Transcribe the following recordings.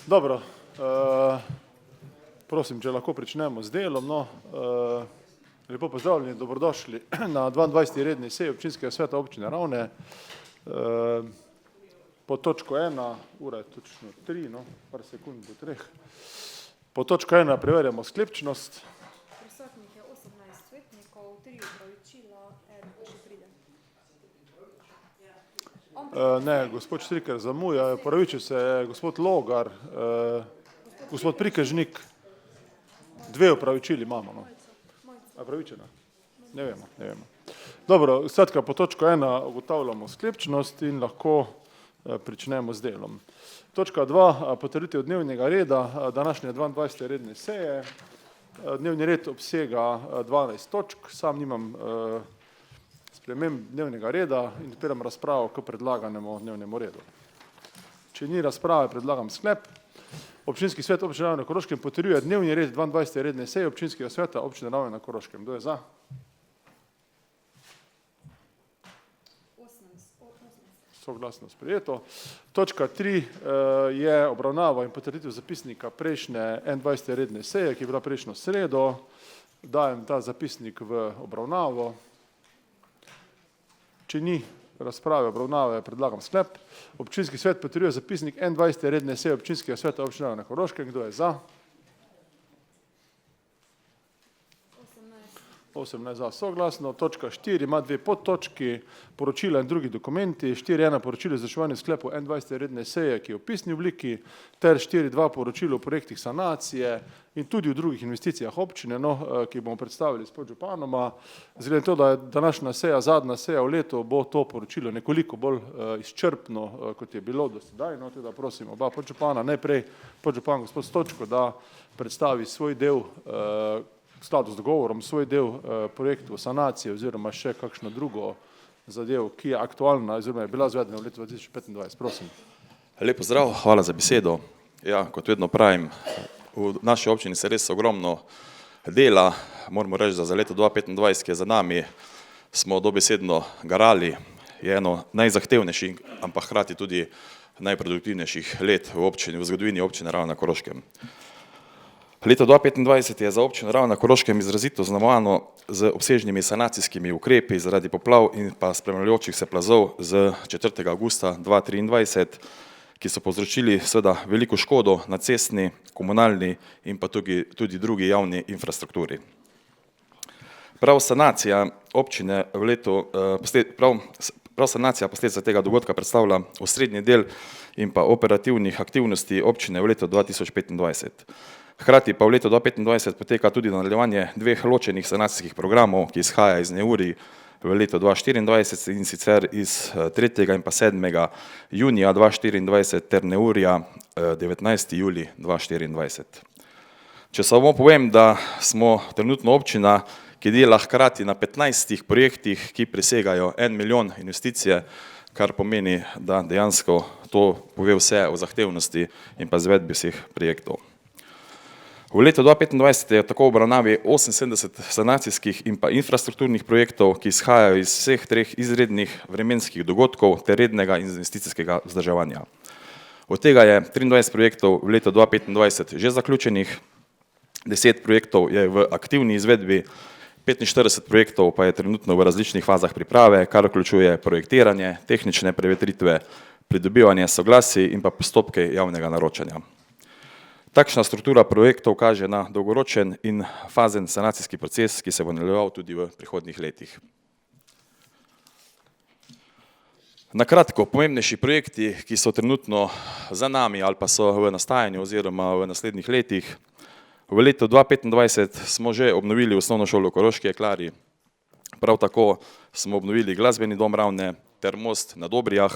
Dobro, prosim, če lahko pričnemo z delom. Lepo pozdravljeni, dobrodošli na 22. redni seji občinskega sveta občine Ravne. Po točko 1, ura je točno 3, par sekund do 3. Po točko 1 preverjamo sklepčnost. Prisotnih je 18 svetnikov, 3 upravičila, 1 pa še pride. Ne, gospod Štriker zamuja, opravičil se je gospod Logar, gospod Prikežnik, 2 opravičili imamo. Opravičena? Ne vemo. Dobro, skratka, po točko 1 ugotavljamo sklepčnost in lahko pričnemo z delom. Točka 2, potrditev dnevnega reda današnje 22. redne seje. Dnevni red obsega 12 točk, sam nimam sprememb dnevnega reda in odpiram razpravo k predlaganemu dnevnemu redu. Če ni razprave, predlagam sklep. Občinski svet občine Ravne na Koroškem potrjuje dnevni red 22. redne seje občinskega sveta občine Ravne na Koroškem. Kdo je za? 18. Soglasno sprejeto. Točka 3 je obravnava in potrditev zapisnika prejšnje 21. redne seje, ki je bila prejšnjo sredo. Dajem ta zapisnik v obravnavo. Če ni razprave obravnave, predlagam sklep. Občinski svet potrjuje zapisnik 21. redne seje občinskega sveta občine Ravne na Koroškem. Kdo je za? 18 za, soglasno. Točka 4 ima 2 podtočki, poročila in drugi dokumenti. 4.1 poročilo izvrševanja sklepov 21. redne seje, ki je v pisni obliki, ter 4.2 poročilo o projektih sanacije in tudi v drugih investicijah občine, ki bomo predstavili s podžupanoma. Zglede to, da je današnja seja, zadnja seja v letu, bo to poročilo nekoliko bolj izčrpno, kot je bilo do sedaj. Teda prosim oba podžupana, najprej podžupan gospod Stočko, da predstavi svoj del v skladu z dogovorom, svoj del projektu sanacije oziroma še kakšno drugo zadev, ki je aktualna oziroma je bila izvedena v letu 2025. Prosim. Lep pozdrav, hvala za besedo. Ja, kot vedno pravim, v naši občini se res ogromno dela. Moramo reči, da za leto 2025, ki je za nami, smo dobesedno garali. Je eno najzahtevnejših, ampak hkrati tudi najproduktivnejših let v občini, v zgodovini občine Ravne na Koroškem. Leto 2025 je za občino Ravne na Koroškem izrazito zaznamovano z obsežnimi sanacijskimi ukrepi zaradi poplav in pa spremljajočih se plazov z 4. avgusta 2023, ki so povzročili seveda veliko škodo na cestni, komunalni in pa tudi drugi javni infrastrukturi. Prav sanacija občine v letu, prav sanacija posledica tega dogodka predstavlja osrednji del in pa operativnih aktivnosti občine v letu 2025. Hkrati pa v letu 2025 poteka tudi nadaljevanje 2 ločenih sanacijskih programov, ki izhaja iz neurij v letu 2024 in sicer iz 3. in pa 7. junija 2024 ter neurja 19. julij 2024. Če samo povem, da smo trenutno občina, ki dela hkrati na 15 projektih, ki presegajo 1 milijon investicije, kar pomeni, da dejansko to pove vse o zahtevnosti in pa izvedbi vseh projektov. V letu 2025 je tako v obravnavi 78 sanacijskih in pa infrastrukturnih projektov, ki izhajajo iz vseh 3 izrednih vremenskih dogodkov ter rednega investicijskega vzdrževanja. Od tega je 23 projektov v letu 2025 že zaključenih, 10 projektov je v aktivni izvedbi, 45 projektov pa je trenutno v različnih fazah priprave, kar vključuje projektiranje, tehnične prevetritve, pridobivanje soglasij in pa postopke javnega naročanja. Takšna struktura projektov kaže na dolgoročen in fazen sanacijski proces, ki se bo nadaljeval tudi v prihodnjih letih. Na kratko, pomembnejši projekti, ki so trenutno za nami ali pa so v nastajanju oziroma v naslednjih letih. V letu 2025 smo že obnovili osnovno šolo Koroški Jeklarji, prav tako smo obnovili glasbeni dom Ravne ter most na Dobrijah.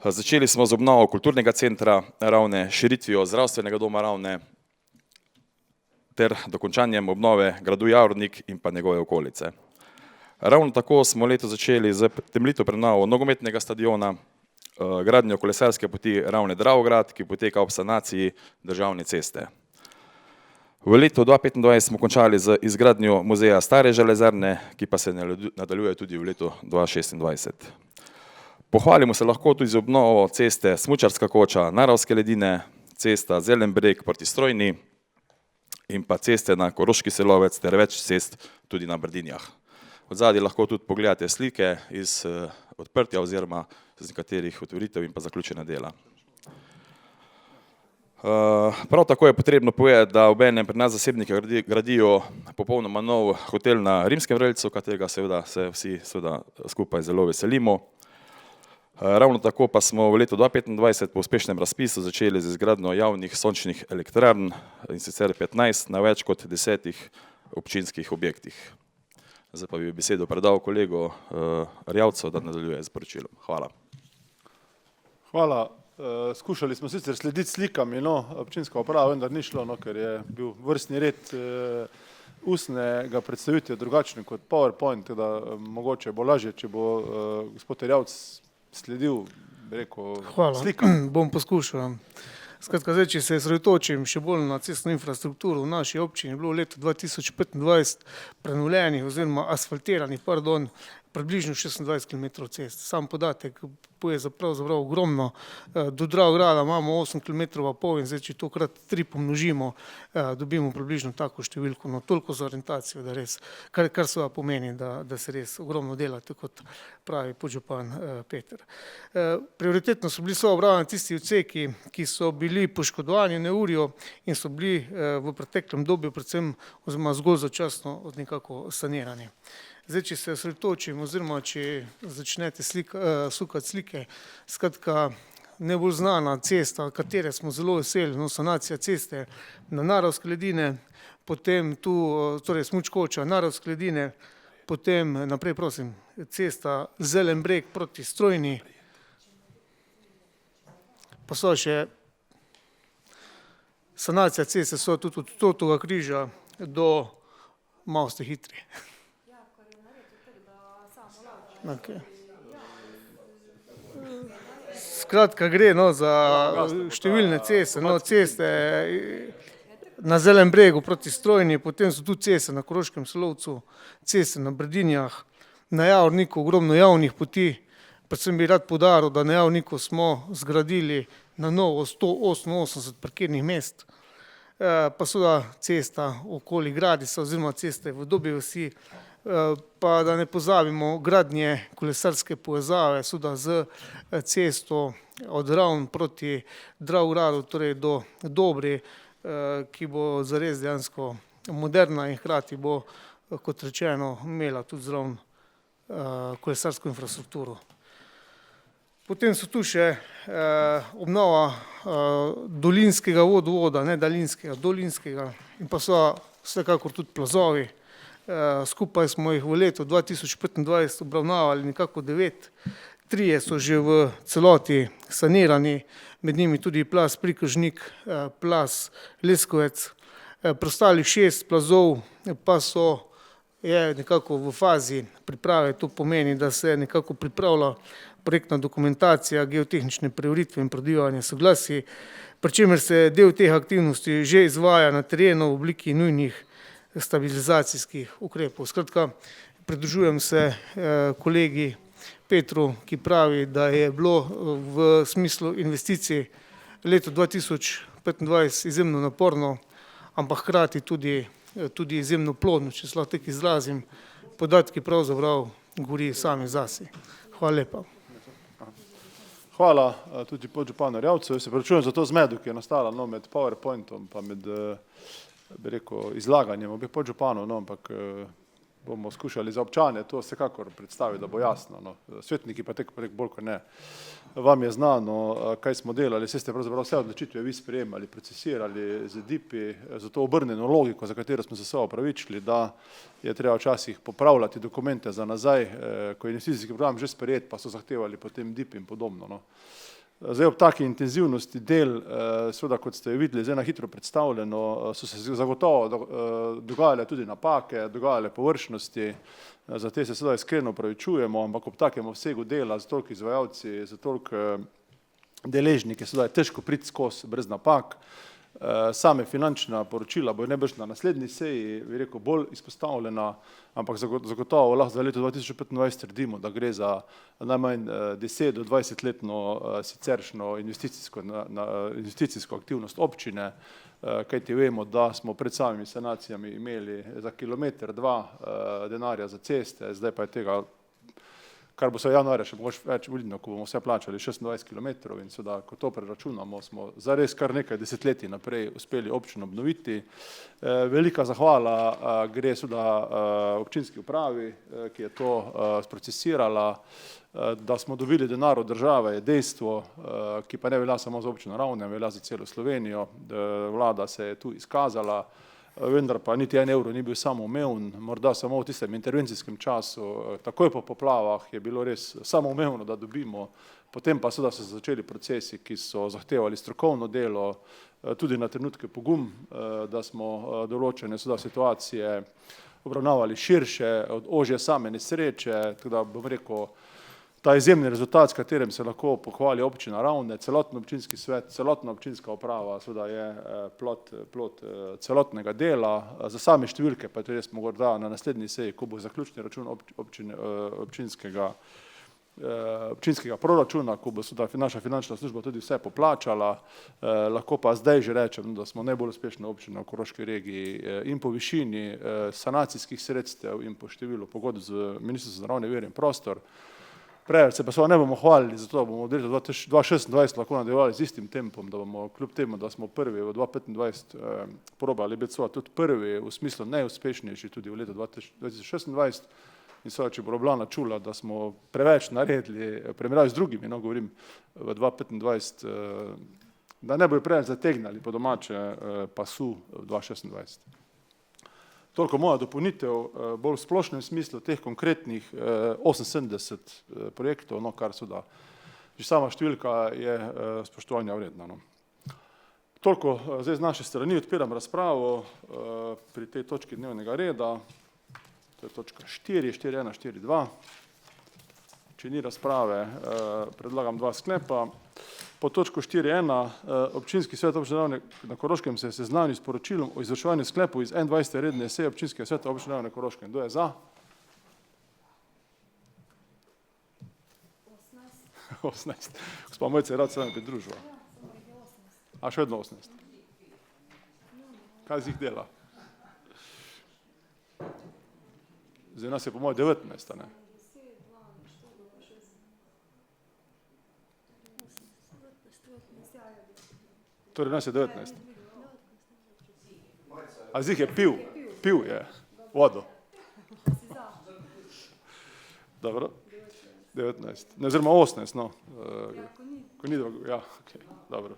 Začeli smo z obnovo kulturnega centra Ravne, širitvijo zdravstvenega doma Ravne ter dokončanjem obnove gradu Javornik in pa njegove okolice. Ravno tako smo leto začeli z temeljito prenovo nogometnega stadiona, gradnjo kolesarske poti Ravne-Dravograd, ki poteka ob sanaciji državne ceste. V letu 2025 smo končali z izgradnjo muzeja Stare železarne, ki pa se nadaljuje tudi v letu 2026. Pohvalimo se lahko tudi z obnovo ceste Smučarska koča, Naravske ledine, cesta Zelen breg proti Strojni in pa ceste na Koroški Selovec ter več cest tudi na Brdinjah. Od zadaj lahko tudi pogledate slike iz odprtja oziroma z nekaterih otvoritev in pa zaključena dela. Prav tako je potrebno povedati, da obenem pri nas zasebniki gradijo popolnoma nov hotel na Rimskem vrelcu, katerega seveda se vsi seveda skupaj zelo veselimo. Ravno tako pa smo v letu 2025 po uspešnem razpisu začeli z izgradnjo javnih sončnih elektrarn, in sicer 15 na več kot 10 občinskih objektih. Zdaj pa bi besedo predal kolegu Erjavcu, da nadaljuje z poročilom. Hvala. Hvala. Skušali smo sicer slediti slikami, občinska uprava, vendar ni šlo, ker je bil vrstni red ustnega predstavitve drugačen kot PowerPoint, da mogoče bo lažje, če bo gospod Erjavc sledil, bi rekel, slikam. Hvala, bom poskušal. Skratka, zdaj, če se sredotočim še bolj na cestno infrastrukturo v naši občini, je bilo v letu 2025 prenovljenih oziroma asfaltiranih, približno 26 km cest. Sam podatek je pravzaprav ogromno. Do Dravograda imamo 8 km pa pol in zdaj, če to krat 3 pomnožimo, dobimo približno tako številko. No, toliko za orientacijo, da res, kar seveda pomeni, da se res ogromno dela, tako kot pravi podžupan Peter. Prioritetno so bili obravnavani tisti odseki, ki so bili poškodovani v neurju in so bili v preteklem obdobju predvsem oziroma zgolj začasno nekako sanirani. Zdaj, če se osredotočim oziroma če začnete sukati slike, skratka, najbolj znana cesta, katere smo zelo veseli, sanacija ceste na Naravske ledine, potem tu, torej Smučkoča, Naravske ledine, potem naprej, prosim, cesta Zelen breg proti Strojni, pa so še sanacija ceste, so tudi od Totega križa do Moste Hitri. Okay. Skratka, gre za številne ceste, ceste na Zelen bregu proti Strojni, potem so tudi ceste na Koroškem Selovcu, ceste na Brdinjah, na Javorniku ogromno javnih poti, predvsem bi rad poudaril, da na Javorniku smo zgradili na novo 188 parkirnih mest, pa seveda cesta okoli Gradisa oziroma ceste v Dobji vasi, pa da ne pozabimo gradnje kolesarske povezave seveda z cesto od Ravn proti Dravogradu, torej do Dobri, ki bo zares dejansko moderna in hkrati bo, kot rečeno, imela tudi zraven kolesarsko infrastrukturo. Potem so tu še obnova dolinskega vodovoda, ne daljinskega, dolinskega in pa so vsekakor tudi plazovi. Skupaj smo jih v letu 2025 obravnavali nekako 9, 3 so že v celoti sanirani, med njimi tudi plaz Prikržnik, plaz Leskovec, preostalih 6 plazov pa je nekako v fazi priprave, to pomeni, da se nekako pripravlja projektna dokumentacija, geotehnične preureditve in pridobivanje soglasij, pri čemer se del teh aktivnosti že izvaja na terenu v obliki nujnih stabilizacijskih ukrepov. Skratka, pridružujem se kolegi Petru, ki pravi, da je bilo v smislu investicij leto 2025 izjemno naporno, ampak hkrati tudi izjemno plodno, če se lahko tako izrazim, podatki pravzaprav govorijo sami zase. Hvala lepa. Hvala tudi podžupanu Erjavcu. Se prečujem za to zmedo, ki je nastala med PowerPointom pa med bi rekel, izlaganjem obeh podžupanov, ampak bomo skušali za občane to vsekakor predstaviti, da bo jasno. Svetniki pa tek bolj kot ne. Vam je znano, kaj smo delali, vse ste pravzaprav vse odločitve vi sprejemali, procesirali z DIP-i, za to obrnjeno logiko, za katero smo se vse opravičili, da je treba včasih popravljati dokumente za nazaj, ko je investicijski program že sprejet, pa so zahtevali potem DIP in podobno. Zdaj ob taki intenzivnosti del, seveda kot ste videli, zdaj na hitro predstavljeno, so se zagotovo dogajale tudi napake, dogajale površnosti, za te se seveda iskreno opravičujemo, ampak ob takem obsegu dela, z toliko izvajalci, z toliko deležniki, seveda je težko priti skozi brez napak. Same finančna poročila bojo najbrž na naslednji seji, bi rekel, bolj izpostavljena, ampak zagotovo lahko za leto 2025 trdimo, da gre za najmanj 10 do 20-letno siceršno investicijsko aktivnost občine, kajti vemo, da smo pred samimi sanacijami imeli za kilometer, dva denarja za ceste, zdaj pa je tega, kar bo se januarja še mogoče več vidno, ko bomo vse plačali 26 km in seveda, ko to preračunamo, smo zares kar nekaj desetletij naprej uspeli občino obnoviti. Velika zahvala gre seveda občinski upravi, ki je to sprocesirala, da smo dobili denar od države, je dejstvo, ki pa ne velja samo za občino Ravne, velja za celo Slovenijo. Vlada se je tu izkazala, vendar pa niti en evro ni bil samoumeven, morda samo v tistem intervencijskem času, takoj po poplavah je bilo res samoumevno, da dobimo, potem pa seveda so začeli procesi, ki so zahtevali strokovno delo, tudi na trenutke pogum, da smo določene seveda situacije obravnavali širše, od ožje same nesreče, tako da bom rekel, ta izjemni rezultat, s katerim se lahko pohvali občina Ravne, celoten občinski svet, celotna občinska uprava, seveda je plod celotnega dela. Za same številke pa tudi smo morda na naslednji seji, ko bo zaključni račun občinskega proračuna, ko bo seveda naša finančna služba tudi vse poplačala, lahko pa zdaj že rečem, da smo najbolj uspešna občina v Koroški regiji in po višini sanacijskih sredstev in po številu pogodb z Ministrstvom za naravne vire in prostor. Preveč se pa seveda ne bomo hvalili, zato bomo v letu 2026 lahko nadaljevali z istim tempom, da bomo kljub temu, da smo prvi v 2025 probali biti seveda tudi prvi, v smislu najuspešnejši tudi v letu 2026. In seveda, če bo Ljubljana čula, da smo preveč naredili, primerjavi z drugimi, no govorim v 2025, da ne bojo preveč zategnali po domače pasu v 2026. Toliko moja dopolnitev, bolj v splošnem smislu teh konkretnih 78 projektov, no, kar seveda že sama številka je spoštovanja vredna. No. Toliko zdaj z naše strani, odpiram razpravo pri tej točki dnevnega reda, to je točka 4, 4.1, 4.2. Če ni razprave, predlagam dva sklepa. Po točko 4.1 občinski svet občine Ravne na Koroškem se je seznanil s poročilom o izvrševanju sklepov iz 21. redne seje občinskega sveta občine Ravne na Koroškem. Kdo je za? 18. Gospa Mojca je rad se nam pridružila. A še vedno 18. Kaj z jih dela? Zdaj nas je po moje 19, ne? Torej nas je 19. A z jih je pil je vodo. Dobro, 19. Ne, oziroma 18, no. Ko ni drugo, ja, ok, dobro.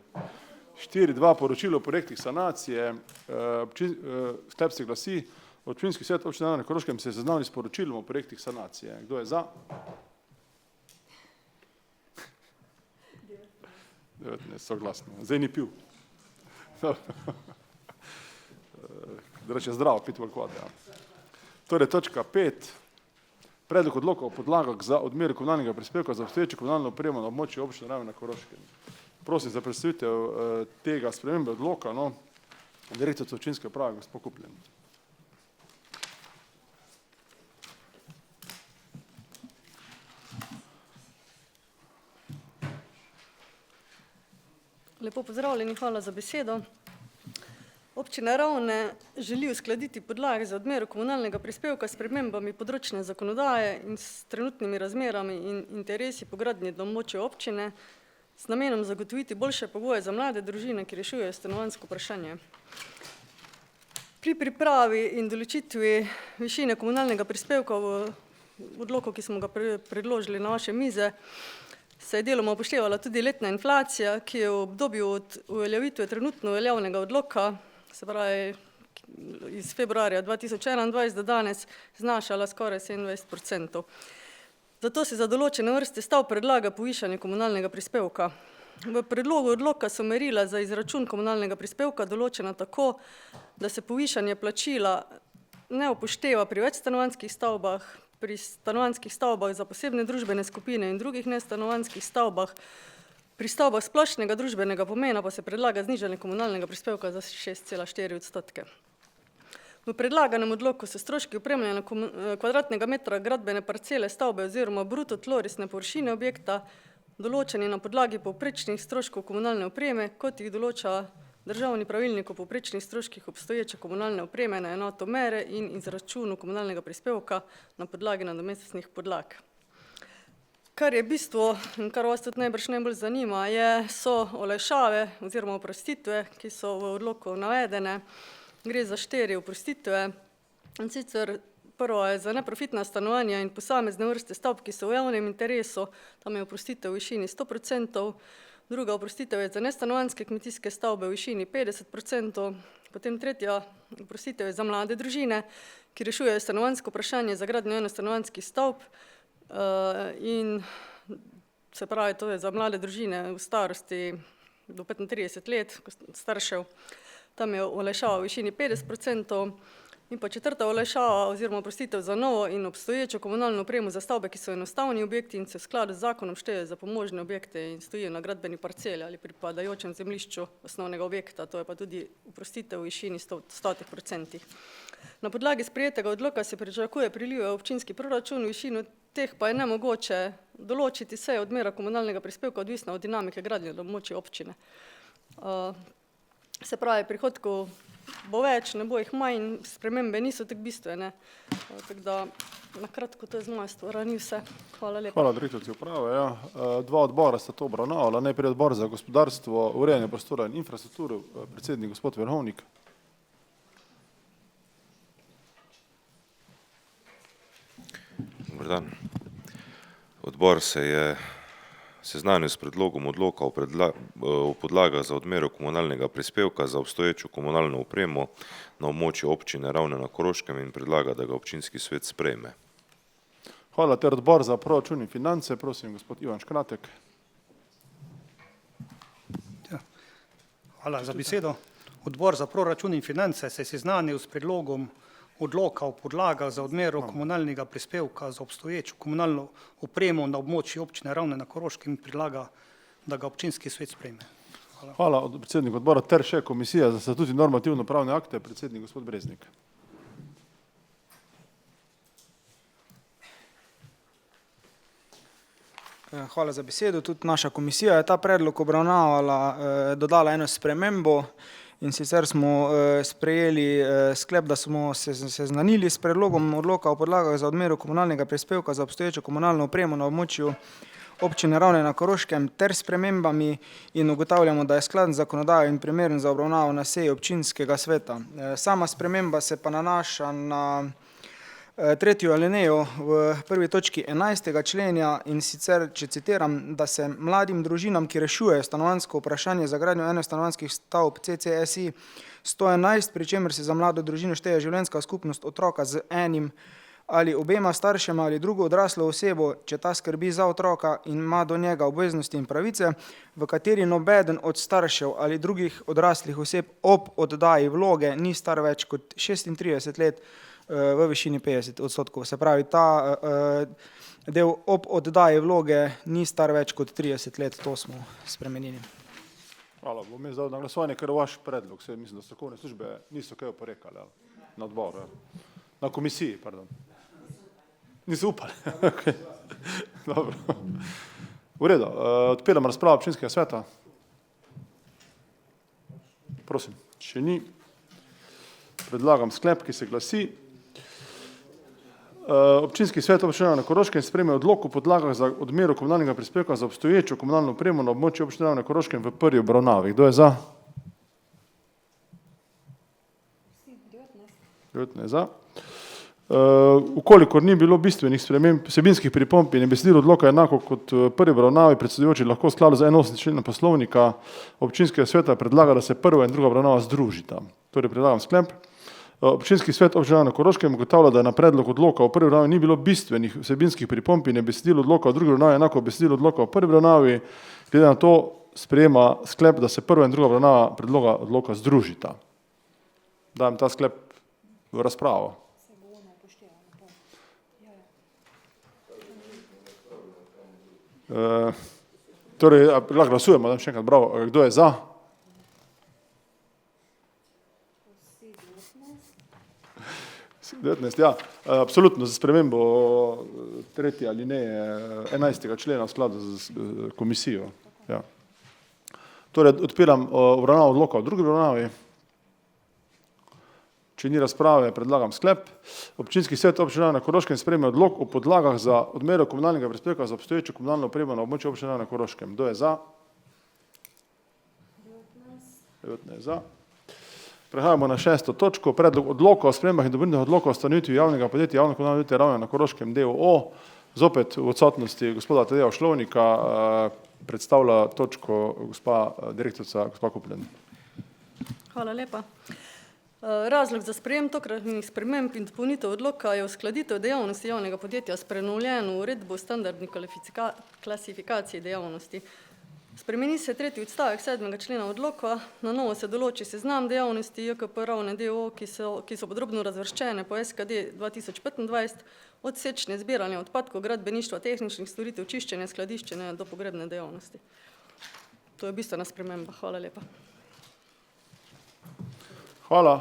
4.2 poročilo o projektih sanacije, sklep se glasi, občinski svet občine Ravne na Koroškem se je seznanil s poročilom o projektih sanacije. Kdo je za? 19, soglasno. Zdaj ni pil. Da reče zdravo, pit v kvadra. Torej, točka 5. Predlog odloka o podlagah za odmero komunalnega prispevka za obstoječe komunalno opremo na območju občine Ravne na Koroškem. Prosim za predstavitev tega spremembe odloka, no, direktorica občinske uprave, gospod Kupljen. Lepo pozdravljeni, hvala za besedo. Občina Ravne želi uskladiti podlage za odmero komunalnega prispevka s spremembami področne zakonodaje in s trenutnimi razmerami in interesi po gradnji na območju občine s namenom zagotoviti boljše pogoje za mlade družine, ki rešujejo stanovanjsko vprašanje. Pri pripravi in določitvi višine komunalnega prispevka v odloku, ki smo ga predložili na vaše mize, se je deloma upoštevala tudi letna inflacija, ki je v obdobju od uveljavitve trenutno veljavnega odloka, se pravi iz februarja 2021 do danes, znašala skoraj 27%. Zato se za določene vrste stavb predlaga povišanje komunalnega prispevka. V predlogu odloka so merila za izračun komunalnega prispevka določena tako, da se povišanje plačila ne upošteva pri večstanovanjskih stavbah, pri stanovanjskih stavbah za posebne družbene skupine in drugih nestanovanjskih stavbah, Pri stavbah splošnega družbenega pomena pa se predlaga znižanje komunalnega prispevka za 6,4%. V predlaganem odloku se stroški opremljanja kvadratnega metra gradbene parcele stavbe oziroma bruto tlorisne površine objekta določeni na podlagi povprečnih stroškov komunalne opreme, kot jih določa državni pravilnik o povprečnih stroških obstoječe komunalne opreme na enoto mere in izračunu komunalnega prispevka na podlagi nadomestnih podlag. Kar je bistvo in kar vas tudi najbolj zanima, so olajšave oziroma oprostitve, ki so v odloku navedene. Gre za 4 oprostitve, in sicer prva je za neprofitna stanovanja in posamezne vrste stavb, ki so v javnem interesu, tam je oprostitev v višini 100%, druga oprostitev je za nestanovanjske kmetijske stavbe v višini 50%, potem tretja oprostitev je za mlade družine, ki rešujejo stanovanjsko vprašanje za gradnjo enostanovanjskih stavb, in se pravi, to je za mlade družine v starosti do 35 let staršev, tam je olajšava v višini 50%, in pa četrta olajšava oziroma oprostitev za novo in obstoječo komunalno opremo za stavbe, ki so enostavni objekti in se v skladu z zakonom štejejo za pomožne objekte in stojijo na gradbeni parceli ali pripadajočem zemljišču osnovnega objekta, to je pa tudi oprostitev v višini 100%. Na podlagi sprejetega odloka se pričakuje priliv v občinski proračun, v višino teh pa je nemogoče določiti, saj je odmera komunalnega prispevka odvisna od dinamike gradnje na območju občine. Se pravi, prihodkov bo več, ne bo jih manj, spremembe niso tako bistvene. Tako da, na kratko, to je z moje strani vse. Hvala lepa. Hvala, direktorci uprave. Ja. 2 odbora sta to obravnavala. Najprej odbor za gospodarstvo, urejanje prostora in infrastrukturo, predsednik gospod Verhovnik. Dobar dan. Odbor se je seznanil s predlogom odloka o podlagah za odmero komunalnega prispevka za obstoječo komunalno opremo na območju občine Ravne na Koroškem in predlaga, da ga občinski svet sprejme. Hvala, ter odbor za proračun in finance. Prosim, gospod Ivan Škratek. Ja. Hvala za besedo. Odbor za proračun in finance se je seznanil s predlogom odloka o podlagah za odmero komunalnega prispevka za obstoječo komunalno opremo na območju občine Ravne na Koroškem in predlaga, da ga občinski svet sprejme. Hvala. Hvala, predsednik odbora, ter še komisija za statut in normativno pravne akte, predsednik gospod Breznik. Hvala za besedo. Tudi naša komisija je ta predlog obravnavala, dodala eno spremembo, in sicer smo sprejeli sklep, da smo se seznanili s predlogom odloka o podlagah za odmero komunalnega prispevka za obstoječo komunalno opremo na območju občine Ravne na Koroškem ter spremembami in ugotavljamo, da je skladen z zakonodajo in primeren za obravnavo na seji občinskega sveta. Sama sprememba se pa nanaša na tretjo alinejo v prvi točki 11. člena, in sicer, če citiram, da se mladim družinam, ki rešujejo stanovanjsko vprašanje za gradnjo enostanovanjskih stavb CCSI 111, pri čemer se za mlado družino šteje življenjska skupnost otroka z enim ali obema staršema ali drugo odraslo osebo, če ta skrbi za otroka in ima do njega obveznosti in pravice, v kateri nobeden od staršev ali drugih odraslih oseb ob oddaji vloge ni star več kot 36 let, v višini 50%. Se pravi, ta del ob oddaji vloge ni star več kot 30 let, to smo spremenili. Hvala, bom jaz dal na glasovanje, ker vaš predlog, se mislim, da strokovne službe niso kaj oporekali na odboru, na komisiji, pardon. Niso upali. Dobro. V redu, odpiram razpravo občinskega sveta. Prosim, če ni, predlagam sklep, ki se glasi. Občinski svet občine Ravne na Koroškem sprejme odlok o podlagah za odmero komunalnega prispevka za obstoječo komunalno opremo na območju občine Ravne na Koroškem v prvi obravnavi. Kdo je za? 19 za. Ukolikor ni bilo bistvenih sprememb vsebinskih pripomb in je besedilo odloka enako kot v prvi obravnavi, predsedujoči lahko v skladu z 81. členom poslovnika občinskega sveta predlaga, da se prva in druga obravnava združita. Torej predlagam sklep. Občinski svet občine Ravne na Koroškem ugotavlja, da na predlog odloka v prvi obravnavi ni bilo bistvenih vsebinskih pripomb in je besedilo odloka v drugi obravnavi enako besedilo odloka v prvi obravnavi. Glede na to sprejema sklep, da se prva in druga obravnava predloga odloka združita. Dajem ta sklep v razpravo. Torej, lahko glasujemo, da še enkrat bravo. Kdo je za? Vsi 19. 19, ja. Absolutno za spremembo 3. alineje 11. člena v skladu z komisijo. Ja. Torej, odpiram obravnavo odloka v drugi obravnavi. Če ni razprave, predlagam sklep. Občinski svet občine na Koroškem sprejme odlok o podlagah za odmero komunalnega prispevka za obstoječo komunalno opremo na območju občine na Koroškem. Kdo je za? 19 za. Prehajamo na 6. točko. Predlog odloka o spremembah in dopolnitvah odloka o ustanovitvi javnega podjetja Javno komunalno podjetje Ravne na Koroškem d.o.o. Zopet v odsotnosti gospoda Tadeja Šlovnika predstavlja točko gospa direktorica, gospa Kuplen. Hvala lepa. Razlog za sprejem tokratnih sprememb in dopolnitev odloka je uskladitev dejavnosti javnega podjetja s prenovljeno uredbo o standardni klasifikaciji dejavnosti. Spremeni se 3. odstavek 7. člena odloka, na novo se določi seznam dejavnosti JKP Ravne d.o.o., ki so podrobno razvrščene po SKD 2025, od sečnje, zbiranja odpadkov, gradbeništva, tehničnih storitev, čiščenja, skladiščenja do pogrebne dejavnosti. To je bistvena sprememba. Hvala lepa. Hvala.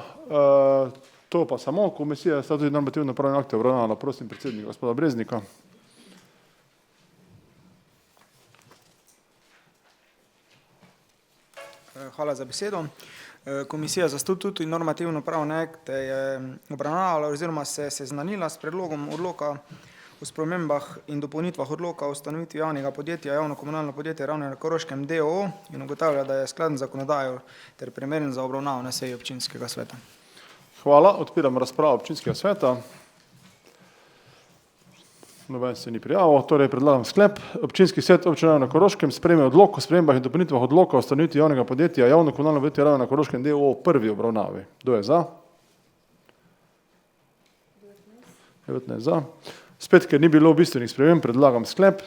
To pa samo komisija, sta tudi normativno pravne akte obravnavala. Prosim predsednika gospoda Breznika. Hvala za besedo. Komisija za statut in normativno pravne akte je obravnavala oziroma se seznanila s predlogom odloka o spremembah in dopolnitvah odloka o ustanovitvi javnega podjetja Javno komunalno podjetje Ravne na Koroškem d.o.o. in ugotavlja, da je skladen z zakonodajo ter primeren za obravnavo na seji občinskega sveta. Hvala. Odpiram razpravo občinskega sveta. Noben se ni prijavil, torej predlagam sklep. Občinski svet občine na Koroškem sprejme odlok o spremembah in dopolnitvah odloka o ustanovitvi javnega podjetja Javno komunalno podjetje Ravne na Koroškem d.o.o. prvi obravnavi. Kdo je za? 19 za. Spet, ker ni bilo bistvenih sprememb, predlagam sklep,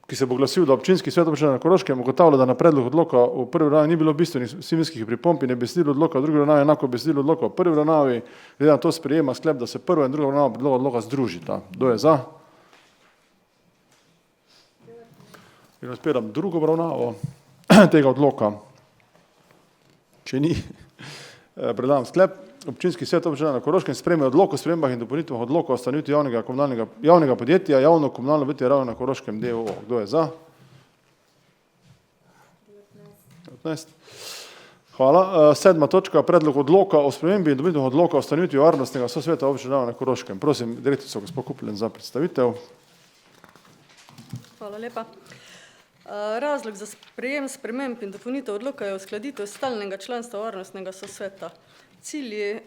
ki se bo glasil, da občinski svet občine na Koroškem ugotavlja, da na predlog odloka v prvi obravnavi ni bilo bistvenih vsebinskih pripomb in je besedilo odloka v drugi obravnavi enako besedilo odloka v prvi obravnavi, glede na to sprejema sklep, da se prva in druga obravnava predloga odloka združita. Kdo je za? In odpiram drugo obravnavo tega odloka. Če ni, predlagam sklep. Občinski svet občine na Koroškem sprejme odlok o spremembah in dopolnitvah odloka o ustanovitvi javnega podjetja Javno komunalno podjetje Ravne na Koroškem d.o.o. Kdo je za? 19. Hvala. 7. točka. Predlog odloka o spremembi in dopolnitvah odloka o ustanovitvi varnostnega sosveta občine Ravne na Koroškem. Prosim direktorico gospod Kuplen za predstavitev. Hvala lepa. Razlog za sprejem sprememb in dopolnitev odloka je uskladitev stalnega članstva varnostnega sosveta. Cilji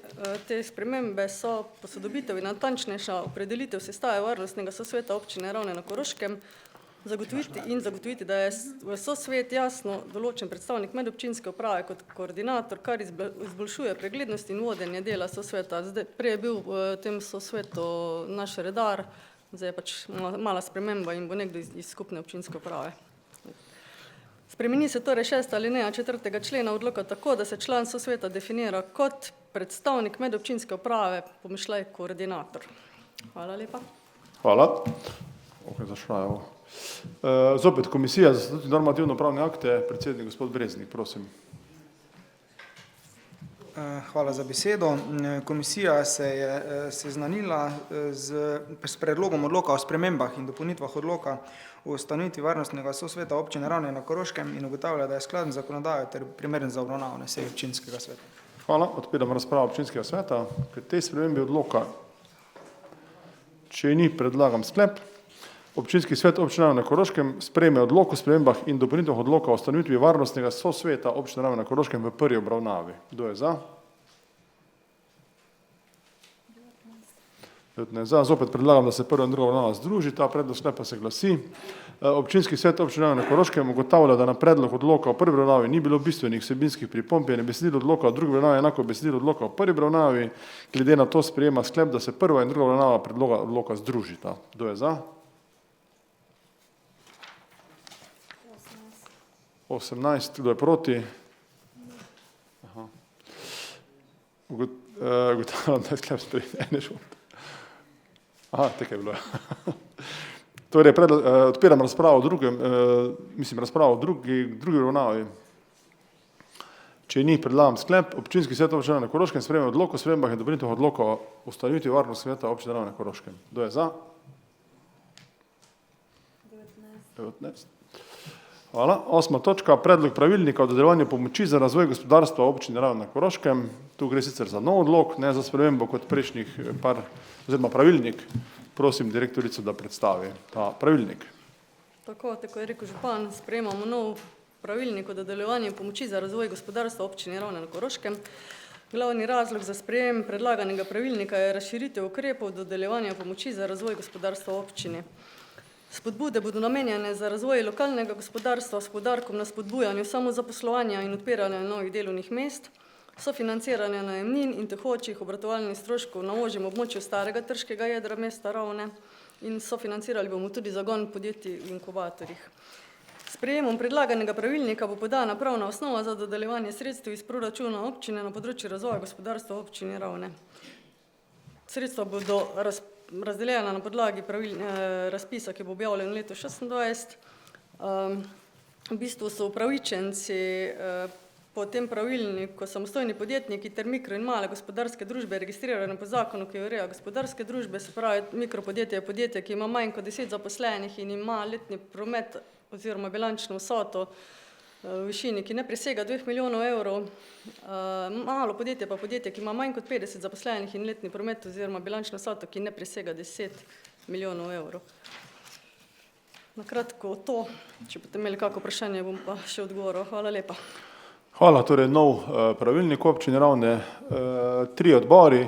te spremembe so posodobitev in natančnejša opredelitev sestave varnostnega sosveta občine Ravne na Koroškem, zagotoviti, da je v sosvet jasno določen predstavnik medobčinske uprave kot koordinator, kar izboljšuje preglednost in vodenje dela sosveta. Prej je bil v tem sosvetu naš redar, zdaj je pač mala sprememba in bo nekdo iz skupne občinske uprave. Spremeni se torej 6. alineja 4. člena odloka tako, da se član sosveta definira kot predstavnik medobčinske uprave, pomišljaj koordinator. Hvala lepa. Hvala. Zopet komisija za statut in normativno pravne akte, predsednik gospod Breznik, prosim. Hvala za besedo. Komisija se je seznanila s predlogom odloka o spremembah in dopolnitvah odloka o ustanovitvi varnostnega sosveta občine Ravne na Koroškem in ugotavlja, da je skladen z zakonodajo ter primeren za obravnavo na seji občinskega sveta. Hvala. Odpiram razpravo občinskega sveta. Pri tej spremembi odloka, če ni, predlagam sklep. Občinski svet občine Ravne na Koroškem sprejme odlok o spremembah in dopolnitvah odloka o ustanovitvi varnostnega sosveta občine Ravne na Koroškem v prvi obravnavi. Kdo je za? 19 za. Zopet predlagam, da se prva in druga obravnava združita. Predlog sklepa se glasi. Občinski svet občine Ravne na Koroškem ugotavlja, da na predlog odloka v prvi obravnavi ni bilo bistvenih vsebinskih pripomb in je besedilo odloka v drugi obravnavi enako besedilo odloka v prvi obravnavi. Glede na to sprejema sklep, da se prva in druga obravnava predloga odloka združita. Kdo je za? 18. Kdo je proti? Ugotavljam, da je sklep sprejet. Aha, tako je bilo. Torej, odpiram razpravo o razpravo o drugi ravnavi. Če ni, predlagam sklep, občinski svet občine na Koroškem sprejme odlok o spremembah in dopolnitvah odloka o ustanovitvi varnostnega sveta občine Ravne na Koroškem. Kdo je za? 19. Hvala. 8. točka, predlog pravilnika o dodeljevanju pomoči za razvoj gospodarstva občine Ravne na Koroškem. Tu gre sicer za nov odlok, ne za spremembo kot prejšnjih oziroma pravilnik. Prosim direktorico, da predstavi ta pravilnik. Tako je rekel župan, sprejemamo nov pravilnik o dodeljevanju pomoči za razvoj gospodarstva občine Ravne na Koroškem. Glavni razlog za sprejem predlaganega pravilnika je razširitev ukrepov dodeljevanja pomoči za razvoj gospodarstva občine. Spodbude bodo namenjene za razvoj lokalnega gospodarstva s poudarkom na spodbujanju samozaposlovanja in odpiranja novih delovnih mest, sofinanciranja najemnin in tekočih obratovalnih stroškov na ožjem območju starega trškega jedra mesta Ravne in sofinancirali bomo tudi zagon podjetij v inkubatorjih. S sprejemom predlaganega pravilnika bo podana pravna osnova za dodeljevanje sredstev iz proračuna občine na področju razvoja gospodarstva občine Ravne. Sredstva bodo razdeljena na podlagi razpisa, ki bo objavljen v letu 2026. V bistvu so upravičenci po tem pravilniku samostojni podjetniki ter mikro in male gospodarske družbe registrirane po zakonu, ki ureja gospodarske družbe, se pravi mikropodjetje je podjetje, ki ima manj kot 10 zaposlenih in ima letni promet oziroma bilančno vsoto v višini, ki ne presega 2 milijonov evrov. Malo podjetje pa podjetje, ki ima manj kot 50 zaposlenih in letni promet oziroma bilančno vsoto, ki ne presega 10 milijonov evrov. Na kratko to, če boste imeli kako vprašanje, bom pa še odgovoril. Hvala lepa. Hvala, torej nov pravilnik občine Ravne, 3 odbori,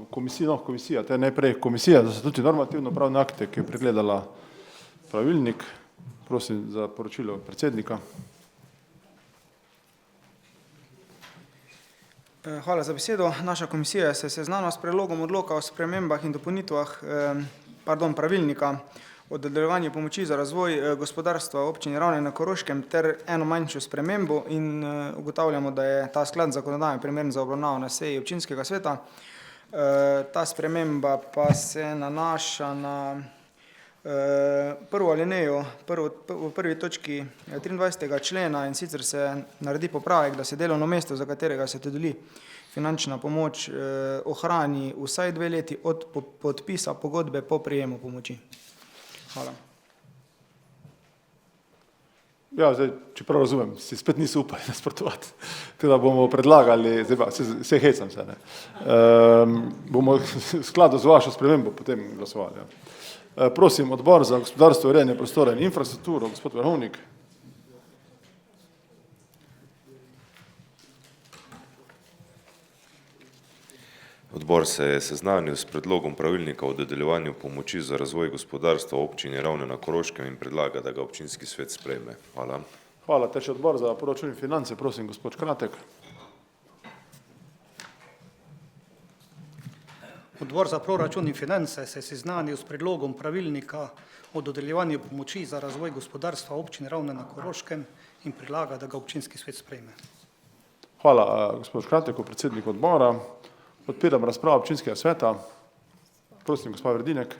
komisija, te najprej komisija za statut in normativno pravne akte, ki je pregledala pravilnik. Prosim za poročilo predsednika. Hvala za besedo. Naša komisija se je seznanila s predlogom odloka o spremembah in dopolnitvah pravilnika o dodeljevanju pomoči za razvoj gospodarstva občine Ravne na Koroškem ter eno manjšo spremembo in ugotavljamo, da je ta sklad zakonodaje primeren za obravnavo na seji občinskega sveta. Ta sprememba pa se nanaša na prvo alinejo v prvi točki 23. člena in sicer se naredi popravek, da se delovno mesto, za katerega se dodeli finančna pomoč, ohrani vsaj 2 leti od podpisa pogodbe po prejemu pomoči. Hvala. Ja, zdaj, če prav razumem, si spet niso upali nasprotovati. Teda bomo predlagali, se hecam se, ne. Bomo v skladu z vašo spremembo potem glasovali. Ja. Prosim, odbor za gospodarstvo, urejanje prostora in infrastrukturo, gospod Vrhovnik. Odbor se je seznanil s predlogom pravilnika o dodeljevanju pomoči za razvoj gospodarstva občine Ravne na Koroškem in predlaga, da ga občinski svet sprejme. Hvala. Hvala, teč odbor za proračun in finance, prosim, gospod Kratek. Odbor za proračun in finance se je seznanil s predlogom pravilnika o dodeljevanju pomoči za razvoj gospodarstva občine Ravne na Koroškem in predlaga, da ga občinski svet sprejme. Hvala, gospod Kratek, predsednik odbora. Odpiram razpravo občinskega sveta. Prosim, gospod Verdinek.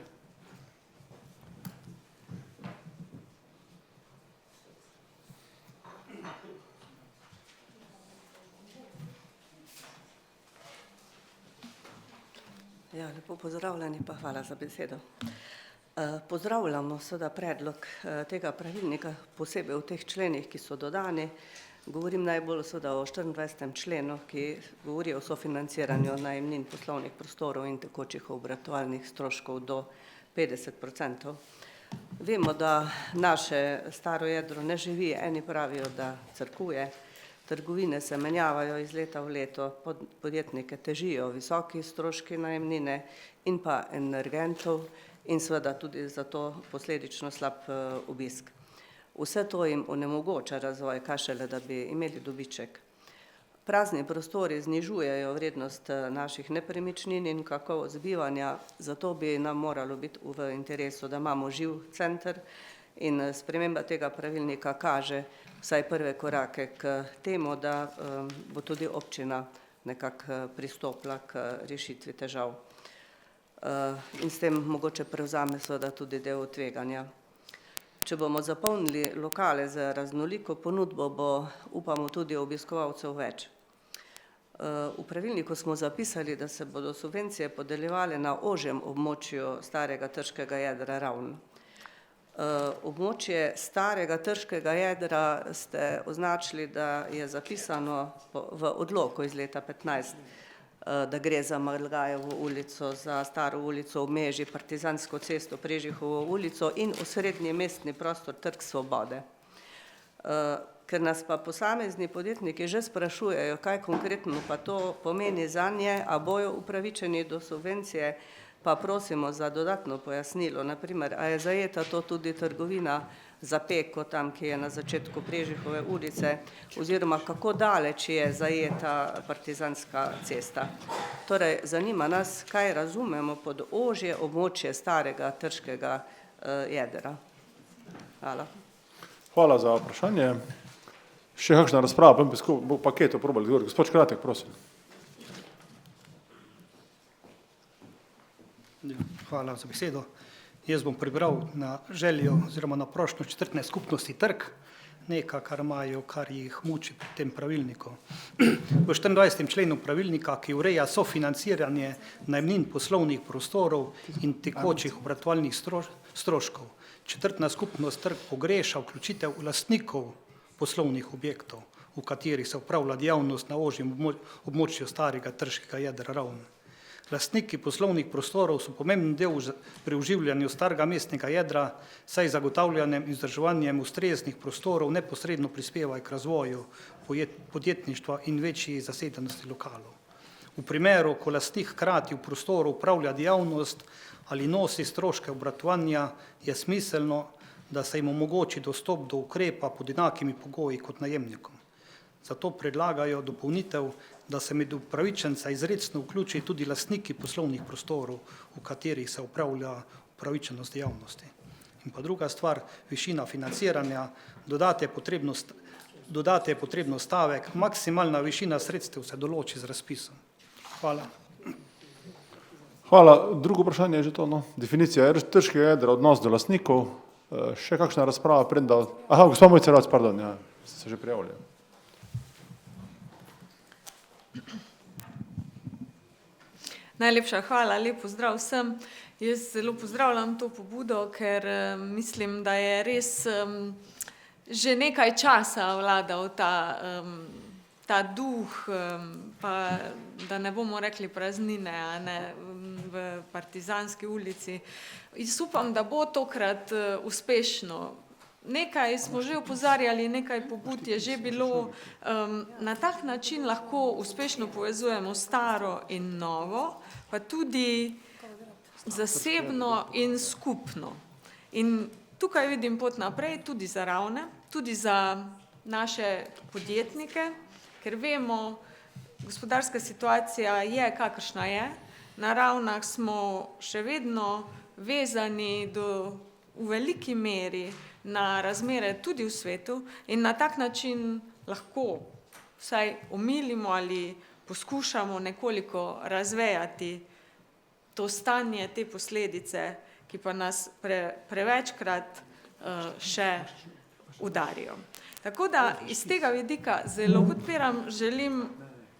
Ja, lepo pozdravljeni, pa hvala za besedo. Pozdravljamo seveda predlog tega pravilnika, posebej v teh členih, ki so dodani. Govorim najbolj seveda o 24. členu, ki govori o sofinanciranju najemnin poslovnih prostorov in tekočih obratovalnih stroškov do 50%. Vemo, da naše staro jedro ne živi, eni pravijo, da crkuje. Trgovine se menjavajo iz leta v leto, podjetnike težijo visoki stroški najemnine in pa energentov in seveda tudi zato posledično slab obisk. Vse to jim onemogoča razvoj, kaj šele, da bi imeli dobiček. Prazni prostori znižujejo vrednost naših nepremičnin in kakovost bivanja, zato bi nam moralo biti v interesu, da imamo živ center in sprememba tega pravilnika kaže vsaj prve korake k temu, da bo tudi občina nekako pristopila k rešitvi težav. in s tem mogoče prevzame seveda tudi del tveganja. Če bomo zapolnili lokale z raznoliko ponudbo, bo, upamo, tudi obiskovalcev več. V pravilniku smo zapisali, da se bodo subvencije podeljevale na ožjem območju starega trškega jedra Ravn. Območje starega trškega jedra ste označili, da je zapisano v odloku iz leta 15, da gre za Malgajevo ulico, za Staro ulico v Meži, Partizansko cesto, Prežihovo ulico in osrednji mestni prostor Trg Svobode. Ker nas pa posamezni podjetniki že sprašujejo, kaj konkretno pa to pomeni zanje, a bojo upravičeni do subvencije, pa prosimo za dodatno pojasnilo. Naprimer, a je zajeta to tudi trgovina za peko tam, ki je na začetku Prežihove ulice, oziroma kako daleč je zajeta Partizanska cesta. Torej, zanima nas, kaj razumemo pod ožje območje starega trškega jedra. Hvala. Hvala za vprašanje. Še kakšna razprava, pa bo paketo probali govoriti. Gospod Škratek, prosim. Hvala za besedo. Jaz bom prebral na željo oziroma na prošnjo četrtne skupnosti Trg, nekaj, kar imajo, kar jih muči pri tem pravilniku. V 24. členu pravilnika, ki ureja sofinanciranje najemnin poslovnih prostorov in tekočih obratovalnih stroškov, četrtna skupnost Trg pogreša vključitev lastnikov poslovnih objektov, v katerih se upravlja dejavnost na ožjem območju starega trškega jedra Ravn. Lastniki poslovnih prostorov so pomemben del pri oživljanju starega mestnega jedra, saj zagotavljanjem in vzdrževanjem ustreznih prostorov neposredno prispevajo k razvoju podjetništva in večji zasedenosti lokalov. V primeru, ko lastnik hkrati v prostoru upravlja dejavnost ali nosi stroške obratovanja, je smiselno, da se jim omogoči dostop do ukrepa pod enakimi pogoji kot najemnikom. Zato predlagajo dopolnitev, da se med upravičenca izrecno vključi tudi lastniki poslovnih prostorov, v katerih se upravlja upravičenost dejavnosti. In pa druga stvar, višina financiranja, dodati je potrebno stavek, maksimalna višina sredstev se določi z razpisom. Hvala. Hvala. Drugo vprašanje je že to, no. Definicija trškega jedra, odnos do lastnikov. Še kakšna razprava prenda? Aha, gospod Mojca Ravc, pardon, ja, ste se že prijavili. Najlepša hvala, lep pozdrav vsem. Jaz zelo pozdravljam to pobudo, ker mislim, da je res že nekaj časa vladal ta duh, pa da ne bomo rekli praznine, a ne, v Partizanski ulici. Jaz upam, da bo tokrat uspešno. Nekaj smo že opozarjali, nekaj pobud je že bilo. Na tak način lahko uspešno povezujemo staro in novo, pa tudi zasebno in skupno. In tukaj vidim pot naprej tudi za Ravne, tudi za naše podjetnike, ker vemo, gospodarska situacija je, kakršna je. Na Ravnah smo še vedno vezani v veliki meri na razmere tudi v svetu in na tak način lahko vsaj omilimo ali poskušamo nekoliko razvejati to stanje, te posledice, ki pa nas prevečkrat še udarijo. Tako da iz tega vidika zelo podpiram, želim,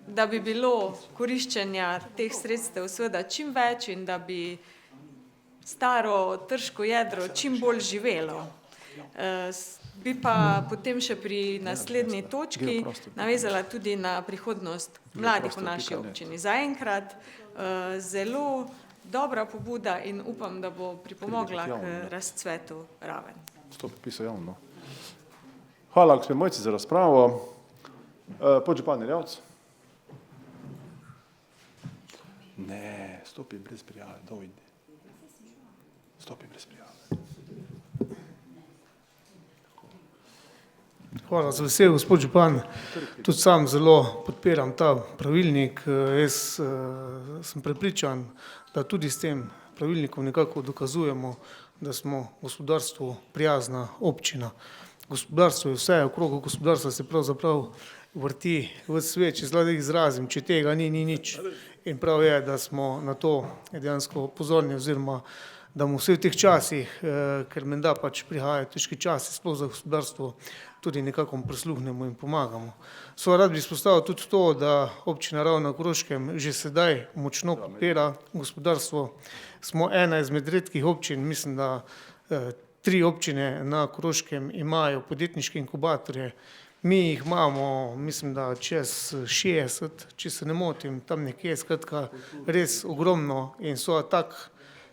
da bi bilo koriščenja teh sredstev seveda čim več in da bi staro trško jedro čim bolj živelo. Bi pa potem še pri naslednji točki navezala tudi na prihodnost mladih v naši občini. Zaenkrat zelo dobra pobuda in upam, da bo pripomogla k razcvetu Raven. Hvala, gospod Mojci, za razpravo. Podžupan Erjavec. Ne, stopi brez prijave, dojdi. Stopi brez prijave. Hvala za besedo, gospod župan. Tudi sam zelo podpiram ta pravilnik. Jaz sem prepričan, da tudi s tem pravilnikom nekako dokazujemo, da smo gospodarstvu prijazna občina. Gospodarstvo je vse, okrog gospodarstva se pravzaprav vrti v svet, če zelo izrazim, če tega ni nič. In prav je, da smo na to dejansko pozorni oziroma da mu vse v teh časih, ker menda pač prihajajo težki časi, sploh za gospodarstvo, tudi nekako prisluhnemo in pomagamo. Rad bi izpostavil tudi to, da občina Ravne na Koroškem že sedaj močno podpira gospodarstvo. Smo ena izmed redkih občin, mislim, da 3 občine na Koroškem imajo podjetniške inkubatorje. Mi jih imamo, mislim, da čez 60, če se ne motim, tam nekje, skratka, res ogromno in so tak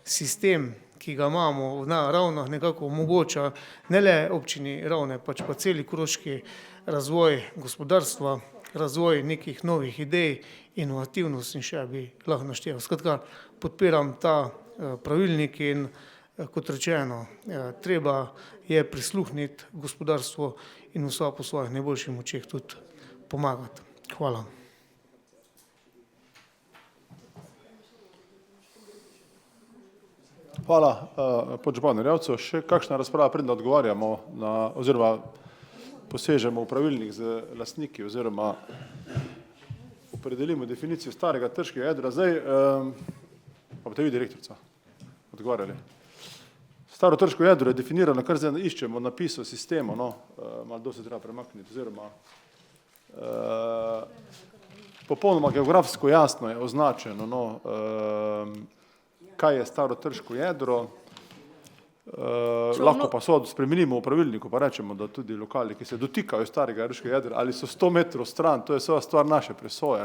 sistem, ki ga imamo na Ravnah, nekako omogoča ne le občini Ravne, pač pa celi koroški razvoj gospodarstva, razvoj nekih novih idej, inovativnost in še bi lahko našteval. Skratka, podpiram ta pravilnik in kot rečeno, treba je prisluhniti gospodarstvo in vsa po svojih najboljših močeh tudi pomagati. Hvala. Hvala, podžupan Erjavcu. Še kakšna razprava, predno odgovarjamo oziroma posežemo v pravilnik z lastniki oziroma opredelimo definicijo starega trškega jedra. Zdaj, pa boste vi direktorica odgovarjali. Staro trško jedro je definirano, kar zdaj iščemo napisov sistema, malo dosti treba premakniti, oziroma popolnoma geografsko jasno je označeno, kaj je staro trško jedro, lahko pa spremenimo v pravilniku, pa rečemo, da tudi lokali, ki se dotikajo starega trškega jedra, ali so 100 metrov stran, to je vsa stvar naše presoje,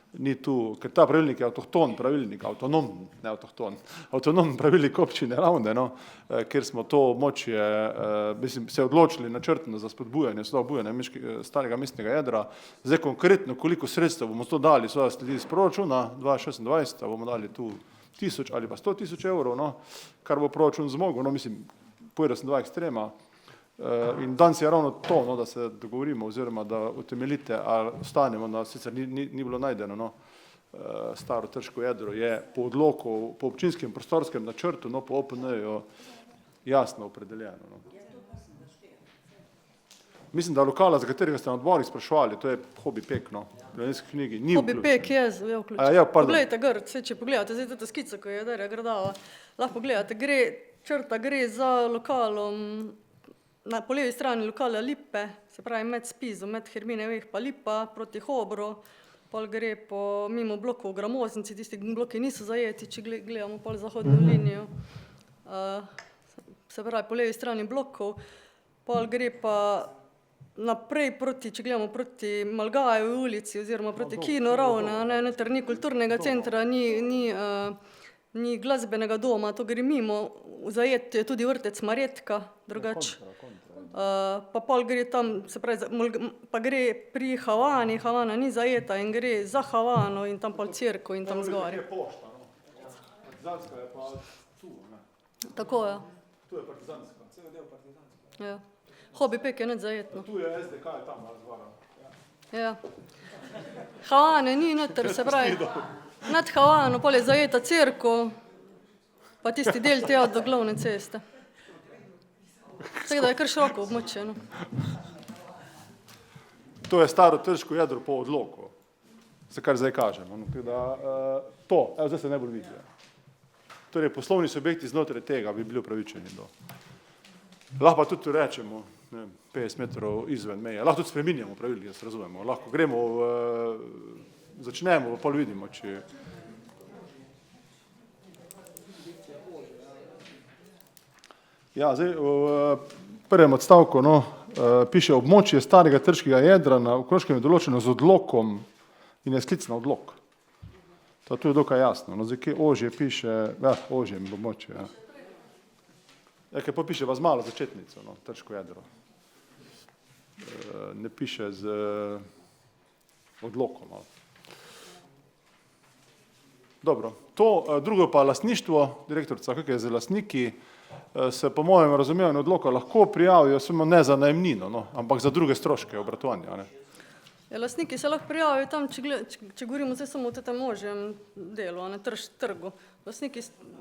ni tu, ker ta pravilnik je avtohton pravilnik, avtonomen pravilnik občine Ravne, ker smo to območje, se odločili načrtno za spodbujanje starega mestnega jedra. Zdaj konkretno, koliko sredstev bomo to dali, so sledi iz proračuna 2026, bomo dali tu 1000 ali pa 100 000 evrov, kar bo proračun zmogel, povedal sem 2 ekstrema. In danes je ravno to, da se dogovorimo oziroma da utemeljite, ali ostanemo, da sicer ni bilo najdeno, staro trško jedro je po odloku, po občinskem prostorskem načrtu, po OPN-ju jasno opredeljeno. Mislim, da lokala, za katerega ste na odborih spraševali, to je Hobby Pek, v Planiški knjigi, ni vključen. Hobby Pek je vključen. Poglejte gor, če pogledate, zdaj to skico, ko je Darja Gradava, lahko pogledate, gre za lokalom, po levi strani lokala Lipe, se pravi med Spizom, med Herminevih pa Lipa proti Hobro, pol gre mimo blokov v Gramoznici, tisti bloki niso zajeti, če gledamo pol zahodno linijo, se pravi po levi strani blokov, pol gre pa naprej proti, če gledamo proti Malgajevi ulici oziroma proti Kino Ravne, noter ni kulturnega centra, ni glasbenega doma, to gre mimo, zajet je tudi vrtec Marjetka, drugače. Pa pol gre tam, se pravi, pa gre pri Havani, Havana ni zajeta in gre za Havano in tam pol Cerko in tam zgori. Partizanska je pa tu, ne? Tako je. Tu je partizanska. Cel del partizanska. Ja. Hobby Pek je net zajetno. Tu je SDK, je tam razvara. Ja. Havane ni noter, se pravi, nad Havano, pol je zajeta Cerko, pa tisti del tja do glavne ceste. Tako da je kar široko območje. To je staro trško jedro po odloku, za kar zdaj kažemo. Zdaj se najbolj vidi. Torej, poslovni subjekti znotraj tega bi bili upravičeni do. Lahko pa tudi rečemo, 50 metrov izven meje, lahko tudi spreminjamo pravilnik, da se razumemo. Lahko gremo, začnemo, pa pol vidimo, če... Ja, zdaj v prvem odstavku piše območje starega trškega jedra na Koroškem je določeno z odlokom in je sklic na odlok. To je dokaj jasno. Zdaj, kje ožje piše, ožje območje. Kaj pa piše vas malo začetnico, trško jedro. Ne piše z odlokom. Dobro, to drugo pa lastništvo, direktorica, kako je z lastniki, se po mojem razumevanju odloka lahko prijavijo samo ne za najemnino, ampak za druge stroške obratovanja. Lastniki se lahko prijavijo tam, če govorimo zdaj samo o tem ožjem delu, trgu. Lastniki,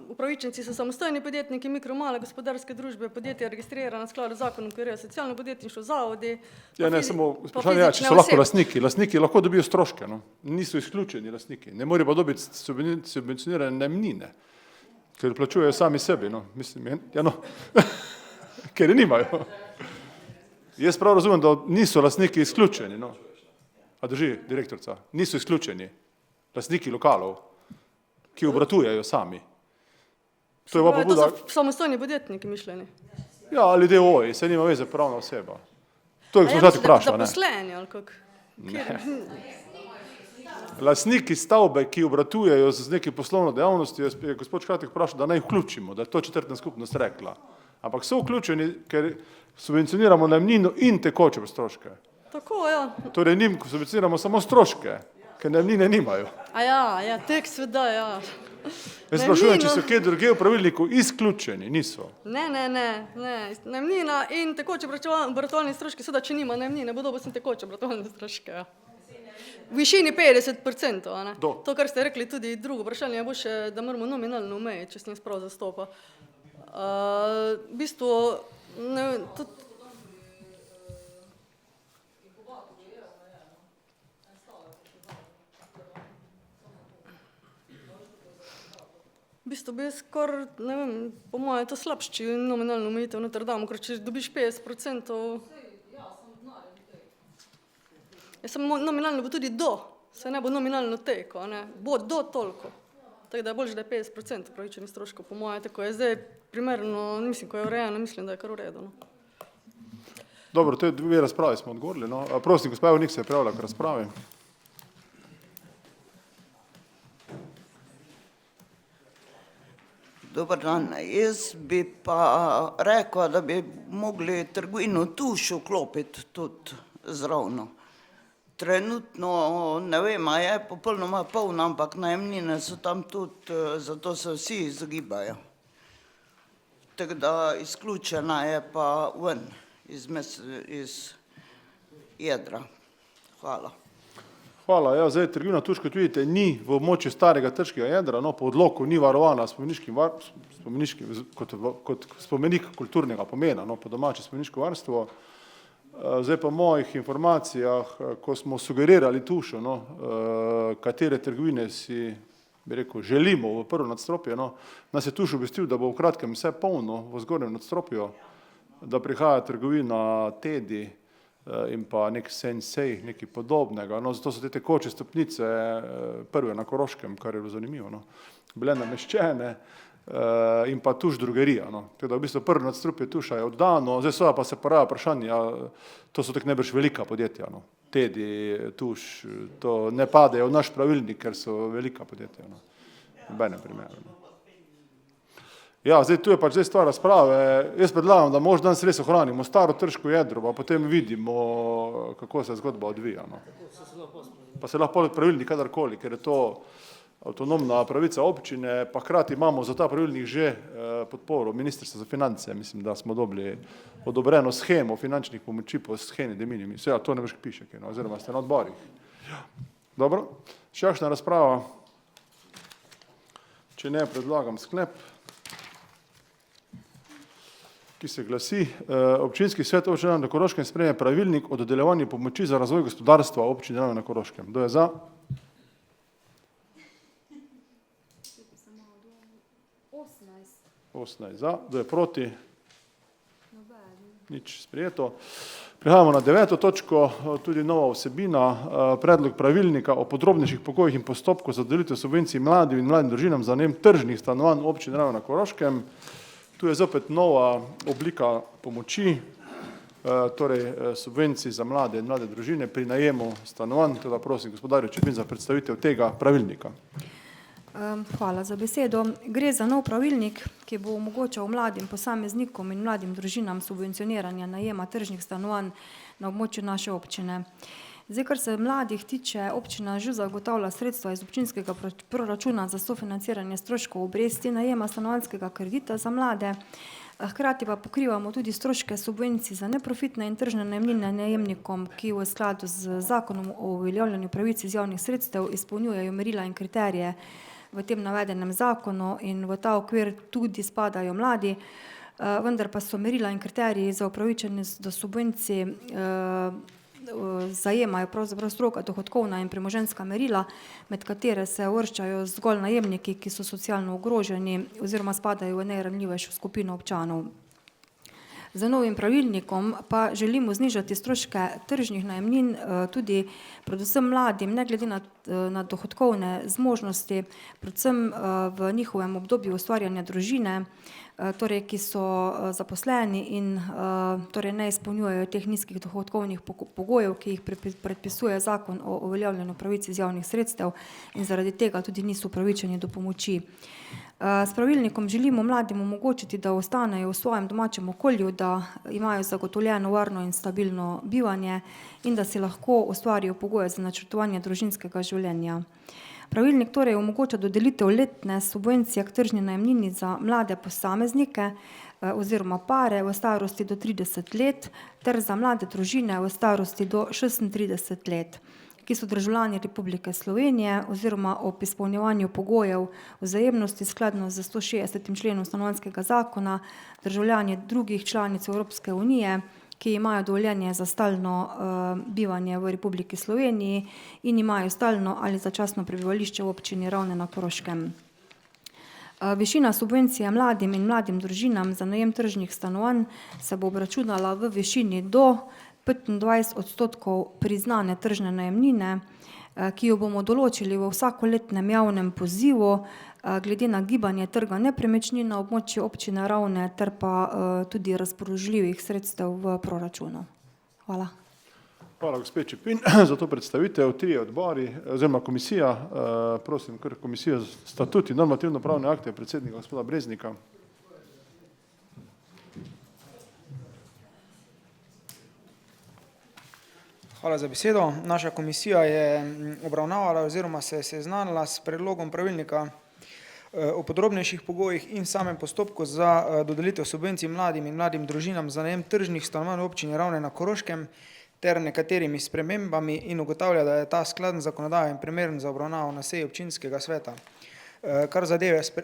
upravičenci so samostojni podjetniki, mikro, male gospodarske družbe, podjetja registrirana v skladu z zakonom, ki ureja socialno podjetništvo, zavodi. Ja, ne, samo vprašanje je, če so lahko lastniki. Lastniki lahko dobijo stroške, no. Niso izključeni lastniki. Ne morejo pa dobiti subvencionirane najemnine, ker plačujejo sami sebi, no. Mislim, ja, no. Ker je nimajo. Jaz prav razumem, da niso lastniki izključeni, no. A drži, direktorca? Niso izključeni lastniki lokalov, ki obratujejo sami. To je pa pobuda. To so samostojni podjetniki mišljeni. Ja, ali DOO-ji, se nima veze pravna oseba. To je gospod vprašal, ne? Zaposleni ali kako? Lastniki stavbe, ki obratujejo z neki poslovno dejavnosti, je gospod Škratek vprašal, da naj vključimo, da je to četrtna skupnost rekla. Ampak so vključeni, ker subvencioniramo najemnino in tekoče stroške. Tako, ja. Torej njim subvencioniramo samo stroške, ker najemnine nimajo. Ja, tek sveda, ja. Jaz sprašujem, če so kje druge v pravilniku izključeni, niso. Ne. Najemnina in tekoče obratovalni stroški, seveda, če nima najemnine, bodo pa sem tekoče obratovalne stroške, ja. V višini 50%, a ne? To, kar ste rekli, tudi drugo vprašanje bo še, da moramo nominalno omejiti, če s njim sprav zastopa. V bistvu, ne vem, tudi v bistvu bi jaz skoraj, ne vem, po moje je to slabši nominalno omejitev noter damo, ker če dobiš 50%, samo nominalno bo tudi do, se ne bo nominalno teko, ne, bo do toliko. Tako da je boljše, da je 50% upravičenih stroškov, po moje, tako je zdaj primerno, mislim, ko je urejeno, mislim, da je kar v redu, no. Dobro, te dve razprave smo odgovorili, no. Prosim, gospod Evnik se je prijavila k razpravi. Dobar dan, jaz bi pa rekla, da bi mogli trgovino Tuš vklopiti tudi zravno. Trenutno, ne vem, a je popolnoma polna, ampak najemnine so tam tudi, zato se vsi izogibajo. Tako da izključena je pa ven iz jedra. Hvala. Hvala, ja, zdaj trgovina Tuš, kot vidite, ni v območju starega trškega jedra, no, po odloku ni varovana kot spomenik kulturnega pomena, no, po domače spomeniško varstvo. Zdaj pa v mojih informacijah, ko smo sugerirali Tušu, no, katere trgovine si, bi rekel, želimo v prvo nadstropje, no, nas je Tuš obvestil, da bo v kratkem vse polno v zgornjem nadstropju, da prihaja trgovina Tedi in pa nek Sensei, nekaj podobnega, no, zato so te tekoče stopnice prve na Koroškem, kar je bilo zanimivo, no, bile nameščene in pa Tuš drogerija, no, tako da v bistvu prvo nadstropje Tuša je oddano, zdaj so pa se poraja vprašanje, to so tako najbrž velika podjetja, no, Tedi, Tuš, to ne padejo v naš pravilnik, ker so velika podjetja, no, v benem primeru, no. Ja, zdaj tu je pač zdaj stvar razprave, jaz predlagam, da možda danes res ohranimo staro trško jedro, pa potem vidimo, kako se zgodba odvija, no. Pa se lahko pravilnik kadarkoli, ker je to avtonomna pravica občine, pa hkrati imamo za ta pravilnik že podporo Ministrstva za finance, mislim, da smo dobili odobreno shemo finančnih pomoči po shemi de minimis, ja, to ne veš, piše, no, oziroma ste na odborih. Ja. Dobro, še kakšna razprava? Če ne, predlagam sklep, ki se glasi, občinski svet občine na Koroškem sprejme pravilnik o dodeljevanju pomoči za razvoj gospodarstva občine na Koroškem. Kdo je za? Za, kdo je proti? Nič sprejeto. Prihajamo na 9. točko, tudi nova vsebina, predlog pravilnika o podrobnejših pogojih in postopku za dodelitev subvencij mladim in mladim družinam za najem tržnih stanovanj občine na Koroškem. Tu je zopet nova oblika pomoči, torej subvencij za mlade in mlade družine pri najemu stanovanj, teda prosim gospodarju Čepin za predstavitev tega pravilnika. Hvala za besedo. Gre za nov pravilnik, ki bo omogočal mladim posameznikom in mladim družinam subvencioniranja najema tržnih stanovanj na območju naše občine. Zdaj, kar se mladih tiče, občina že zagotavlja sredstva iz občinskega proračuna za sofinanciranje stroškov obresti najema stanovanjskega kredita za mlade. Hkrati pa pokrivamo tudi stroške subvencij za neprofitne in tržne najemnine najemnikom, ki v skladu z zakonom o uveljavljanju pravic iz javnih sredstev izpolnjujejo merila in kriterije v tem navedenem zakonu in v ta okvir tudi spadajo mladi, vendar pa so merila in kriteriji za upravičenost do subvencij zajemajo pravzaprav stroga dohodkovna in premoženjska merila, med katere se uvrščajo zgolj najemniki, ki so socialno ogroženi oziroma spadajo v najranljivejšo skupino občanov. Za novim pravilnikom pa želimo znižati stroške tržnih najemnin tudi predvsem mladim, ne glede na dohodkovne zmožnosti, predvsem v njihovem obdobju ustvarjanja družine, torej, ki so zaposleni in torej ne izpolnjujejo teh nizkih dohodkovnih pogojev, ki jih predpisuje zakon o uveljavljanju pravic iz javnih sredstev in zaradi tega tudi niso upravičeni do pomoči. S pravilnikom želimo mladim omogočiti, da ostanejo v svojem domačem okolju, da imajo zagotovljeno varno in stabilno bivanje in da si lahko ustvarijo pogoje za načrtovanje družinskega življenja. Pravilnik torej omogoča dodelitev letne subvencije k tržni najemnini za mlade posameznike oziroma pare v starosti do 30 let ter za mlade družine v starosti do 36 let, ki so državljani Republike Slovenije oziroma ob izpolnjevanju pogojev vzajemnosti skladno z 160. členom Stanovanjskega zakona, državljani drugih članic Evropske unije, ki imajo dovoljenje za stalno bivanje v Republiki Sloveniji in imajo stalno ali začasno prebivališče v občini Ravne na Koroškem. Višina subvencije mladim in mladim družinam za najem tržnih stanovanj se bo obračunala v višini do 25% priznane tržne najemnine, ki jo bomo določili v vsakoletnem javnem pozivu glede na gibanje trga nepremičnin na območju občine Ravne ter pa tudi razpoložljivih sredstev v proračunu. Hvala. Hvala, gospe Čepin, za to predstavitev. 3 odbori oziroma komisija, prosim, kar komisija statut in normativno pravne akte predsednika gospoda Breznika. Hvala za besedo. Naša komisija je obravnavala oziroma se je seznanila s predlogom pravilnika o podrobnejših pogojih in samem postopku za dodelitev subvencij mladim in mladim družinam za najem tržnih stanovanj v občini Ravne na Koroškem ter nekaterimi spremembami in ugotavlja, da je ta skladen zakonodaja in primeren za obravnavo na seji občinskega sveta. Kar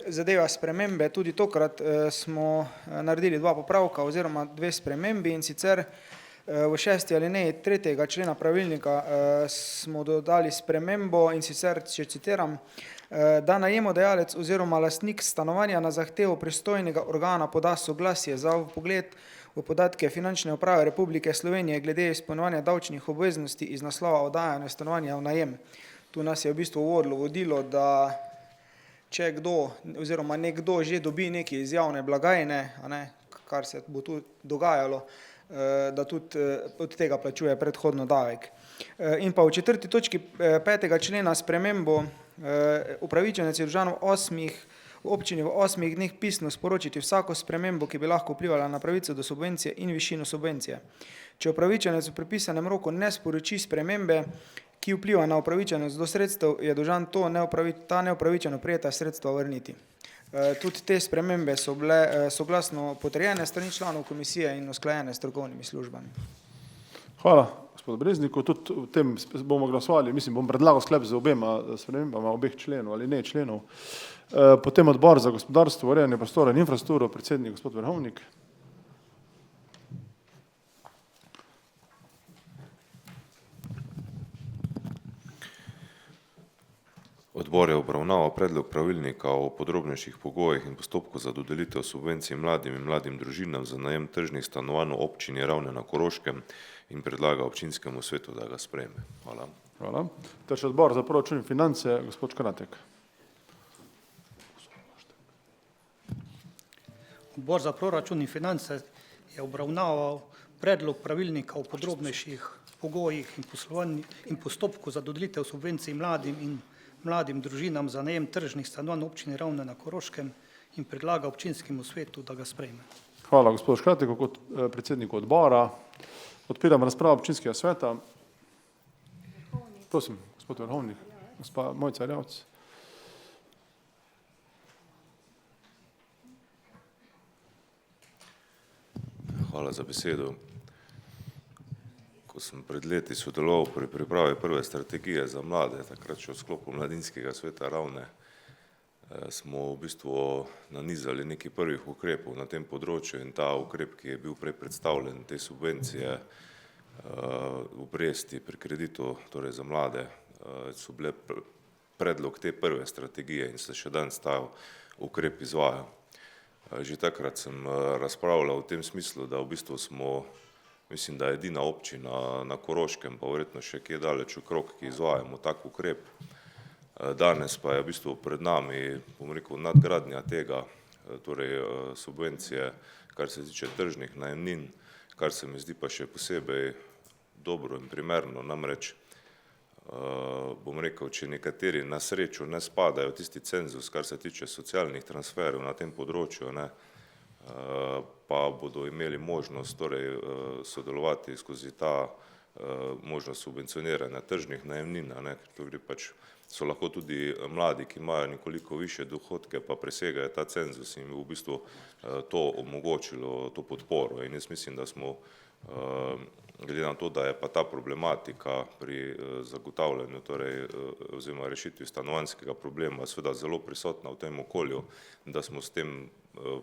zadeva spremembe, tudi tokrat smo naredili 2 popravka oziroma 2 spremembi, in sicer v 6. alineji 3. člena pravilnika smo dodali spremembo, in sicer, če citiram, da najemodajalec oziroma lastnik stanovanja na zahtevo pristojnega organa poda soglasje za vpogled v podatke Finančne uprave Republike Slovenije glede izpolnjevanja davčnih obveznosti iz naslova oddajanja stanovanja v najem. Tu nas je v bistvu vodilo, da če kdo oziroma nekdo že dobi nekaj iz javne blagajne, kar se bo tu dogajalo, da tudi od tega plačuje predhodno davek. In pa v 4. točki 5. člena spremembo upravičenec je dolžan v občini v 8 dneh pisno sporočiti vsako spremembo, ki bi lahko vplivala na pravico do subvencije in višino subvencije. Če upravičenec v pripisanem roku ne sporoči spremembe, ki vpliva na upravičenost do sredstev, je dolžan ta neupravičeno prejeta sredstva vrniti. Tudi te spremembe so bile soglasno potrjene strani članov komisije in usklajene s strokovnimi službami. Hvala, gospod Brezniku. Tudi v tem bomo glasovali, bom predlagal sklep z obema spremembama obeh členov ali ne členov. Potem odbor za gospodarstvo, urejanje prostora in infrastrukturo, predsednik gospod Vrhovnik. Odbor je obravnaval predlog pravilnika o podrobnejših pogojih in postopku za dodelitev subvencij mladim in mladim družinam za najem tržnih stanovanj v občini Ravne na Koroškem in predlaga občinskemu svetu, da ga sprejme. Hvala. Hvala. Ter še odbor za proračun in finance, gospod Škratek. Odbor za proračun in finance je obravnaval predlog pravilnika o podrobnejših pogojih in postopku za dodelitev subvencij mladim in mladim družinam za najem tržnih stanovanj v občini Ravne na Koroškem in predlaga občinskemu svetu, da ga sprejme. Hvala, gospod Škratek, kot predsedniku odbora. Odpiram razpravo občinskega sveta. Prosim, gospod Vrhovnik, gospa Mojca Erjavec. Hvala za besedo. Ko sem pred leti sodeloval pri pripravi prve strategije za mlade, takrat še v sklopu Mladinskega sveta Ravne, smo v bistvu nanizali nekaj prvih ukrepov na tem področju in ta ukrep, ki je bil prej predstavljen, te subvencije obresti pri kreditu, torej za mlade, so bile predlog te prve strategije in se še danes ta ukrep izvaja. Že takrat sem razpravljal v tem smislu, da v bistvu smo, mislim, da edina občina na Koroškem, pa verjetno še kje daleč okrog, ki izvajamo tak ukrep. Danes pa je v bistvu pred nami, bom rekel, nadgradnja tega, torej subvencije, kar se tiče tržnih najemnin, kar se mi zdi pa še posebej dobro in primerno, namreč, bom rekel, če nekateri na srečo ne spadajo tisti cenzus, kar se tiče socialnih transferov na tem področju, ne, pa bodo imeli možnost torej sodelovati skozi ta možnost subvencioniranja tržnih najemnin, ne, to gre pač, so lahko tudi mladi, ki imajo nekoliko više dohodke, pa presegajo ta cenzus in v bistvu to omogočilo to podporo. In jaz mislim, da smo, glede na to, da je pa ta problematika pri zagotavljanju, torej oziroma rešitvi stanovanjskega problema seveda zelo prisotna v tem okolju, da smo s tem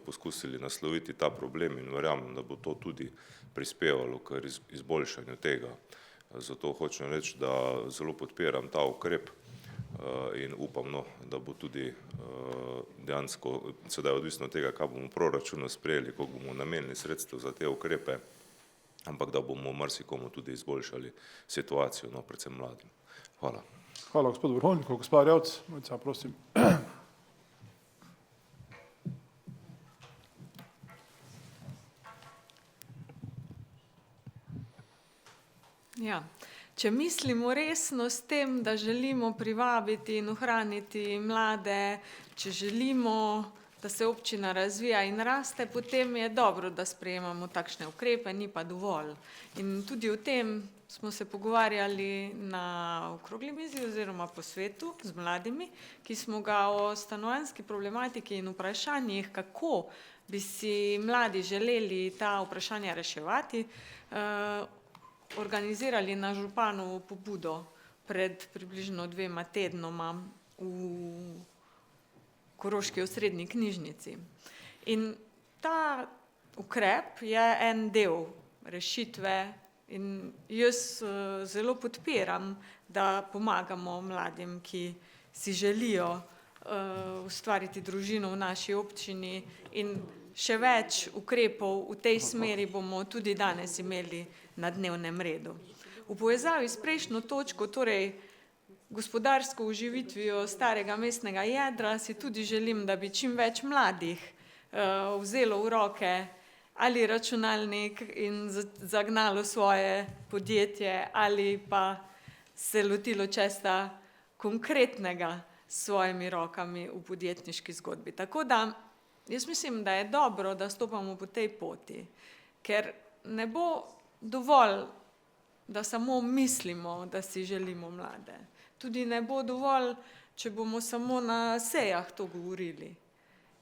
poskusili nasloviti ta problem in verjamem, da bo to tudi prispevalo k izboljšanju tega. Zato hočem reči, da zelo podpiram ta ukrep in upam, no, da bo tudi dejansko, sedaj odvisno od tega, kaj bomo v proračunu sprejeli, koliko bomo namenili sredstev za te ukrepe, ampak da bomo marsikomu tudi izboljšali situacijo, no, predvsem mladim. Hvala. Hvala, gospod Vrhovnikov. Gospa Rjavc, Mojca, prosim. Ja. Če mislimo resno s tem, da želimo privabiti in ohraniti mlade, če želimo, da se občina razvija in raste, potem je dobro, da sprejemamo takšne ukrepe, ni pa dovolj. In tudi o tem smo se pogovarjali na okrogli mizi oziroma po svetu z mladimi, ki smo ga o stanovanjski problematiki in vprašanjih, kako bi si mladi želeli ta vprašanja reševati, organizirali na županovo pobudo pred približno 2 tednoma v Koroški osrednji knjižnici. In ta ukrep je en del rešitve in jaz zelo podpiram, da pomagamo mladim, ki si želijo ustvariti družino v naši občini in še več ukrepov v tej smeri bomo tudi danes imeli na dnevnem redu. V povezavi s prejšnjo točko, torej gospodarsko oživitvijo starega mestnega jedra, si tudi želim, da bi čim več mladih vzelo v roke ali računalnik in zagnalo svoje podjetje ali pa se lotilo česa konkretnega s svojimi rokami v podjetniški zgodbi. Tako da jaz mislim, da je dobro, da stopamo po tej poti, ker ne bo dovolj, da samo mislimo, da si želimo mlade. Tudi ne bo dovolj, če bomo samo na sejah to govorili.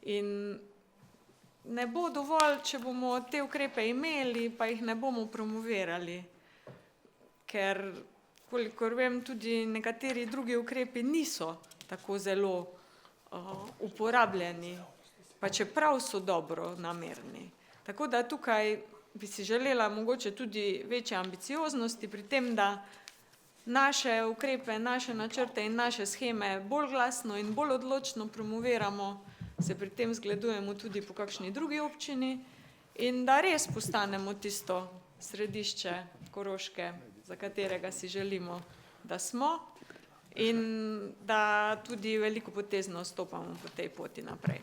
In ne bo dovolj, če bomo te ukrepe imeli, pa jih ne bomo promovirali, ker, kolikor vem, tudi nekateri drugi ukrepi niso tako zelo uporabljeni, pa čeprav so dobro namerni. Tako da tukaj bi si želela mogoče tudi večje ambicioznosti pri tem, da naše ukrepe, naše načrte in naše sheme bolj glasno in bolj odločno promoviramo, se pri tem zgledujemo tudi po kakšni drugi občini in da res postanemo tisto središče Koroške, za katerega si želimo, da smo in da tudi veliko potezno stopamo po tej poti naprej.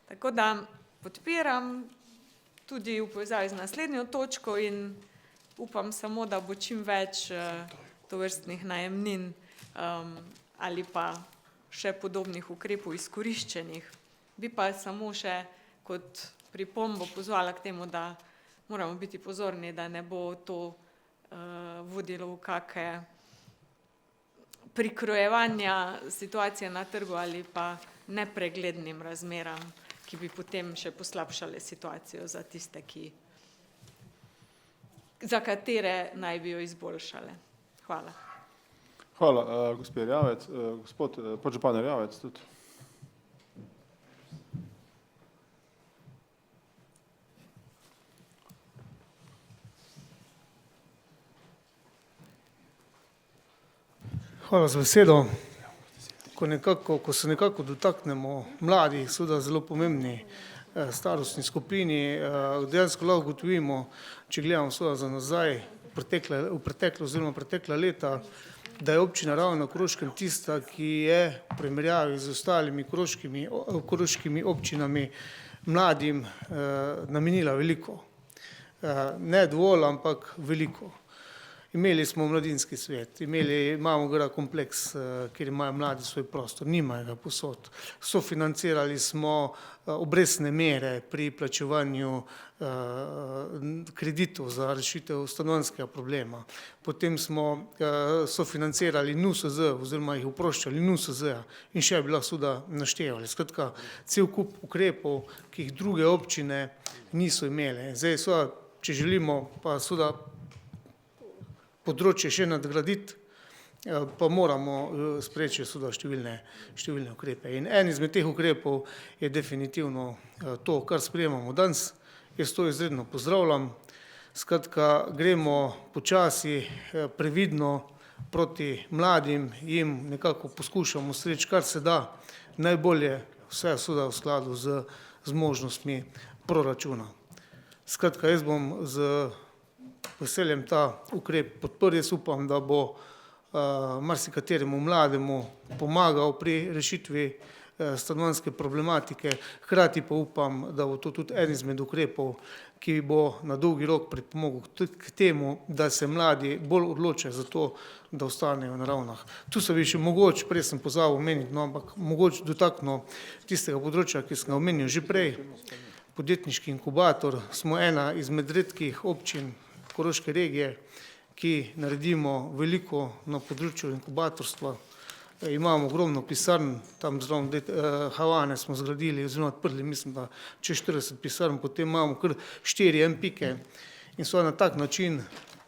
Tako da podpiram tudi v povezavi z naslednjo točko in upam samo, da bo čim več tovrstnih najemnin ali pa še podobnih ukrepov izkoriščenih. Bi pa samo še kot pripombo pozvala k temu, da moramo biti pozorni, da ne bo to vodilo v kakšne prikrojevanja situacije na trgu ali pa nepreglednim razmeram, ki bi potem še poslabšale situacijo za tiste, za katere naj bi jo izboljšale. Hvala. Hvala, gospod Rjavec. Gospod podžupan Rjavec tudi. Hvala za besedo. Ko se nekako dotaknemo mladih, seveda zelo pomembni starostni skupini, dejansko lahko ugotovimo, če gledamo seveda za nazaj, v pretekla leta, da je občina Raven na Koroškem tista, ki je v primerjavi z ostalimi koroškimi občinami mladim namenila veliko. Ne dovolj, ampak veliko. Imeli smo mladinski svet, imamo gara kompleks, kjer imajo mladi svoj prostor, nimajo ga posod. Sofinancirali smo obrestne mere pri plačevanju kreditov za rešitev stanovanjskega problema. Potem smo sofinancirali NUSZ oziroma jih oproščali NUSZ-ja in še bi lahko seveda naštevali. Skratka, cel kup ukrepov, ki jih druge občine niso imele. Zdaj seveda, če želimo pa seveda področje še nadgraditi, pa moramo sprejeti seveda številne ukrepe. In en izmed teh ukrepov je definitivno to, kar sprejemamo danes. Jaz to izredno pozdravljam. Skratka, gremo počasi, previdno proti mladim, jim nekako poskušamo streči, kar se da, najbolje vse seveda v skladu z možnostmi proračuna. Skratka, jaz bom z veseljem ta ukrep podprl. Jaz upam, da bo marsikateremu mlademu pomagal pri rešitvi stanovanjske problematike, hkrati pa upam, da bo to tudi en izmed ukrepov, ki bo na dolgi rok pripomogel k temu, da se mladi bolj odločajo za to, da ostanejo na Ravnah. Tu se bi še mogoče, prej sem pozabil omeniti, no, ampak mogoče dotaknil tistega področja, ki sem ga omenil že prej, podjetniški inkubator. Smo ena izmed redkih občin Koroške regije, ki naredimo veliko na področju inkubatorstva. Imamo ogromno pisarn, tam zraven Havane smo zgradili oziroma odprli, mislim, da čez 40 pisarn, potem imamo kar 4 M-pike in seveda na tak način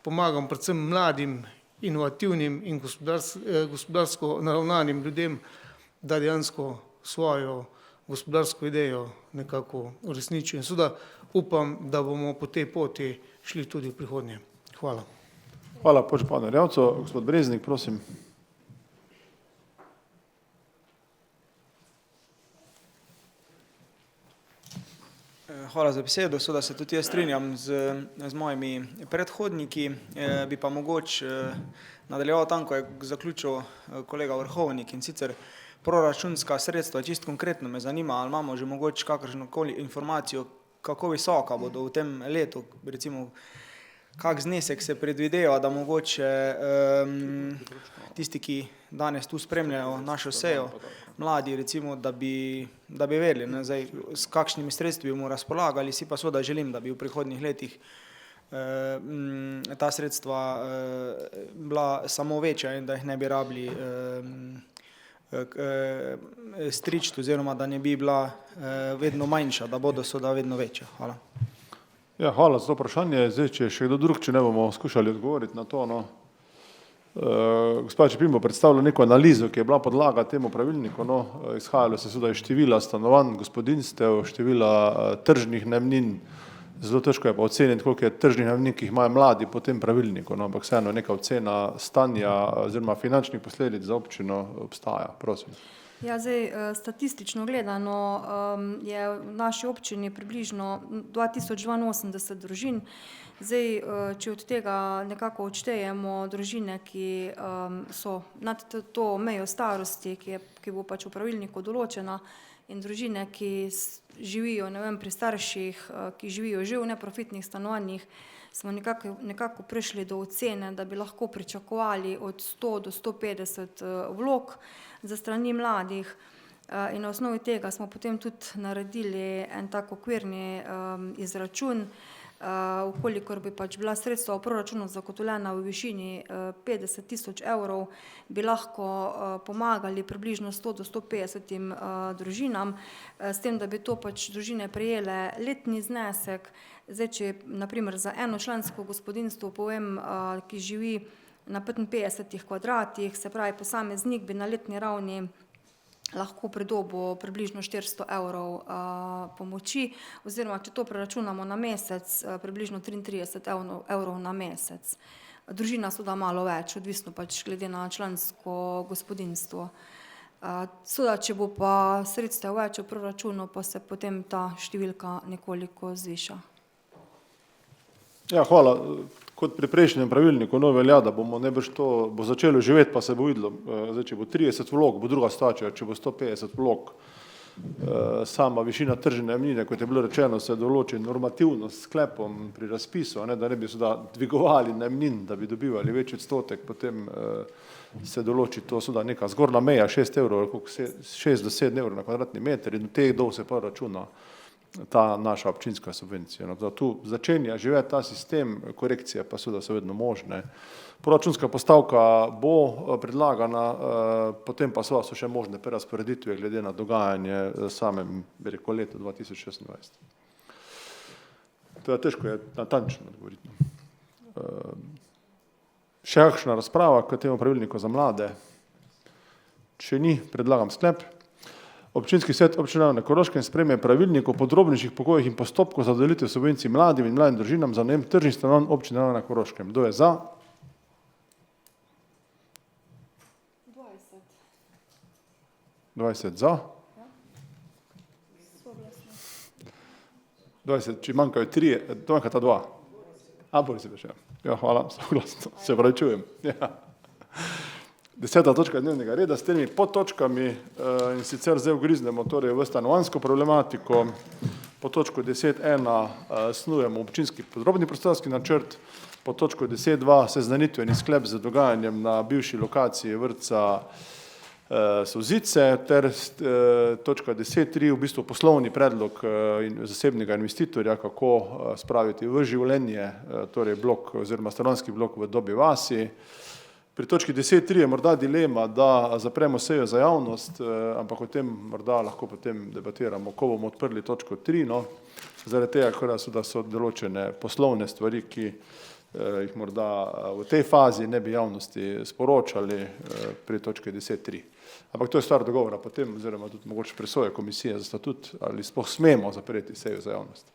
pomagam predvsem mladim, inovativnim in gospodarsko naravnanim ljudem, da dejansko svojo gospodarsko idejo nekako uresničijo. In seveda upam, da bomo po tej poti šli tudi v prihodnje. Hvala. Hvala podžupanu Erjavcu. Gospod Breznik, prosim. Hvala za besedo. Seveda se tudi jaz strinjam z mojimi predhodniki, bi pa mogoče nadaljeval tam, ko je zaključil kolega Vrhovnik, in sicer proračunska sredstva. Čisto konkretno me zanima, ali imamo že mogoče kakršnokoli informacijo, kako visoka bodo v tem letu, recimo kak znesek se predvideva, da mogoče tisti, ki danes tu spremljajo našo sejo, mladi recimo, da bi vedeli, ne, zdaj, s kakšnimi sredstvi bomo razpolagali, si pa seveda želim, da bi v prihodnjih letih ta sredstva bila samo večja in da jih ne bi rabili stričiti oziroma da ne bi bila vedno manjša, da bodo seveda vedno večja. Hvala. Ja, hvala za to vprašanje. Zdaj, če še kdo drug, če ne bomo skušali odgovoriti na to, no. Gospod Čepin bo predstavljal neko analizo, ki je bila podlaga temu pravilniku, no. Izhajalo se seveda iz števila stanovanj, gospodinjstev, števila tržnih najemnin. Zelo težko je pa oceniti, koliko je tržnih najemnin, ki jih imajo mladi po tem pravilniku, no, ampak vseeno neka ocena stanja oziroma finančnih posledic za občino obstaja. Prosim. Ja, zdaj, statistično gledano je v naši občini približno 2082 družin. Zdaj, če od tega nekako odštejemo družine, ki so nad to mejo starosti, ki bo pač v pravilniku določena, in družine, ki živijo, ne vem, pri starših, ki živijo že v neprofitnih stanovanjih, smo nekako prišli do ocene, da bi lahko pričakovali od 100 do 150 vlog za strani mladih. In na osnovi tega smo potem tudi naredili en tak okvirni izračun, ukolikor bi pač bila sredstva v proračunu zagotovljena v višini 50 000 evrov, bi lahko pomagali približno 100 do 150 družinam, s tem, da bi to pač družine prejele letni znesek. Zdaj, če naprimer za enočlansko gospodinjstvo povem, ki živi na 55 kvadratih, se pravi posameznik bi na letni ravni lahko pridobil približno 400 evrov pomoči, oziroma če to preračunamo na mesec, približno 33 evrov na mesec. družina seveda malo več, odvisno pač glede na člansko gospodinjstvo. Seveda, če bo pa sredstev več v proračunu, pa se potem ta številka nekoliko zviša. Ja, hvala. Kot pri prejšnjem pravilniku velja, da bomo najbrž to bo začelo živeti, pa se bo videlo. Zdaj, če bo 30 vlog, bo druga stvar, če bo 150 vlog. Sama višina tržne najemnine, kot je bilo rečeno, se določi normativno s sklepom pri razpisu, da ne bi seveda dvigovali najemnin, da bi dobivali večji odstotek, potem se določi to seveda neka zgornja meja 6 do 7 evrov na kvadratni meter in v teh dol se pa računa ta naša občinska subvencija. Tu začenja živeti ta sistem, korekcije pa seveda so vedno možne. Proračunska postavka bo predlagana, potem pa so še možne prerazporeditve glede na dogajanje samem, bi rekel, letu 2026. To je težko je natančno odgovoriti. Še kakšna razprava k temu pravilniku za mlade? Če ni, predlagam sklep. Občinski svet občine na Koroškem sprejme pravilnik o podrobnejših pogojih in postopkov za dodelitev subvencij mladim in mladim družinam za najem tržnih stanovanj občine na Koroškem. Kdo je za? 20 za. 20, če manjkajo 3, to manjkata 2. Bolj si veš. Ja, hvala, soglasno, se vračujem. Ja. 10. točka dnevnega reda s temi podtočkami in sicer zdaj ugriznemo torej v stanovanjsko problematiko. Po točko 10.1 snujemo občinski podrobni prostorski načrt, po točko 10.2 seznanitveni sklep z dogajanjem na bivši lokaciji vrtca Solzice ter točka 10.3 v bistvu poslovni predlog zasebnega investitorja, kako spraviti v življenje torej blok oziroma stanovanjski blok v Dobji vasi. Pri točki 10.3 je morda dilema, da zapremo sejo za javnost, ampak o tem morda lahko potem debatiramo, ko bomo odprli točko 3. Zaradi tega, da so določene poslovne stvari, ki jih morda v tej fazi ne bi javnosti sporočali pri točki 10.3. Ampak to je stvar dogovora potem, oziroma tudi mogoče presoje komisije za statut, ali sploh smemo zapreti sejo za javnost.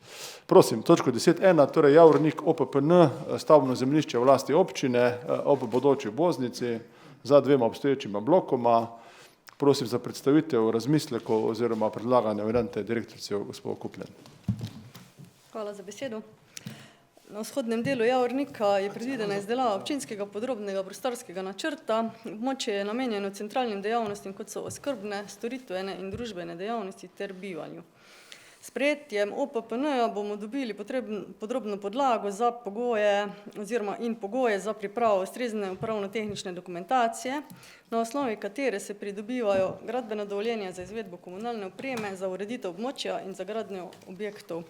Prosim, točko 10.1, torej Javornik OPPN, stavbno zemljišče v lasti občine ob bodoči obvoznici za 2 obstoječima blokoma. Prosim za predstavitev razmislekov oziroma predlaganja variante direktorice gospod Kupljen. Hvala za besedo. Na vzhodnem delu Javornika je predvidena izdelava občinskega podrobnega prostorskega načrta. Območje je namenjeno centralnim dejavnostim, kot so oskrbne, storitvene in družbene dejavnosti ter bivanju. S sprejetjem OPPN-ja bomo dobili podrobno podlago za pogoje za pripravo ustrezne upravno-tehnične dokumentacije, na osnovi katere se pridobivajo gradbena dovoljenja za izvedbo komunalne opreme, za ureditev območja in za gradnjo objektov.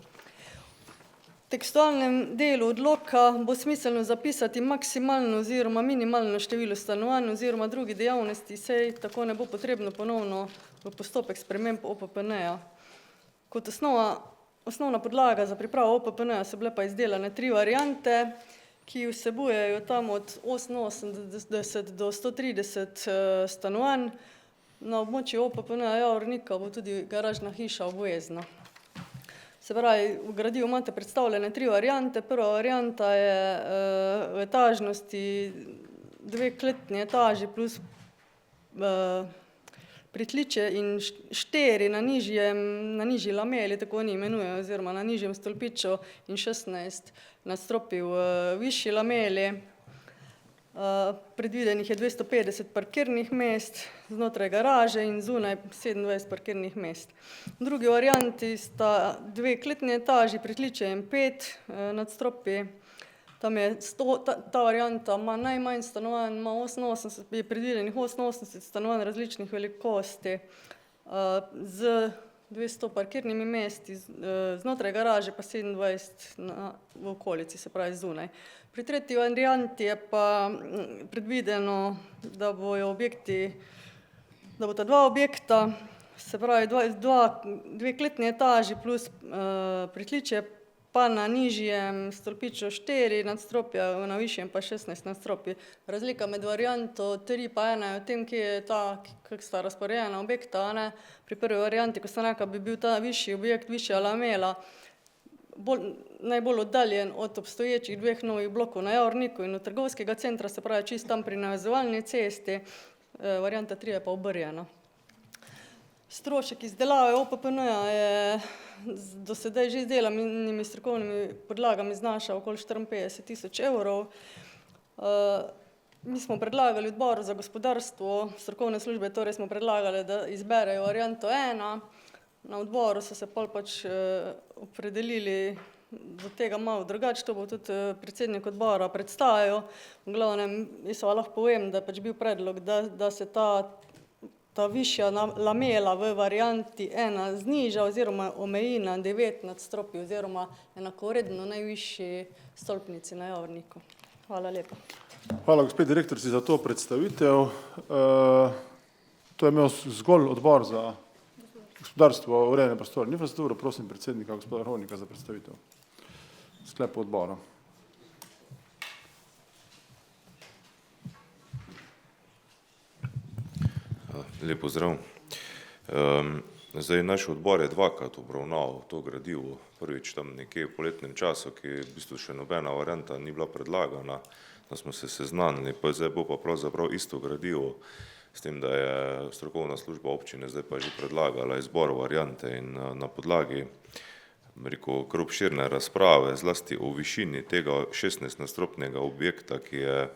V tekstualnem delu odloka bo smiselno zapisati maksimalno oziroma minimalno število stanovanj oziroma drugih dejavnosti, saj tako ne bo potrebno ponovno v postopek sprememb OPPN-ja. Kot osnovna podlaga za pripravo OPPN-ja so bile pa izdelane 3 variante, ki vsebujejo tam od 88 do 130 stanovanj. Na območju OPPN-ja Javornika bo tudi garažna hiša obvezna. Se pravi, v gradivu imate predstavljene 3 variante. Prva varianta je v etažnosti 2 kletni etaži plus pritličje in 4 na nižji lameli, tako oni imenujejo, oziroma na nižjem stolpiču in 16 nadstropij v višji lameli. Predvidenih je 250 parkirnih mest znotraj garaže in zunaj 27 parkirnih mest. V drugi varianti sta 2 kletni etaži, pritličje in 5 nadstropij. Tam je ta varianta ima najmanj stanovanj, je predvidenih 88 stanovanj različnih velikosti z 200 parkirnimi mesti, znotraj garaže pa 27 v okolici, se pravi zunaj. Pri tretji varianti je pa predvideno, da bosta 2 objekta, se pravi 2 kletni etaži plus pritličje, pa na nižjem stolpiču 4 nadstropja, na višjem pa 16 nadstropij. Razlika med varianto 3 pa 1 je v tem, kako sta razporejena objekta. Pri prvi varianti, ko sem rekla, bi bil ta višji objekt, višja lamela, najbolj oddaljen od obstoječih 2 novih blokov na Javorniku in od trgovskega centra, se pravi čist tam pri navezovalni cesti, varianta 3 je pa obrjena. Strošek izdelave OPPN-ja je do sedaj že izdelanimi strokovnimi podlagami znaša okoli 54 000 evrov. Mi smo predlagali odboru za gospodarstvo, strokovne službe, torej smo predlagali, da izberejo varianto 1. Na odboru so se pač opredelili do tega malo drugače, to bo tudi predsednik odbora predstavil. V glavnem, jaz lahko povem, da je pač bil predlog, da se ta višja lamela v varianti 1 zniža oziroma omeji na 9 nadstropij oziroma enakovredno najvišji stolpnici na Javorniku. Hvala lepa. Hvala, gospod direktorici, za to predstavitev. To je imel zgolj odbor za gospodarstvo, urejanje prostora in infrastrukturo. Prosim predsednika gospoda Hovnika za predstavitev sklepa odbora. Lep pozdrav. Zdaj, naš odbor je dvakrat obravnaval to gradivo, prvič tam nekje v poletnem času, ki je v bistvu še nobena varianta ni bila predlagana, da smo se seznanili, pa zdaj bo pa pravzaprav isto gradivo, s tem, da je strokovna služba občine zdaj pa že predlagala izbor variante in na podlagi, rekel, kar obširne razprave, zlasti o višini tega 16-nadstropnega objekta, ki je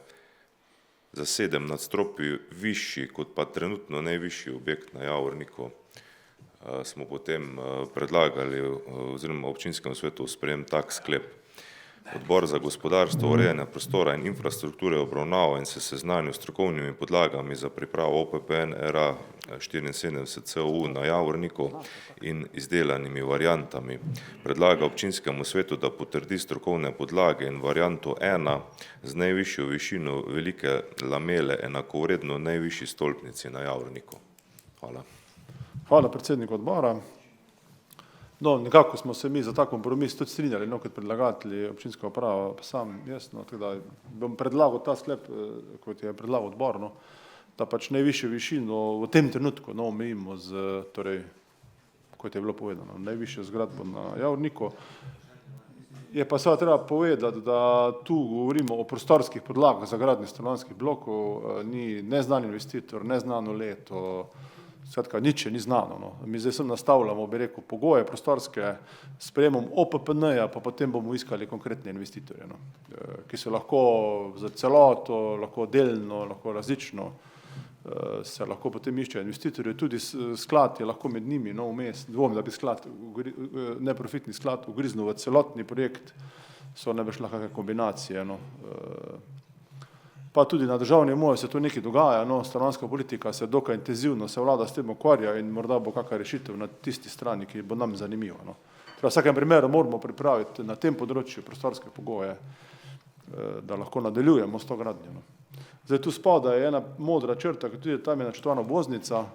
za 7 nadstropij višji kot pa trenutno najvišji objekt na Javorniku, smo potem predlagali oziroma občinskemu svetu sprejem tak sklep. Odbor za gospodarstvo, urejanje prostora in infrastrukture obravnaval in se seznanil s strokovnimi podlagami za pripravo OPPN RA 74 CU na Javorniku in izdelanimi variantami. Predlaga občinskemu svetu, da potrdi strokovne podlage in varianto 1 z najvišjo višino velike lamele enakovredno najvišji stolpnici na Javorniku. Hvala. Hvala, predsednik odbora. No, nekako smo se mi za ta kompromis tudi strinjali, no, kot predlagatelji občinskega uprava, pa sam jasno, tako da bom predlagal ta sklep, kot je predlagal odbor, no, da pač najvišjo višino v tem trenutku, no, omejimo z, torej, kot je bilo povedano, najvišjo zgradbo na Javorniku. Je pa seveda treba povedati, da tu govorimo o prostorskih podlagah za gradnje stanovanjskih blokov, ni neznan investitor, neznano leto, skratka, nič ni znano. No. Mi zdaj sem nastavljamo, bi rekel, pogoje prostorske s sprejemom OPPN-ja, pa potem bomo iskali konkretne investitorje, no, ki so lahko za celoto, lahko delno, lahko različno, se lahko potem iščejo investitorje, tudi sklad je lahko med njimi, no, vmes, dvom, da bi sklad, neprofitni sklad ugriznil v celotni projekt, so najbrž lahko kakšne kombinacije, no. Pa tudi na državnem nivoju se to nekaj dogaja, no, stanovanjska politika se dokaj intenzivno, se vlada s tem ukvarja in morda bo kakšna rešitev na tisti strani, ki bo nam zanimiva, no. V vsakem primeru moramo pripraviti na tem področju prostorske pogoje, da lahko nadaljujemo s to gradnjo, no. Zdaj tu spodaj je ena modra črta, ki tudi tam je načrtovana obvoznica,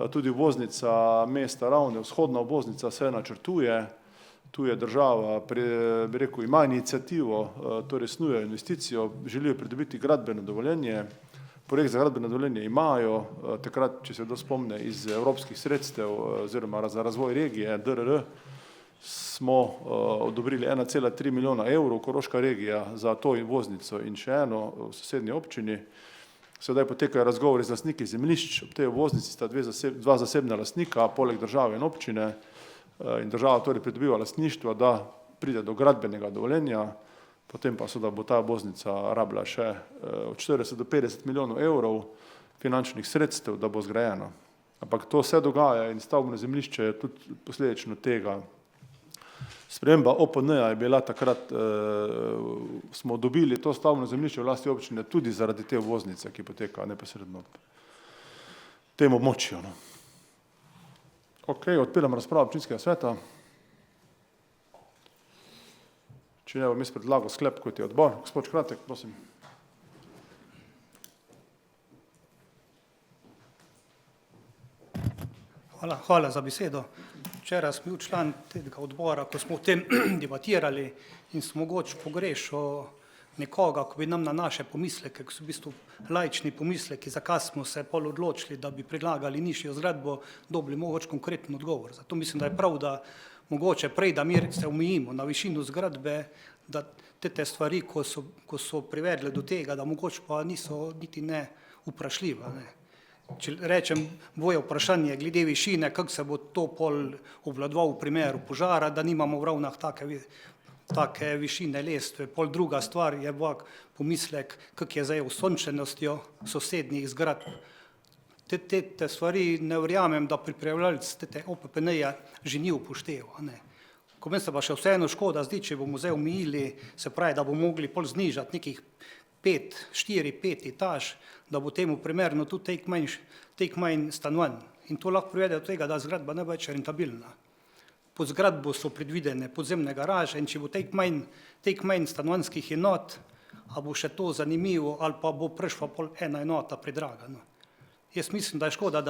tudi obvoznica mesta Ravne, vzhodna obvoznica se načrtuje, tu je država, bi rekel, ima inicijativo, torej snuje investicijo, želijo pridobiti gradbeno dovoljenje, projekt za gradbeno dovoljenje imajo, takrat, če se kdo spomne, iz evropskih sredstev oziroma za razvoj regije DRR, smo odobrili 1,3 milijona evrov, Koroška regija za to obvoznico in še eno v sosednji občini. Sedaj potekajo razgovori z lastniki zemljišč, ob tej obvoznici sta dva zasebna lastnika, poleg države in občine, in država torej pridobiva lastništvo, da pride do gradbenega dovoljenja, potem pa seveda bo ta obvoznica rabila še od 40 do 50 milijonov evrov finančnih sredstev, da bo zgrajena. Ampak to se dogaja in stavbno zemljišče je tudi posledično tega. Sprememba OPN-ja je bila takrat, smo dobili to stavbno zemljišče v lasti občine tudi zaradi te obvoznice, ki poteka neposredno ob tem območju, no. Ok, odpiram razpravo občinskega sveta. Če ne bom jaz predlagal sklep, kot je odbor. Gospod Škratek, prosim. Hvala za besedo. Včeraj sem bil član tega odbora, ko smo o tem debatirali in sem mogoče pogrešal nekoga, ko bi nam na naše pomisleke, ki so v bistvu laični pomisleki, zakaj smo se pol odločili, da bi predlagali nižjo zgradbo, dobili mogoče konkreten odgovor. Zato mislim, da je prav, da mogoče prej, da mi se omejimo na višino zgradbe, da te stvari, ko so privedle do tega, da mogoče pa niso niti ne vprašljiva. Ne. Če rečem, boje vprašanje glede višine, kako se bo to pol obvladoval v primeru požara, da nimamo v ravnah take višine lestve. Pol druga stvar je pomislek, kako je zdaj osončenostjo sosednjih zgradb. Te stvari ne verjamem, da pripravljalec te OPPN-ja že ni upošteval. Ko meni se pa še vseeno škoda zdi, če bomo zdaj omejili, se pravi, da bomo mogli pol znižati nekih 4-5 etaž, da bo temu primerno tudi tek manj stanovanj. In to lahko privede do tega, da zgradba ne bo več rentabilna. Pod zgradbo so predvidene podzemne garaže in če bo tek manj stanovanjskih enot, a bo še to zanimivo ali pa bo prišla pol ena enota predraga. No. Jaz mislim, da je škoda,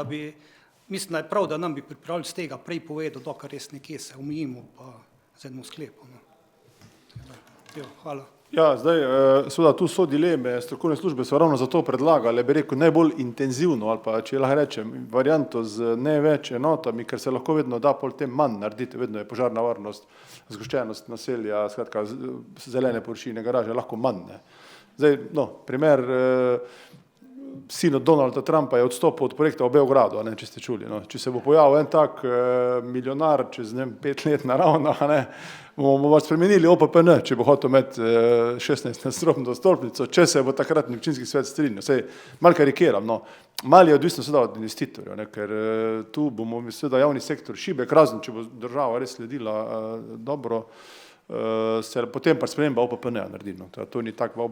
mislim, da je prav, da nam bi pripravljalec tega prej povedal, dokaj res nekje se omejimo pa z enim sklepom. No. Jo, hvala. Ja, zdaj, seveda tu so dileme, strokovne službe so ravno zato predlagale, bi rekel, najbolj intenzivno ali pa, če lahko rečem, varianto z ne več enotami, ker se lahko vedno da pol tem manj narediti, vedno je požarna varnost, zgoščenost naselja, skratka, zelene površine, garaže, lahko manj. Ne. Zdaj, no, primer, sin od Donalda Trumpa je odstopil od projekta v Beogradu, ne, če ste čuli. No. Če se bo pojavil en tak milijonar čez 5 let na ravnah, bomo spremenili OPPN, če bo hotel imeti 16-nadstropno stolpnico, če se bo takratni občinski svet strinjal. Sej, malo karikiram, no. Malo je odvisno seveda od investitorjev, ne, ker tu bomo seveda javni sektor šibek, razen če bo država res sledila dobro, se potem pa sprememba OPPN-ja naredi. No. To ni tak vav.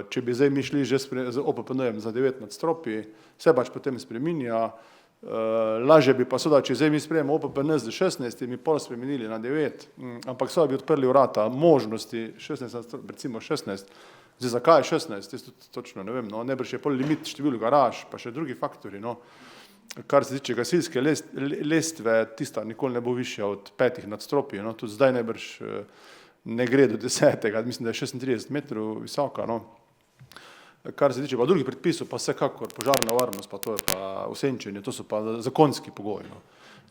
Če bi zdaj mi šli že z OPPN-jem za 9 nadstropji, se pač potem spreminja. Lažje bi pa seveda, če zdaj mi sprejemo OPPN z 16, mi pol spremenili na 9, ampak seveda bi odprli vrata možnosti 16, recimo 16. Zdaj, zakaj je 16? Jaz tudi točno ne vem, no, najbrž je pol limit število garaž, pa še drugi faktori, no. Kar se tiče gasilske lestve, tista nikoli ne bo višja od 5 nadstropij, no, tudi zdaj najbrž ne gre do 10, mislim, da je 36 metrov visoka, no. Kar se tiče pa drugih predpisov, pa vsekakor požarna varnost, pa to je pa osenčenje, to so pa zakonski pogoji, no.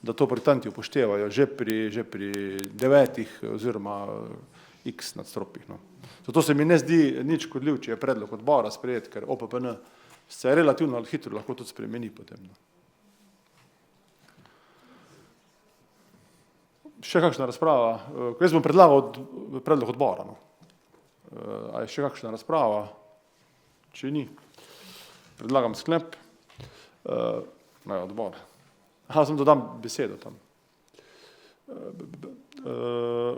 Da to projektanti upoštevajo že pri 9 oziroma x nadstropjih, no. Zato se mi ne zdi nič škodljiv, če je predlog odbora sprejet, ker OPPN se relativno hitro lahko tudi spremeni potem, no. Še kakšna razprava? Jaz bom predlagal predlog odbora, no. A je še kakšna razprava? Če ni, predlagam sklep. Odbor. Sem dodam besedo tam.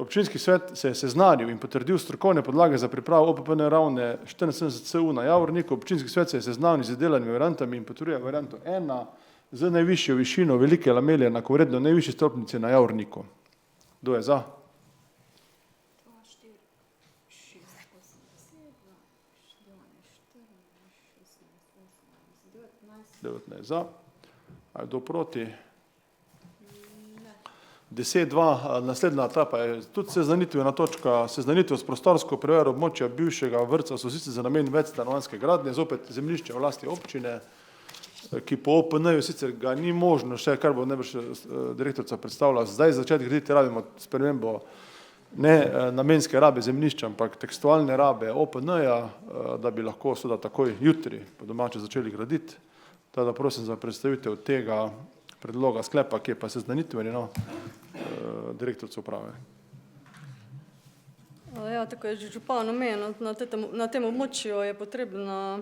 Občinski svet se je seznanil in potrdil strokovne podlage za pripravo OPPN ravne 74 CU na Javorniku. Občinski svet se je seznanil z izdelanimi variantami in potrjuje varianto 1 z najvišjo višino velike lamelje enakovredno najvišji stolpnici na Javorniku. Kdo je za? 19 za. A je kdo proti? 10.2. Naslednja etapa je tudi seznanitvena točka, seznanitev s prostorsko prevero območja bivšega vrtca Sosice za namen večstanovanjske gradnje, zopet zemljišče v lasti občine, ki po OPN-ju sicer ga ni možno še, kar bo najbrž direktorica predstavila, zdaj začeti graditi rabimo spremembo ne namenske rabe zemljišča, ampak tekstualne rabe OPN-ja, da bi lahko seveda takoj jutri po domače začeli graditi. Tada prosim za predstavitev tega predloga sklepa, ki je pa seznanitveni, no, direktorica uprave. Ja, tako je že župan omenil, na tem območju je potrebna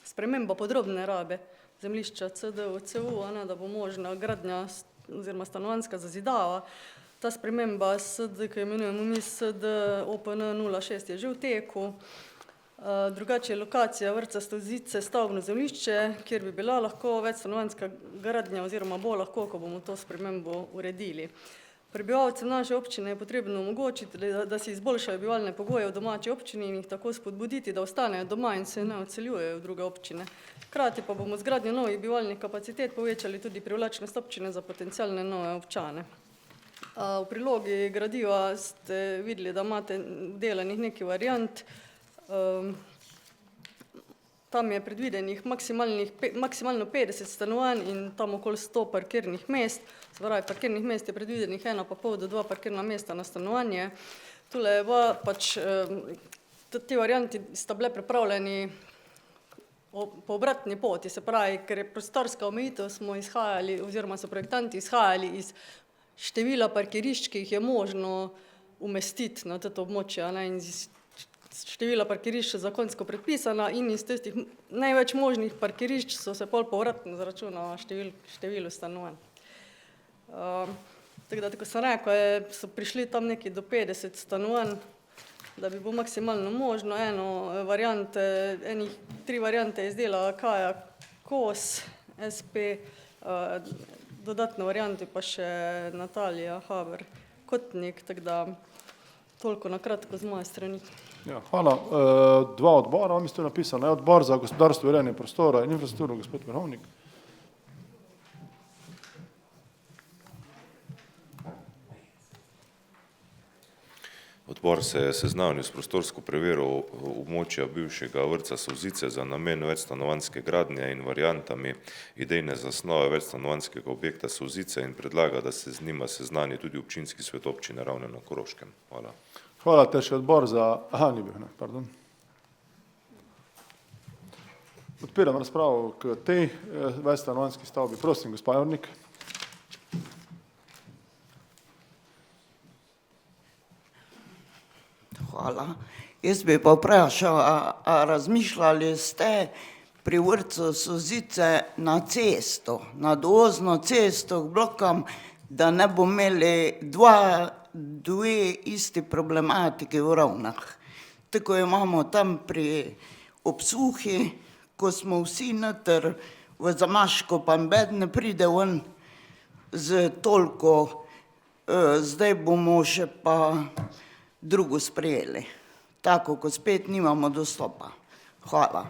sprememba podrobne rabe zemljišča CDU, CU, da bo možna gradnja oziroma stanovanjska zazidava. Ta sprememba SD, ki jo imenujemo mi SD OPN 06, je že v teku. Drugače je lokacija vrtca Stozice stavbno zemljišče, kjer bi bila lahko večstanovanjska gradnja oziroma bo lahko, ko bomo to spremembo uredili. Prebivalcem naše občine je potrebno omogočiti, da si izboljšajo bivalne pogoje v domači občini in jih tako spodbuditi, da ostanejo doma in se ne odseljujejo v druge občine. Hkrati pa bomo z gradnjo novih bivalnih kapacitet povečali tudi privlačnost občine za potencialne nove občane. V prilogi gradiva ste videli, da imate delanih nekaj variant. tam je predvidenih maksimalno 50 stanovanj in tam okoli 100 parkirnih mest. Se pravi, parkirnih mest je predvidenih 1,5 do 2 parkirna mesta na stanovanje. Tule je pač, ti varianti sta bile pripravljeni po obratni poti, se pravi, ker je prostorska omejitev, smo izhajali, oziroma so projektanti izhajali iz števila parkirišč, ki jih je možno umestiti na to območje, ne, in iz števila parkirišč zakonsko predpisana in iz tistih največ možnih parkirišč so se pol povratno zaračunala število stanovanj. Tako da, tako sem rekel, so prišli tam neki do 50 stanovanj, da bi bilo maksimalno možno. Tri variante je izdelala Kaja Kos, SP, dodatne variante pa še Natalija Haber Kotnik, tako da toliko na kratko z moje strani. Ja, hvala. Dva odbora, vam ste napisali, odbor za gospodarstvo, urejanje prostora in infrastrukturo, gospod Vrhovnik. Odbor se je seznanil s prostorsko prevero območja bivšega vrtca Solzice za namen večstanovanjske gradnje in variantami idejne zasnove večstanovanjskega objekta Solzice in predlaga, da se z njima seznani tudi občinski svet občine Ravne na Koroškem. Hvala. Hvala, ter še odbor za... pardon. Odpiram razpravo k tej večstanovanjski stavbi. Prosim, gospa Jornik. Hvala. Jaz bi pa vprašala, a razmišljali ste pri vrtcu Solzice na cesto, na dovozno cesto k blokam, da ne bo imeli dve isti problematiki v Ravnah. Tako imamo tam pri Obsuhi, ko smo vsi noter v zamašku, pa nobeden ne pride ven z toliko, zdaj bomo še pa drugo sprejeli, tako ko spet nimamo dostopa. Hvala.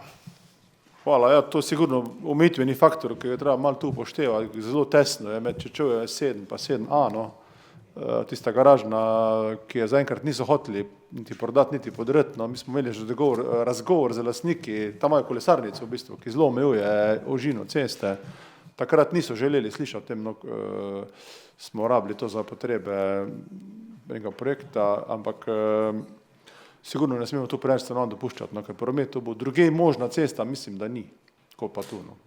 Hvala, ja, to je sigurno omejitveni faktor, ki ga treba malo tu upoštevati, zelo tesno je med Čečevjo 7 pa 7A, no. Tista garažna, ki je zaenkrat niso hoteli niti prodati, niti podreti, no, mi smo imeli že razgovor z lastniki, tam imajo kolesarnico v bistvu, ki zelo omejuje ožino ceste, takrat niso želeli slišati o tem, no, smo rabili to za potrebe enega projekta, ampak sigurno ne smemo tu preveč stanovanj dopuščati, no, ker promet to bo drugej možna cesta, mislim, da ni, ko pa tu, no.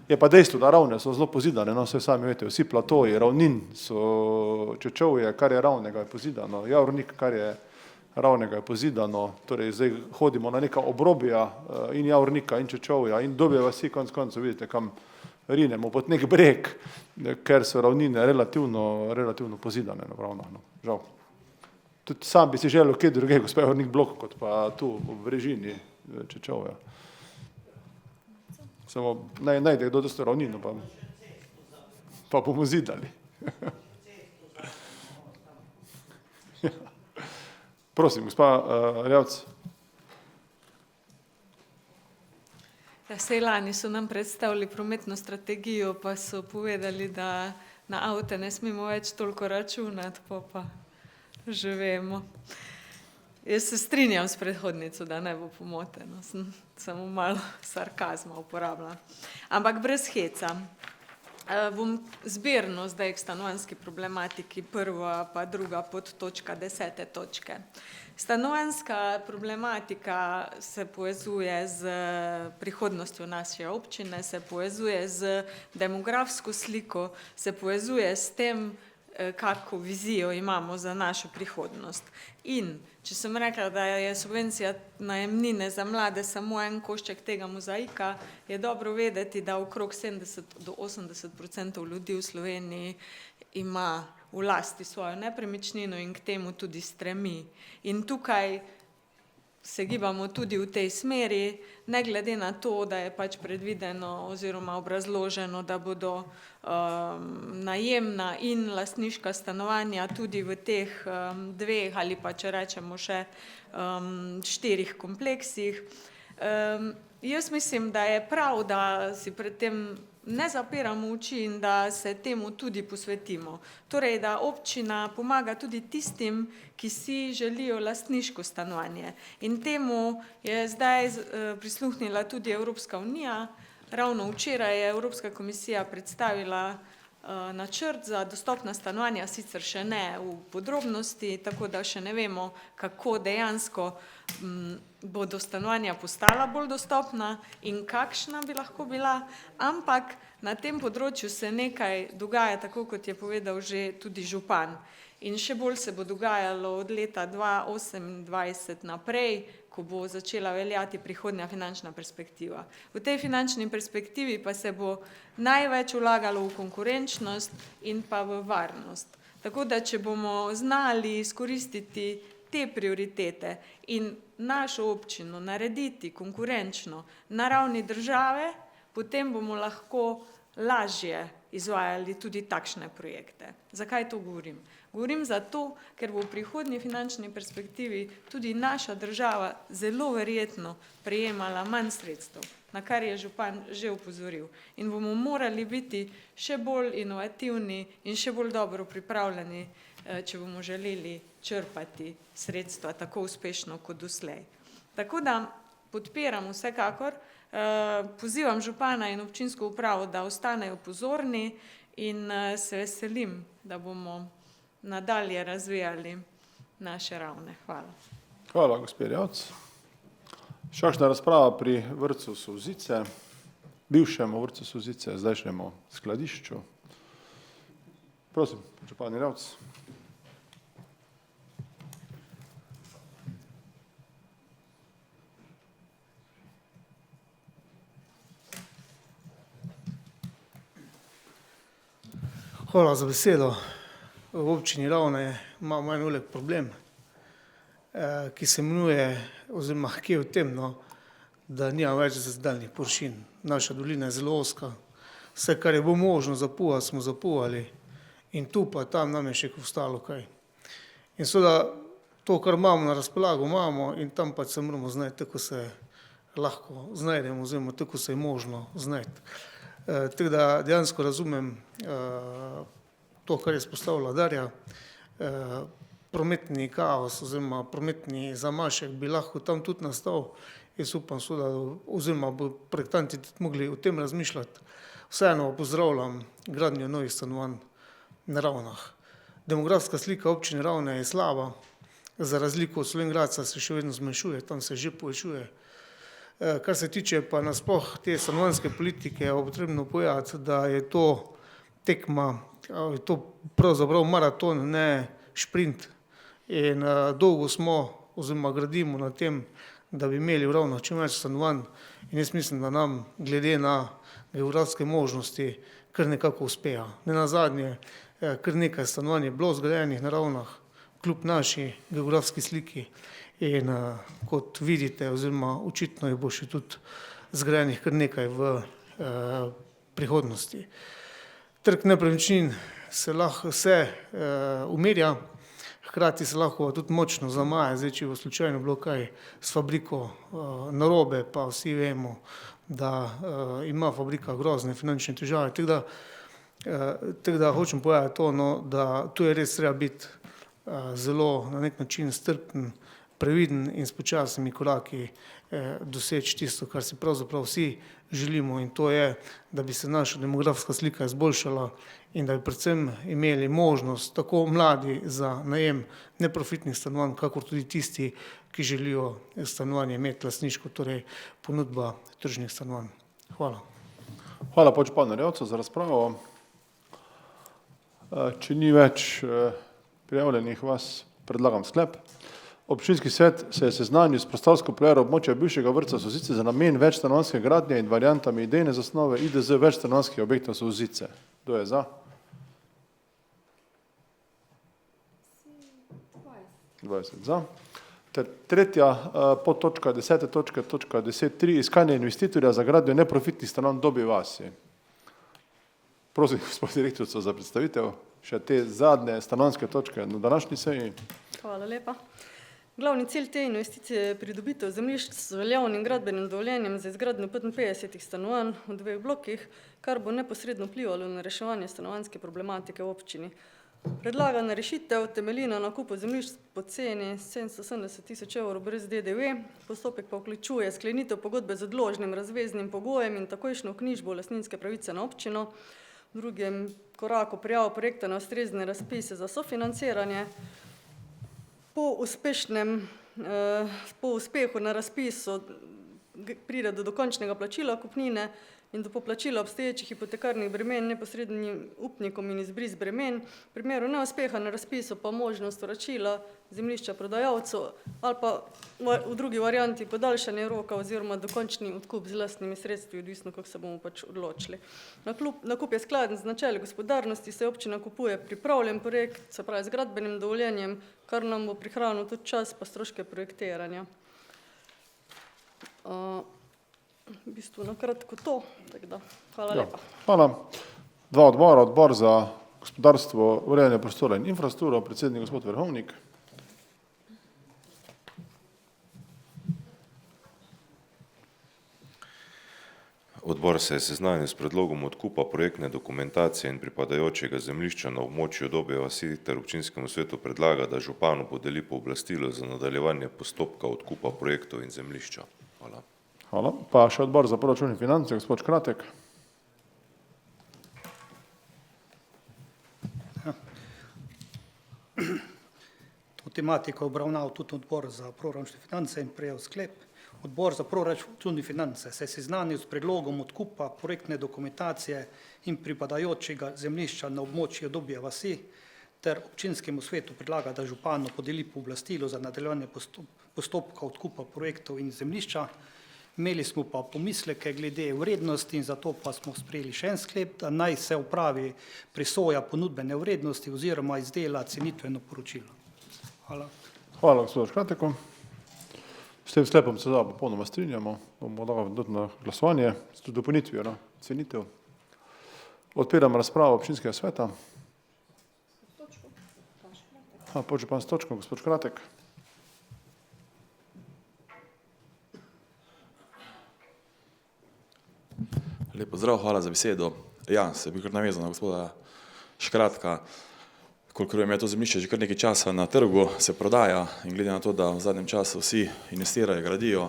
Je pa dejstvo, da Ravne so zelo pozidane, no, vse sami veste, vsi platoji, ravnin so Čečevje, kar je Ravnega je pozidano, Javornik, kar je Ravnega je pozidano, torej zdaj hodimo na neka obrobja in Javornika in Čečevja in Dobje vasi, konec koncev vidite, kam rinemo pod nek breg, ker so ravnine relativno pozidane, no, Ravnah, no, žal. Tudi sam bi si želel kje druge, gospod Javornik blok, kot pa tu v Brežini Čečevja. Samo najde kdo dosto ravnino, pa bomo zidali. Ja. Prosim, gospa Rjavc. Ja, sej lani so nam predstavili prometno strategijo, pa so povedali, da na avte ne smemo več toliko računati, pa že vemo. Jaz se strinjam s predhodnico, da ne bo pomoteno, samo malo sarkazma uporabljam. Ampak brez heca. Bom zbirno zdaj k stanovanjski problematiki, prva pa druga podtočka 10. točke. Stanovanjska problematika se povezuje z prihodnostjo naše občine, se povezuje z demografsko sliko, se povezuje s tem, kako vizijo imamo za našo prihodnost. In če sem rekla, da je subvencija najemnine za mlade samo en košček tega mozaika, je dobro vedeti, da okrog 70 do 80% ljudi v Sloveniji ima v lasti svojo nepremičnino in k temu tudi stremi. In tukaj se gibamo tudi v tej smeri, ne glede na to, da je pač predvideno oziroma obrazloženo, da bodo najemna in lastniška stanovanja tudi v teh dveh ali pa če rečemo še 4 kompleksih. Jaz mislim, da je prav, da si pred tem ne zapiramo oči in da se temu tudi posvetimo. Torej, da občina pomaga tudi tistim, ki si želijo lastniško stanovanje. In temu je zdaj prisluhnila tudi Evropska unija. Ravno včeraj je Evropska komisija predstavila načrt za dostopna stanovanja, sicer še ne v podrobnosti, tako da še ne vemo, kako dejansko bodo stanovanja postala bolj dostopna in kakšna bi lahko bila, ampak na tem področju se nekaj dogaja, tako kot je povedal že tudi župan. In še bolj se bo dogajalo od leta 2028 naprej, ko bo začela veljati prihodnja finančna perspektiva. V tej finančni perspektivi pa se bo največ vlagalo v konkurenčnost in pa v varnost. Tako da, če bomo znali izkoristiti te prioritete in našo občino narediti konkurenčno na ravni države, potem bomo lahko lažje izvajali tudi takšne projekte. Zakaj to govorim? Govorim zato, ker bo v prihodnji finančni perspektivi tudi naša država zelo verjetno prejemala manj sredstev, na kar je župan že opozoril. In bomo morali biti še bolj inovativni in še bolj dobro pripravljeni, če bomo želeli črpati sredstva tako uspešno kot doslej. Tako da podpiram vsekakor, pozivam župana in občinsko upravo, da ostanejo pozorni in se veselim, da bomo nadalje razvijali naše ravne. Hvala. Hvala, gospod Javc. Še kakšna razprava pri vrtcu Solzice, bivšemu vrtcu Solzice, zdajšnjemu skladišču. Prosim, župan Javc. Hvala za besedo. V občini Ravne imamo en velik problem, ki se imenuje, oziroma ki je v tem, da nima več zazidanih površin. Naša dolina je zelo ozka. Vse, kar je bilo možno zapuvati, smo zapuvali in tu pa tam nam je še ostalo kaj. In seveda to, kar imamo na razpolago, imamo in tam pač se moramo znajti, tako se lahko znajdemo, oziroma tako se je možno znajti. Tako da dejansko razumem to, kar je izpostavila Darja, prometni kaos oziroma prometni zamašek bi lahko tam tudi nastal. Jaz upam, oziroma bo projektanti tudi mogli o tem razmišljati. Vseeno pozdravljam gradnjo novih stanovanj na Ravnah. Demografska slika občine Ravne je slaba, za razliko od Slovenj Gradca se še vedno zmanjšuje, tam se že povečuje. Kar se tiče pa nasploh te stanovanjske politike, je potrebno povedati, da je to tekma, je to pravzaprav maraton, ne šprint. In dolgo smo oziroma gradimo na tem, da bi imeli v Ravnah čim več stanovanj. In jaz mislim, da nam glede na geografske možnosti kar nekako uspeja. Nenazadnje, kar nekaj stanovanj je bilo zgrajenih na Ravnah, kljub naši geografski sliki. In kot vidite, oziroma očitno je bo še tudi zgrajenih kar nekaj v prihodnosti. Trg nepremičnin se lahko umirja, hkrati se lahko tudi močno zamaja. Zdaj, če bo slučajno bilo kaj s fabriko narobe, pa vsi vemo, da ima fabrika grozne finančne težave. Tako da hočem povedati to, da tu je res treba biti zelo na nek način strpen, previden in s počasnimi koraki doseči tisto, kar si pravzaprav vsi želimo, in to je, da bi se naša demografska slika izboljšala in da bi predvsem imeli možnost tako mladi za najem neprofitnih stanovanj, kakor tudi tisti, ki želijo stanovanje imeti lastniško, torej ponudba tržnih stanovanj. Hvala. Hvala podžupanu Javcu za razpravo. Če ni več prijavljenih, vas predlagam sklep. Občinski svet se je seznanil s prostorsko plero območja bivšega vrtca Solzice za namen večstanovanjske gradnje in variantami idejne zasnove IDZ večstanovanjskih objektov Solzice. Kdo je za? 20 za. Ter tretja podtočka 10. točke, točka 10.3, iskanje investitorja za gradnjo neprofitnih stanovanj v Dobi vasi. Prosim, gospod direktorico, za predstavitev še te zadnje stanovanjske točke na današnji seji. Hvala lepa. Glavni cilj te investicije je pridobitev zemljišč z veljavnim gradbenim dovoljenjem za izgradnjo 55 stanovanj v 2 blokih, kar bo neposredno vplivalo na reševanje stanovanjske problematike v občini. Predlagana rešitev temelji na nakupu zemljišč po ceni 770 000 evrov brez DDV, postopek pa vključuje sklenitev pogodbe z odložnim razveznim pogojem in takojšnjo vknjižbo lastninske pravice na občino, v drugem koraku prijavo projekta na ustrezne razpise za sofinanciranje. Po uspehu na razpisu pride do dokončnega plačila kupnine in do poplačila obstoječih hipotekarnih bremen neposrednim upnikom in izbris bremen. V primeru neuspeha na razpisu pa možnost vračila zemljišča prodajalcu ali pa v drugi varianti podaljšanje roka oziroma dokončni odkup z lastnimi sredstvi, odvisno kako se bomo pač odločili. Nakup je skladen z načeli gospodarnosti, se občina kupuje pripravljen projekt, se pravi z gradbenim dovoljenjem, kar nam bo prihranilo tudi čas pa stroške projektiranja. V bistvu na kratko to, tako da hvala lepa. Hvala. 2 odbora, odbor za gospodarstvo, urejanje prostora in infrastrukturo, predsednik gospod Verhovnik. Odbor se je seznanil s predlogom odkupa projektne dokumentacije in pripadajočega zemljišča na območju Dobje vasi ter občinskemu svetu predlaga, da županu podeli pooblastilo za nadaljevanje postopka odkupa projektov in zemljišča. Hvala. Hvala. Pa še odbor za proračun in finance, gospod Škratek. To tematiko obravnaval tudi odbor za proračun in finance in prejel sklep. Odbor za proračun in finance se je seznanil s predlogom odkupa projektne dokumentacije in pripadajočega zemljišča na območju Dobje vasi ter občinskemu svetu predlaga, da županu podeli pooblastilo za nadaljevanje postopka odkupa projektov in zemljišča. Imeli smo pa pomisleke glede vrednosti in zato pa smo sprejeli še en sklep, da naj se opravi presoja ponudbene vrednosti oziroma izdela cenitveno poročilo. Hvala. Hvala, gospod Škrateku. S tem sklepom se popolnoma strinjamo. Bomo dali tudi na glasovanje s dopolnitvijo na cenitev. Odpiram razpravo občinskega sveta. Podžupan s točko, gospod Škratek. Lep pozdrav, hvala za besedo. Ja, se bi kar navezal na gospoda Škratka. Kolikor vem, je to zemljišče že kar nekaj časa na trgu, se prodaja in glede na to, da v zadnjem času vsi investirajo, gradijo,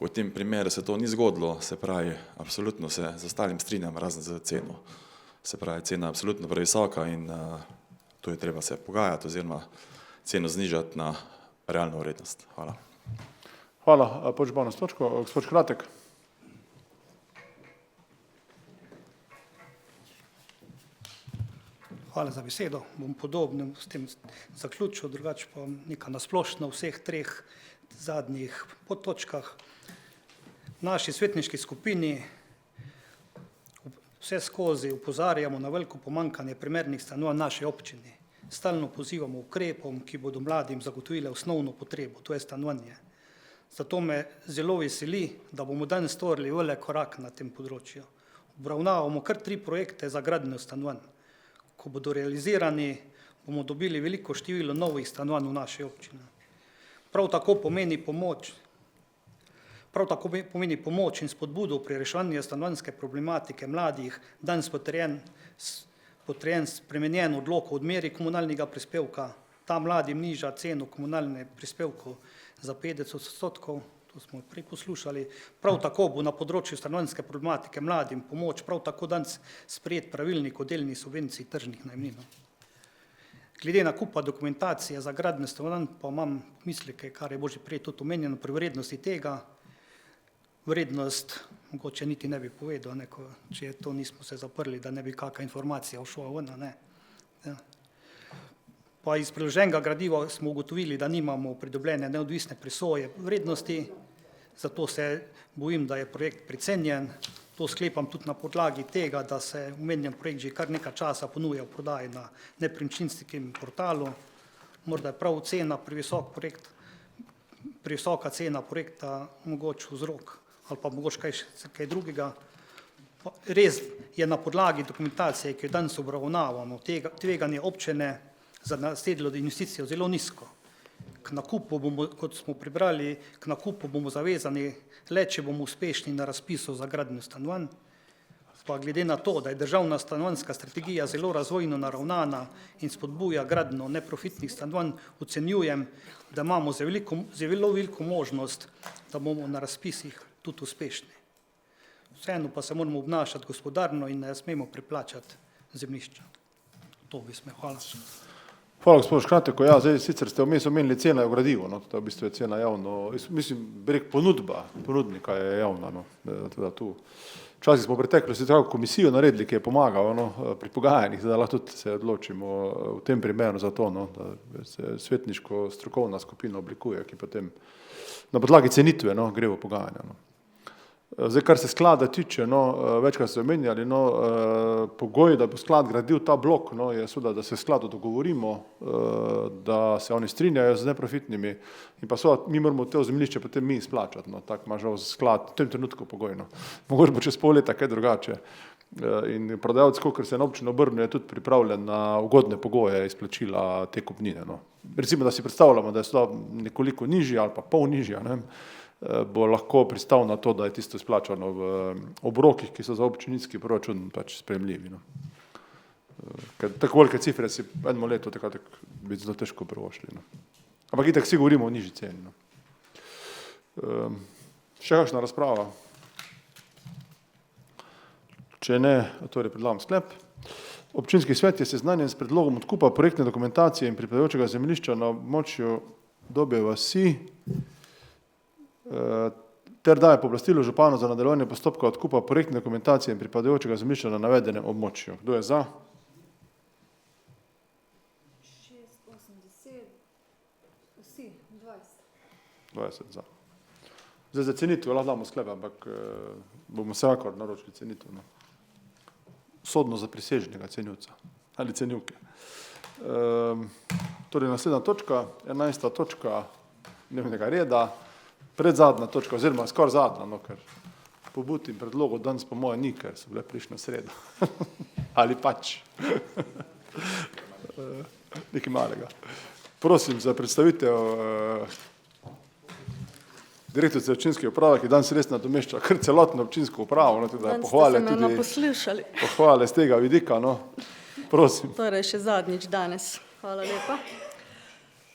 v tem primeru se to ni zgodilo, se pravi, absolutno se z ostalim strinjam, razen za ceno. Se pravi, cena je absolutno previsoka in tu je treba se pogajati oziroma ceno znižati na realno vrednost. Hvala. Hvala, podžupan s točko, gospod Škratek. Hvala za besedo. Bom podobno s tem zaključil, drugače pa nekaj nasplošno v vseh 3 zadnjih podtočkah. V naši svetniški skupini vse skozi opozarjamo na veliko pomanjkanje primernih stanovanj naše občini. Stalno pozivamo ukrepom, ki bodo mladim zagotovile osnovno potrebo, to je stanovanje. Zato me zelo veseli, da bomo danes storili velik korak na tem področju. Obravnavamo kar 3 projekte za gradnjo stanovanj. Ko bodo realizirani, bomo dobili veliko število novih stanovanj v naši občini. Prav tako pomeni pomoč in spodbudo pri reševanju stanovanjske problematike mladih, danes potrjen spremenjen odlok o odmeri komunalnega prispevka, ta mladim niža ceno komunalne prispevkov za 50%, to smo prej poslušali. Prav tako bo na področju stanovanjske problematike mladim pomoč, prav tako danes sprejet pravilnik o delni subvenciji tržnih najemnin. Glede nakupa dokumentacije za gradnjo stanovanj pa imam misleke, kar je že prej tudi omenjeno pri vrednosti tega. Vrednost mogoče niti ne bi povedal, če to nismo se zaprli, da ne bi kakšna informacija ušla ven. Pa iz priloženega gradiva smo ugotovili, da nimamo pridobljene neodvisne presoje vrednosti, zato se bojim, da je projekt precenjen. To sklepam tudi na podlagi tega, da se omenjen projekt že kar nekaj časa ponuja v prodaji na nepremičninskem portalu. Morda je prav cena previsoka cena projekta mogoče vzrok ali pa mogoče kaj drugega. Res je na podlagi dokumentacije, ki jo danes obravnavamo, tveganje občine za nasedlo investicijo zelo nizko. K nakupu bomo, kot smo pribrali, k nakupu bomo zavezani le, če bomo uspešni na razpisu za gradnjo stanovanj. Pa glede na to, da je državna stanovanjska strategija zelo razvojno naravnana in spodbuja gradnjo neprofitnih stanovanj, ocenjujem, da imamo zelo veliko možnost, da bomo na razpisih tudi uspešni. Vseeno pa se moramo obnašati gospodarno in ne smemo preplačati zemljišča. To bi sme. Hvala. Hvala, gospod Škrateko. Ja, zdaj sicer ste vmes omenili cena je v gradivu, no, to v bistvu je cena javno, mislim, bi rekel, ponudnika je javna, no, teda tu. Včasih smo v preteklosti tako komisijo naredili, ki je pomagala, no, pri pogajanjih, da lahko tudi se odločimo v tem primeru za to, no, da se svetniško strokovna skupina oblikuje, ki potem na podlagi cenitve, no, gre v pogajanja, no. Zdaj, kar se sklada tiče, no, večkrat ste omenjali, no, pogoj, da bo sklad gradil ta blok, no, je seveda, da se skladu dogovorimo, da se oni strinjajo z neprofitnimi in pa seveda mi moramo te zemljišče potem mi izplačati, no, tak ima žal sklad v tem trenutku pogojno. Mogoče bo čez pol leta kaj drugače. In prodajalec, kolikor se na občino obrne, je tudi pripravljen na ugodne pogoje izplačila te kupnine, no. Recimo, da si predstavljamo, da je seveda nekoliko nižja ali pa pol nižja, ne, bo lahko pristal na to, da je tisto izplačano v obrokih, ki so za občinski proračun pač sprejemljivi, no. Ker tako velike cifre si eno leto tako bi zelo težko privoščili, no. Ampak itak vsi govorimo o nižji ceni, no. Še kakšna razprava? Če ne, torej predlagam sklep. Občinski svet je seznanjen s predlogom odkupa projektne dokumentacije in pripadajočega zemljišča na območju Dobe vasi ter daje pooblastilo županu za nadaljevanje postopka odkupa projektne dokumentacije in pripadajočega zemljišča na navedenem območju. Kdo je za? 6, 8, 10, vsi, 20. 20 za. Zdaj za cenitev lahko damo sklep, ampak bomo vsekakor naročili cenitev, no. Sodno za prisežnega cenilca ali cenilke. Torej naslednja točka, 11. točka dnevnega reda, predzadnja točka, oziroma skoraj zadnja, no, ker pobud in predlogov danes po moje ni, ker so bile prišle sredo. Ali pač. Nekaj malega. Prosim za predstavitev direktorice občinske uprave, ki danes res nadomešča kar celotno občinsko upravo, no, tudi pohvale z tega vidika, no. Prosim. Torej še zadnjič danes. Hvala lepa.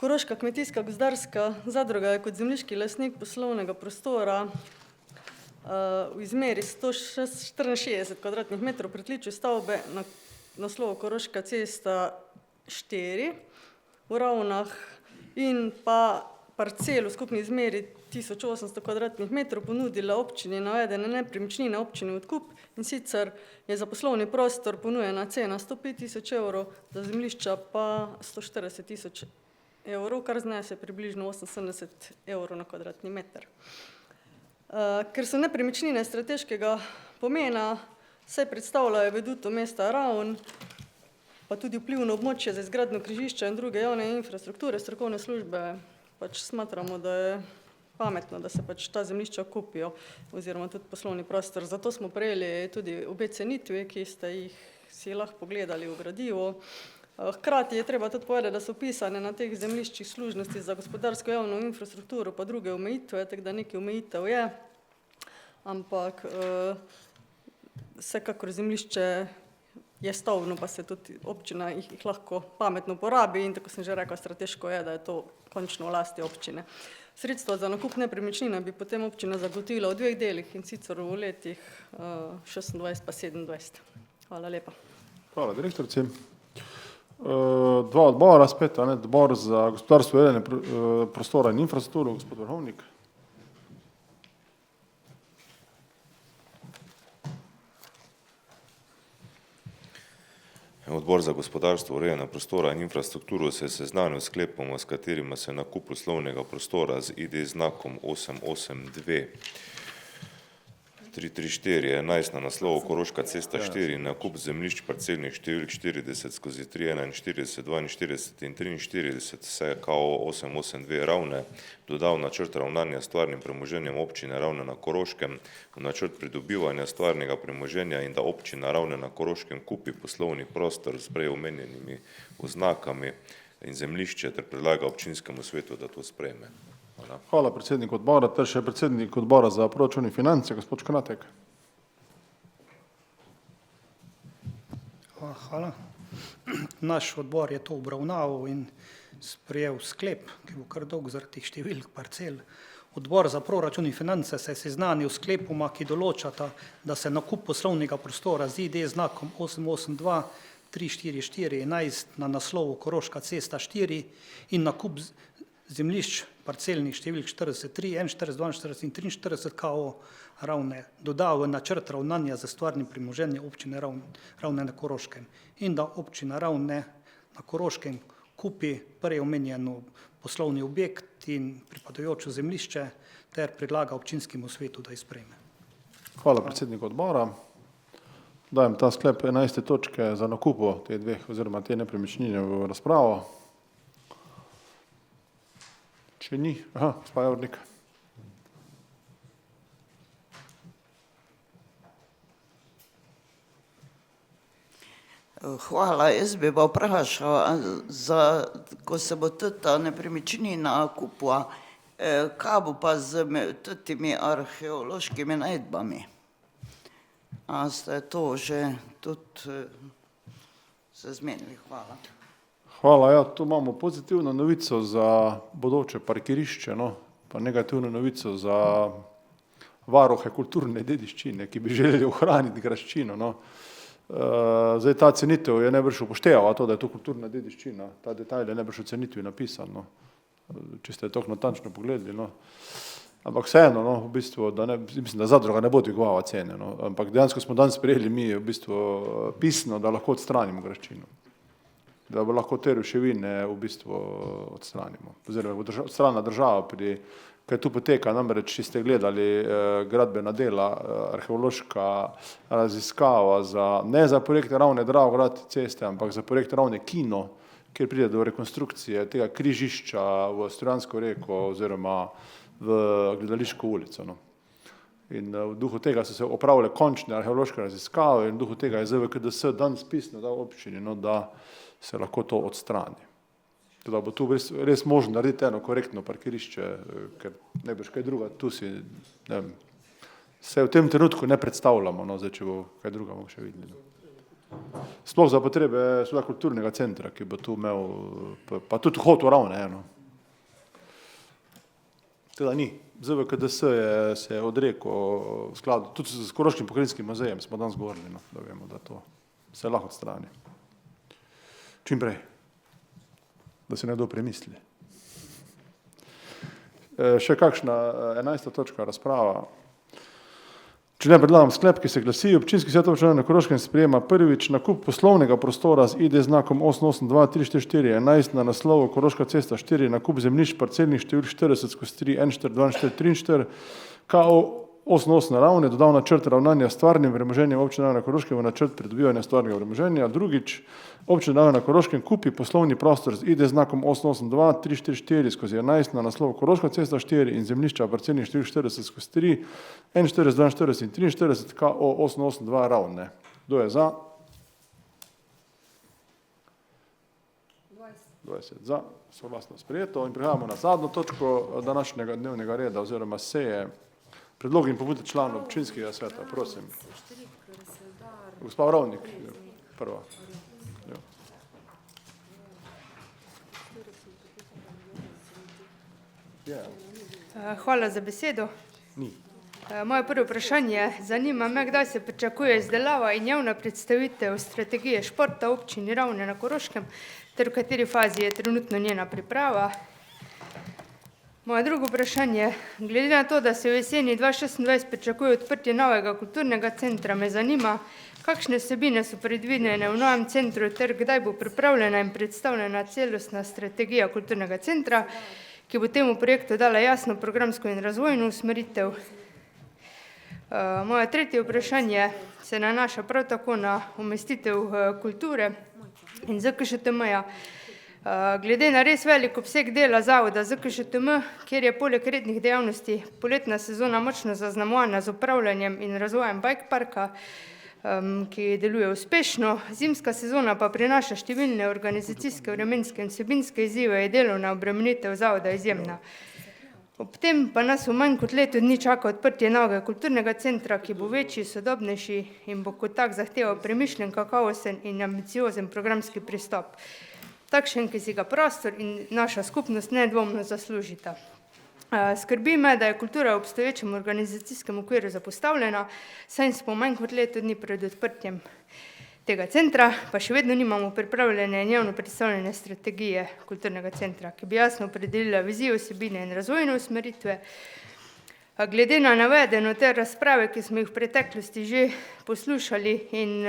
Koroška kmetijska gozdarska zadruga je kot zemljiški lastnik poslovnega prostora v izmeri 164 kvadratnih metrov pritličju stavbe na naslovu Koroška cesta 4 v Ravnah in pa parcelo v skupni izmeri 1800 kvadratnih metrov ponudila občini navedene nepremičnine občini v odkup, in sicer je za poslovni prostor ponujena cena 105.000 evrov, za zemljišča pa 140.000 evrov, kar znese približno 78 evrov na kvadratni meter. Ker so nepremičnine strateškega pomena, se predstavljajo veduto mesta Ravn, pa tudi vplivno območje za izgradnjo križišča in druge javne infrastrukture, strokovne službe, pač smatramo, da je pametno, da se pač ta zemljišča kupijo oziroma tudi poslovni prostor. Zato smo prejeli tudi obe cenitvi, ki ste jih si lahko pogledali v gradivu. Hkrati je treba tudi povedati, da so pisane na teh zemljiščih služnosti za gospodarsko javno infrastrukturo pa druge omejitve, tako da nekaj omejitev je, ampak vsekakor zemljišče je stavbno, pa se tudi občina jih lahko pametno porabi in tako sem že rekla, strateško je, da je to končno v lasti občine. Sredstva za nakup nepremičnine bi potem občina zagotovila v dveh delih, in sicer v letih 26 pa 27. Hvala lepa. Hvala direktorici. Dva odbora spet, odbor za gospodarstvo, urejanje prostora in infrastrukturo, gospod Vrhovnik. Odbor za gospodarstvo, urejanje prostora in infrastrukturo se je seznanil s sklepoma, s katerima se nakup poslovnega prostora z ID znakom 882 334 11 na naslovu Koroška cesta 4, nakup zemljišč parcelnih številk 40/341, 42 in 43, vse kao 882 Ravne, dodal načrt ravnanja s stvarnim premoženjem občine Ravne na Koroškem, v načrt pridobivanja stvarnega premoženja in da občina Ravne na Koroškem kupi poslovni prostor s prej omenjenimi oznakami, in zemljišče ter predlaga občinskemu svetu, da to sprejme. Hvala. Hvala predsednik odbora, ter še predsednik odbora za proračun in finance, gospod Škratek. Hvala. Naš odbor je to obravnaval in sprejel sklep, ki bo kar dolg zaradi teh številk parcel. Odbor za proračun in finance se je seznanil s sklepoma, ki določata, da se nakup poslovnega prostora z ID znakom 882 34411 na naslovu Koroška cesta 4 in nakup zemljišč parcelnih številk 43, 41, 42 in 43 KO Ravne doda v načrt ravnanja za stvarnim premoženjem občine Ravne na Koroškem in da občina Ravne na Koroškem kupi prej omenjeno poslovni objekt in pripadajočo zemljišče ter predlaga občinskemu svetu, da jih sprejme. Hvala predsednik odbora. Dajem ta sklep 11. točke za nakupo te dveh oziroma te nepremičnine v razpravo. Če ni, gospa Javornik. Hvala, jaz bi pa vprašala, ko se bo ta nepremičnina kupila, kaj bo pa z temi arheološkimi najdbami? A ste to že tudi se zmenili? Hvala. Hvala, ja, tu imamo pozitivno novico za bodoče parkirišče, no, pa negativno novico za varuhe kulturne dediščine, ki bi želeli ohraniti graščino, no. Zdaj ta cenitev je najbrž upoštevala to, da je to kulturna dediščina, ta detajl je najbrž v cenitvi napisan, no, če ste toliko natančno pogledali, no. Ampak vseeno, no, v bistvu, da ne, mislim, da zadruga ne bo dvigovala cene, no, ampak dejansko smo danes sprejeli mi v bistvu pisno, da lahko odstranimo graščino, da bo lahko te ruševine v bistvu odstranimo, oziroma bo odstranila država pri, kaj tu poteka, namreč, če ste gledali gradbena dela, arheološka raziskava za, ne za projekt Ravne Dravograd ceste, ampak za projekt Ravne Kino, kjer pride do rekonstrukcije tega križišča v Strojansko reko oziroma v Gledališko ulico, no. In v duhu tega so se opravile končne arheološke raziskave in v duhu tega je ZVKDS danes pisno dal občini, no, da se lahko to odstrani. Da bo tu res možno narediti eno korektno parkirišče, ker ne boš kaj druga, tu si, ne vem, se v tem trenutku ne predstavljamo, no, zdaj, če bo kaj druga bomo še videli. Sploh za potrebe seveda kulturnega centra, ki bo tu imel, pa tudi vhod v Ravne, no. Teda ni. ZVKDS se je odrekel v skladu, tudi s Koroškim pokrajinskim muzejem smo danes govorili, no, da vemo, da to se lahko odstrani. Čim prej, da se nekdo premisli. Še kakšna 11. točka razprava. Če ne predlagam sklep, ki se glasi, občinski svet občine na Koroškem sprejema prvič nakup poslovnega prostora z ID znakom 882 34411 na naslovu Koroška cesta 4, nakup zemljišč parcelnih številk 40/3 14 42 43 KO 88 Ravne, dodal načrt ravnanja s stvarnim premoženjem občine na Koroškem v načrt pridobivanja stvarnega premoženja. Drugič, občina na Koroškem kupi poslovni prostor z ID znakom 882 344/11 na naslovu Koroška cesta 4 in zemljišča parcelnih številk 40/3 41 42 in 43 KO 882 Ravne. Kdo je za? 20 za, soglasno sprejeto. In prihajamo na zadnjo točko današnjega dnevnega reda oziroma seje. Predlogi in pobude članov občinskega sveta, prosim. Gospa Ravnik, prva. Hvala za besedo. Moje prvo vprašanje, zanima me, kdaj se pričakuje izdelava in javna predstavitev strategije športa občini Ravne na Koroškem, ter v kateri fazi je trenutno njena priprava. Moje drugo vprašanje, glede na to, da se v jeseni 2026 pričakuje odprtje novega kulturnega centra, me zanima, kakšne vsebine so predvidene v novem centru ter kdaj bo pripravljena in predstavljena celostna strategija kulturnega centra, ki bo temu projektu dala jasno programsko in razvojno usmeritev. Moje tretje vprašanje se nanaša prav tako na umestitev kulture in ZKŠTM-ja. Glede na res velik obseg dela zavoda ZKŠTM, kjer je poleg rednih dejavnosti poletna sezona močno zaznamovana z upravljanjem in razvojem bike parka, ki deluje uspešno. Zimska sezona pa prinaša številne organizacijske, vremenske in vsebinske izzive, je delovna obremenitev zavoda izjemna. Ob tem pa nas v manj kot letu dni čaka odprtje novega kulturnega centra, ki bo večji, sodobnejši in bo kot tak zahteval premišljen, kakovosten in ambiciozen programski pristop. Takšen, ki si ga prostor in naša skupnost nedvomno zaslužita. Skrbi me, da je kultura v obstoječem organizacijskem okviru zapostavljena, saj smo manj kot leto dni pred odprtjem tega centra, pa še vedno nimamo pripravljene in javno predstavljene strategije kulturnega centra, ki bi jasno opredelila vizijo, vsebine in razvojne usmeritve. Glede na navedeno te razprave, ki smo jih v preteklosti že poslušali in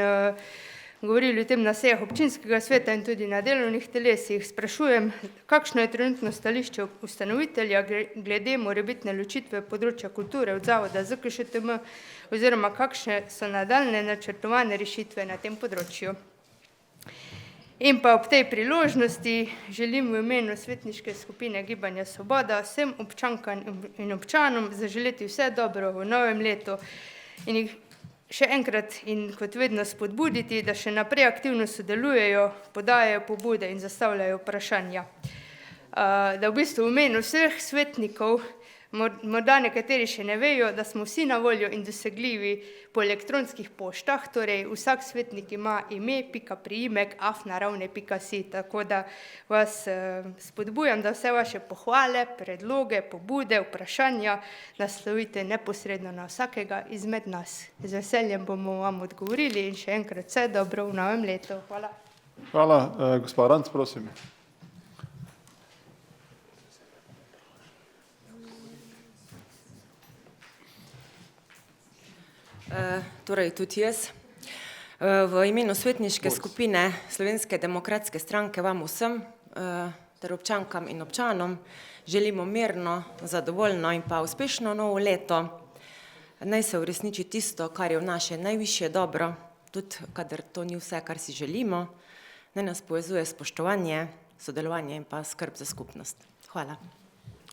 govorili o tem na sejah občinskega sveta in tudi na delovnih telesih, sprašujem, kakšno je trenutno stališče ustanovitelja glede morebitne ločitve področja kulture od zavoda ZKŠTM oziroma kakšne so nadaljne načrtovane rešitve na tem področju. In pa ob tej priložnosti želim v imenu svetniške skupine Gibanja Svoboda vsem občankam in občanom zaželeti vse dobro v novem letu in jih še enkrat in kot vedno spodbuditi, da še naprej aktivno sodelujejo, podajajo pobude in zastavljajo vprašanja. Da v bistvu v imenu vseh svetnikov, morda nekateri še ne vejo, da smo vsi na voljo in dosegljivi po elektronskih poštah, torej vsak svetnik ima ime.priimek@ravne.si, tako da vas spodbujam, da vse vaše pohvale, predloge, pobude, vprašanja naslovite neposredno na vsakega izmed nas. Z veseljem bomo vam odgovorili in še enkrat vse dobro v novem letu. Hvala. Hvala. Gospa Ranc, prosim. Torej tudi jaz. V imenu svetniške skupine Slovenske demokratske stranke vam vsem ter občankam in občanom želimo mirno, zadovoljno in pa uspešno novo leto. Naj se uresniči tisto, kar je v naše najvišje dobro, tudi kadar to ni vse, kar si želimo. Naj nas povezuje spoštovanje, sodelovanje in pa skrb za skupnost. Hvala.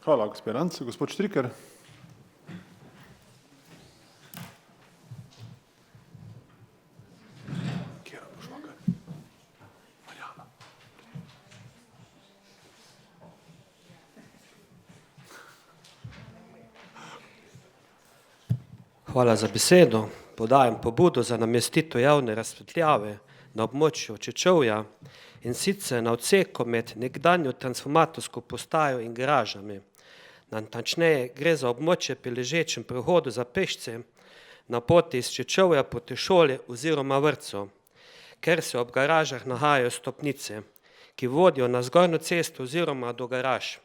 Hvala, gospod Ranc. Gospod Štriker. Hvala za besedo. Podajam pobudo za namestitev javne razsvetljave na območju Čečovja in sicer na odseku med nekdanjo transformatorsko postajo in garažami. Natančneje gre za območje pri ležečem prehodu za pešce na poti iz Čečovja proti šoli oziroma vrtcu, ker se ob garažah nahajajo stopnice, ki vodijo na zgornjo cesto oziroma do garaž.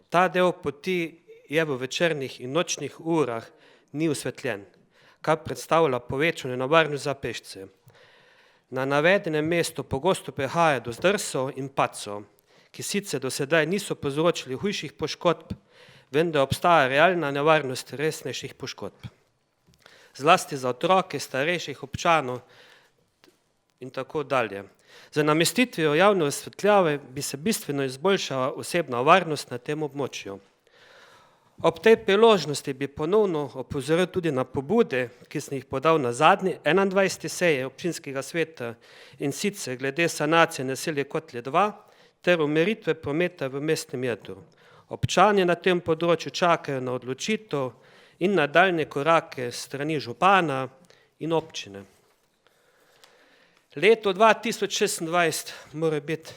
Ta del poti je v večernih in nočnih urah ni osvetljen, kar predstavlja povečano nevarnost za pešce. Na navedenem mestu pogosto prihaja do zdrsov in padcev, ki sicer do sedaj niso povzročili hujših poškodb, vendar obstaja realna nevarnost resnejših poškodb. Zlasti za otroke, starejših občanov in tako dalje. Za namestitvijo javne osvetljave bi se bistveno izboljšala osebna varnost na tem območju. Ob tej priložnosti bi ponovno opozoril tudi na pobude, ki sem jih podal na zadnji 21. seji občinskega sveta in sicer glede sanacije naselja Kotlje 2 ter umiritve prometa v mestnem jedru. Občani na tem področju čakajo na odločitev in nadaljnje korake strani župana in občine. Leto 2026 mora biti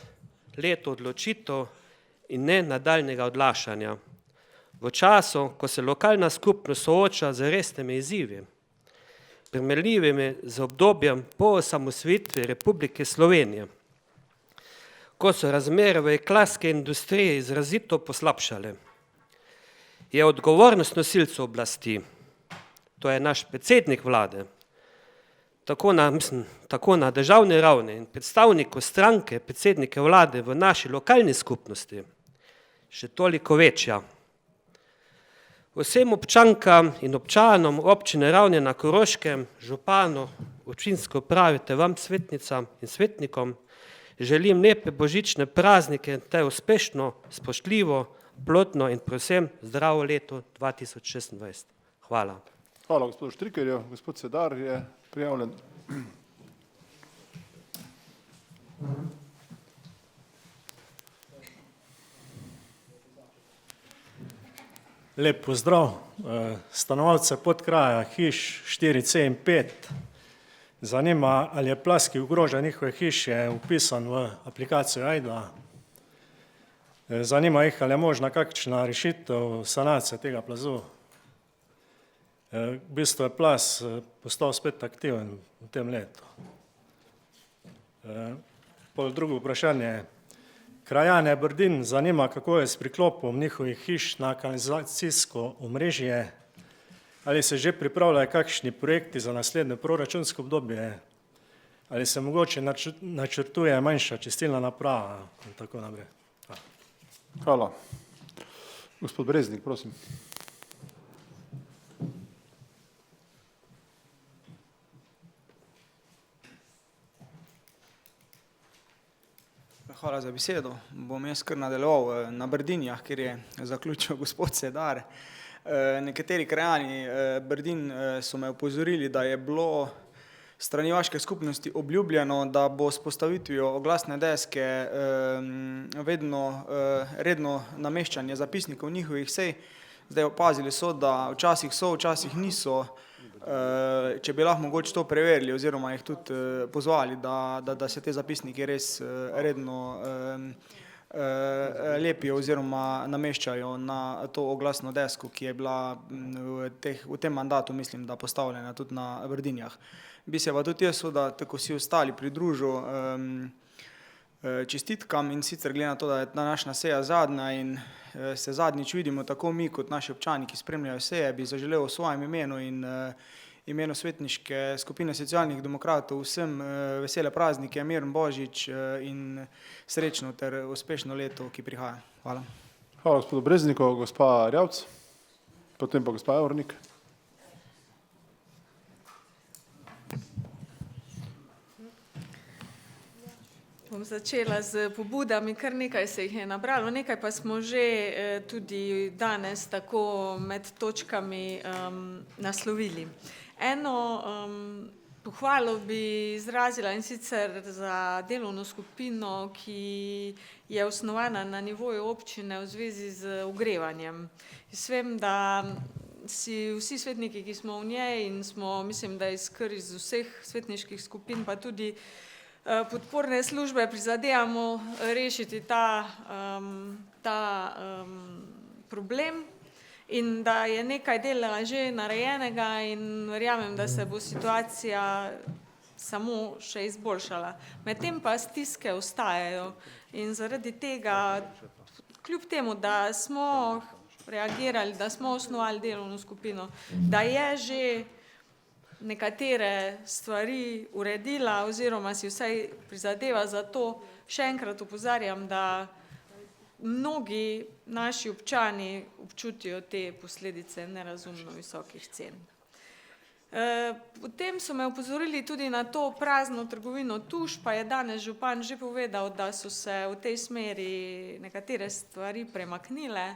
leto odločitev in ne nadaljnjega odlašanja. V času, ko se lokalna skupnost sooča z resnimi izzivi, primerljivimi z obdobjem po osamosvojitvi Republike Slovenije, ko so razmere v jeklarski industriji izrazito poslabšale, je odgovornost nosilcev oblasti, to je naš predsednik vlade, tako na državni ravni in predstavnikov stranke predsednike vlade v naši lokalni skupnosti, še toliko večja. Vsem občankam in občanom občine Ravne na Koroškem, županu, občinske uprave ter vam svetnicam in svetnikom želim lepe božične praznike ter uspešno, spoštljivo, plodno in predvsem zdravo leto 2026. Hvala. Hvala gospodu Štrikerju. Gospod Sedar je prijavljen. Lep pozdrav, stanovalce Podkraja, hiš 4C in 5. Zanima, ali je plaz, ki ogroža njihove hiše, upisan v aplikacijo Ajda. Zanima jih, ali je možna kakšna rešitev sanacije tega plazu. V bistvu je plaz postal spet aktiven v tem letu. Drugo vprašanje. Krajane Brdin zanima, kako je s priklopom njihovih hiš na kanalizacijsko omrežje. Ali se že pripravljajo kakšni projekti za naslednje proračunsko obdobje? Ali se mogoče načrtuje manjša čistilna naprava in tako naprej? Hvala. Gospod Breznik, prosim. Hvala za besedo. Bom jaz kar nadaljeval na Brdinjah, kjer je zaključil gospod Sedar. Nekateri krajani Brdin so me upozorili, da je bilo strani vaške skupnosti obljubljeno, da bo s postavitvijo oglasne deske vedno redno nameščanje zapisnikov njihovih sej. Zdaj opazili so, da včasih so, včasih niso. Če bi lahko mogoče to preverili oziroma jih tudi pozvali, da se te zapisniki res redno lepijo oziroma nameščajo na to oglasno desko, ki je bila v tem mandatu, mislim, da postavljena tudi na Brdinjah. Bi se pa tudi jaz, da tako vsi ostali pridružil čestitkam in sicer glede na to, da je današnja seja zadnja in se zadnjič vidimo tako mi kot naši občani, ki spremljajo seje, bi zaželel v svojem imenu in imenu svetniške skupine socialnih demokratov vsem vesele praznike, miren Božič in srečno ter uspešno leto, ki prihaja. Hvala. Hvala gospodu Brezniku, gospa Rjavc, potem pa gospa Javornik. Bom začela z pobudami, kar nekaj se jih je nabralo, nekaj pa smo že tudi danes tako med točkami naslovili. Eno pohvalo bi izrazila in sicer za delovno skupino, ki je osnovana na nivoju občine v zvezi z ogrevanjem. Jaz vem, da si vsi svetniki, ki smo v njej in smo, mislim, da iz vseh svetniških skupin, pa tudi podporne službe prizadevamo rešiti ta problem in da je nekaj dela že narejenega in verjamem, da se bo situacija samo še izboljšala. Medtem pa stiske ostajajo in zaradi tega, kljub temu, da smo reagirali, da smo osnovali delovno skupino, da je že nekatere stvari uredila oziroma si vsaj prizadeva za to, še enkrat opozarjam, da mnogi naši občani občutijo te posledice nerazumno visokih cen. Potem so me opozorili tudi na to prazno trgovino Tuš, pa je danes župan že povedal, da so se v tej smeri nekatere stvari premaknile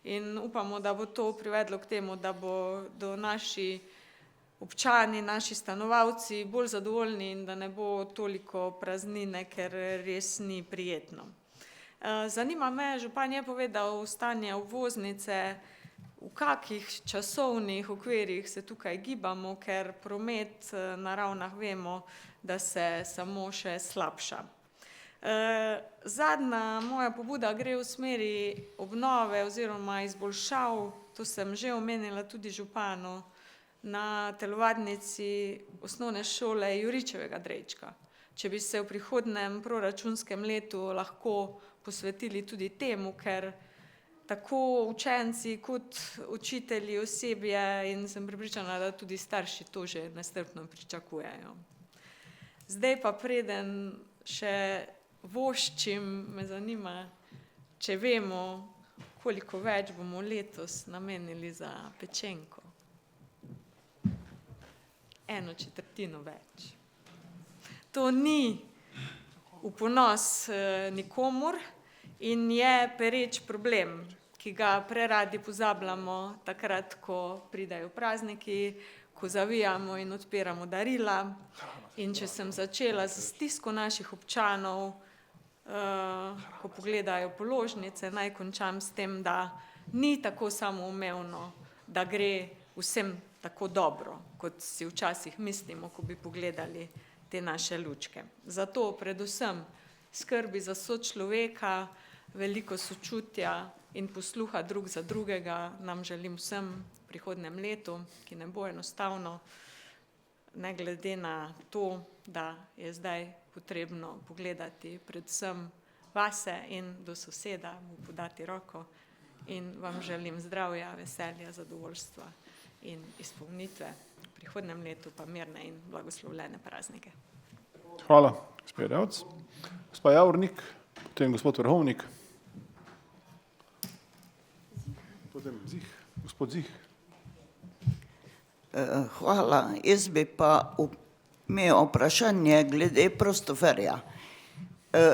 in upamo, da bo to privedlo k temu, da bodo naši občani, naši stanovalci bolj zadovoljni in da ne bo toliko praznine, ker res ni prijetno. Zanima me, župan je povedal stanje obvoznice, v kakih časovnih okvirih se tukaj gibamo, ker promet na Ravnah vemo, da se samo še slabša. Zadnja moja pobuda gre v smeri obnove oziroma izboljšav, to sem že omenila tudi županu, na telovadnici osnovne šole Juričevega Drejčka. Če bi se v prihodnem proračunskem letu lahko posvetili tudi temu, ker tako učenci kot učitelji, osebje in sem prepričana, da tudi starši to že nestrpno pričakujejo. Zdaj pa preden še voščim, me zanima, če vemo, koliko več bomo letos namenili za pečenko. 1/4 več. To ni v ponos nikomur in je pereč problem, ki ga preradi pozabljamo takrat, ko pridejo prazniki, ko zavijamo in odpiramo darila. In če sem začela z stisko naših občanov, ko pogledajo položnice, naj končam s tem, da ni tako samoumevno, da gre vsem tako dobro, kot si včasih mislimo, ko bi pogledali te naše lučke. Zato predvsem skrbi za sočloveka, veliko sočutja in posluha drug za drugega nam želim vsem v prihodnjem letu, ki ne bo enostavno, ne glede na to, da je zdaj potrebno pogledati predvsem vase in do soseda, mu podati roko in vam želim zdravja, veselja, zadovoljstva in izpolnitve. V prihodnjem letu pa mirne in blagoslovljene praznike. Hvala, gospod Revc. Gospa Javornik, potem gospod Vrhovnik. Potem Zih, gospod Zih. Hvala. Jaz bi pa imel vprašanje glede prostoferja.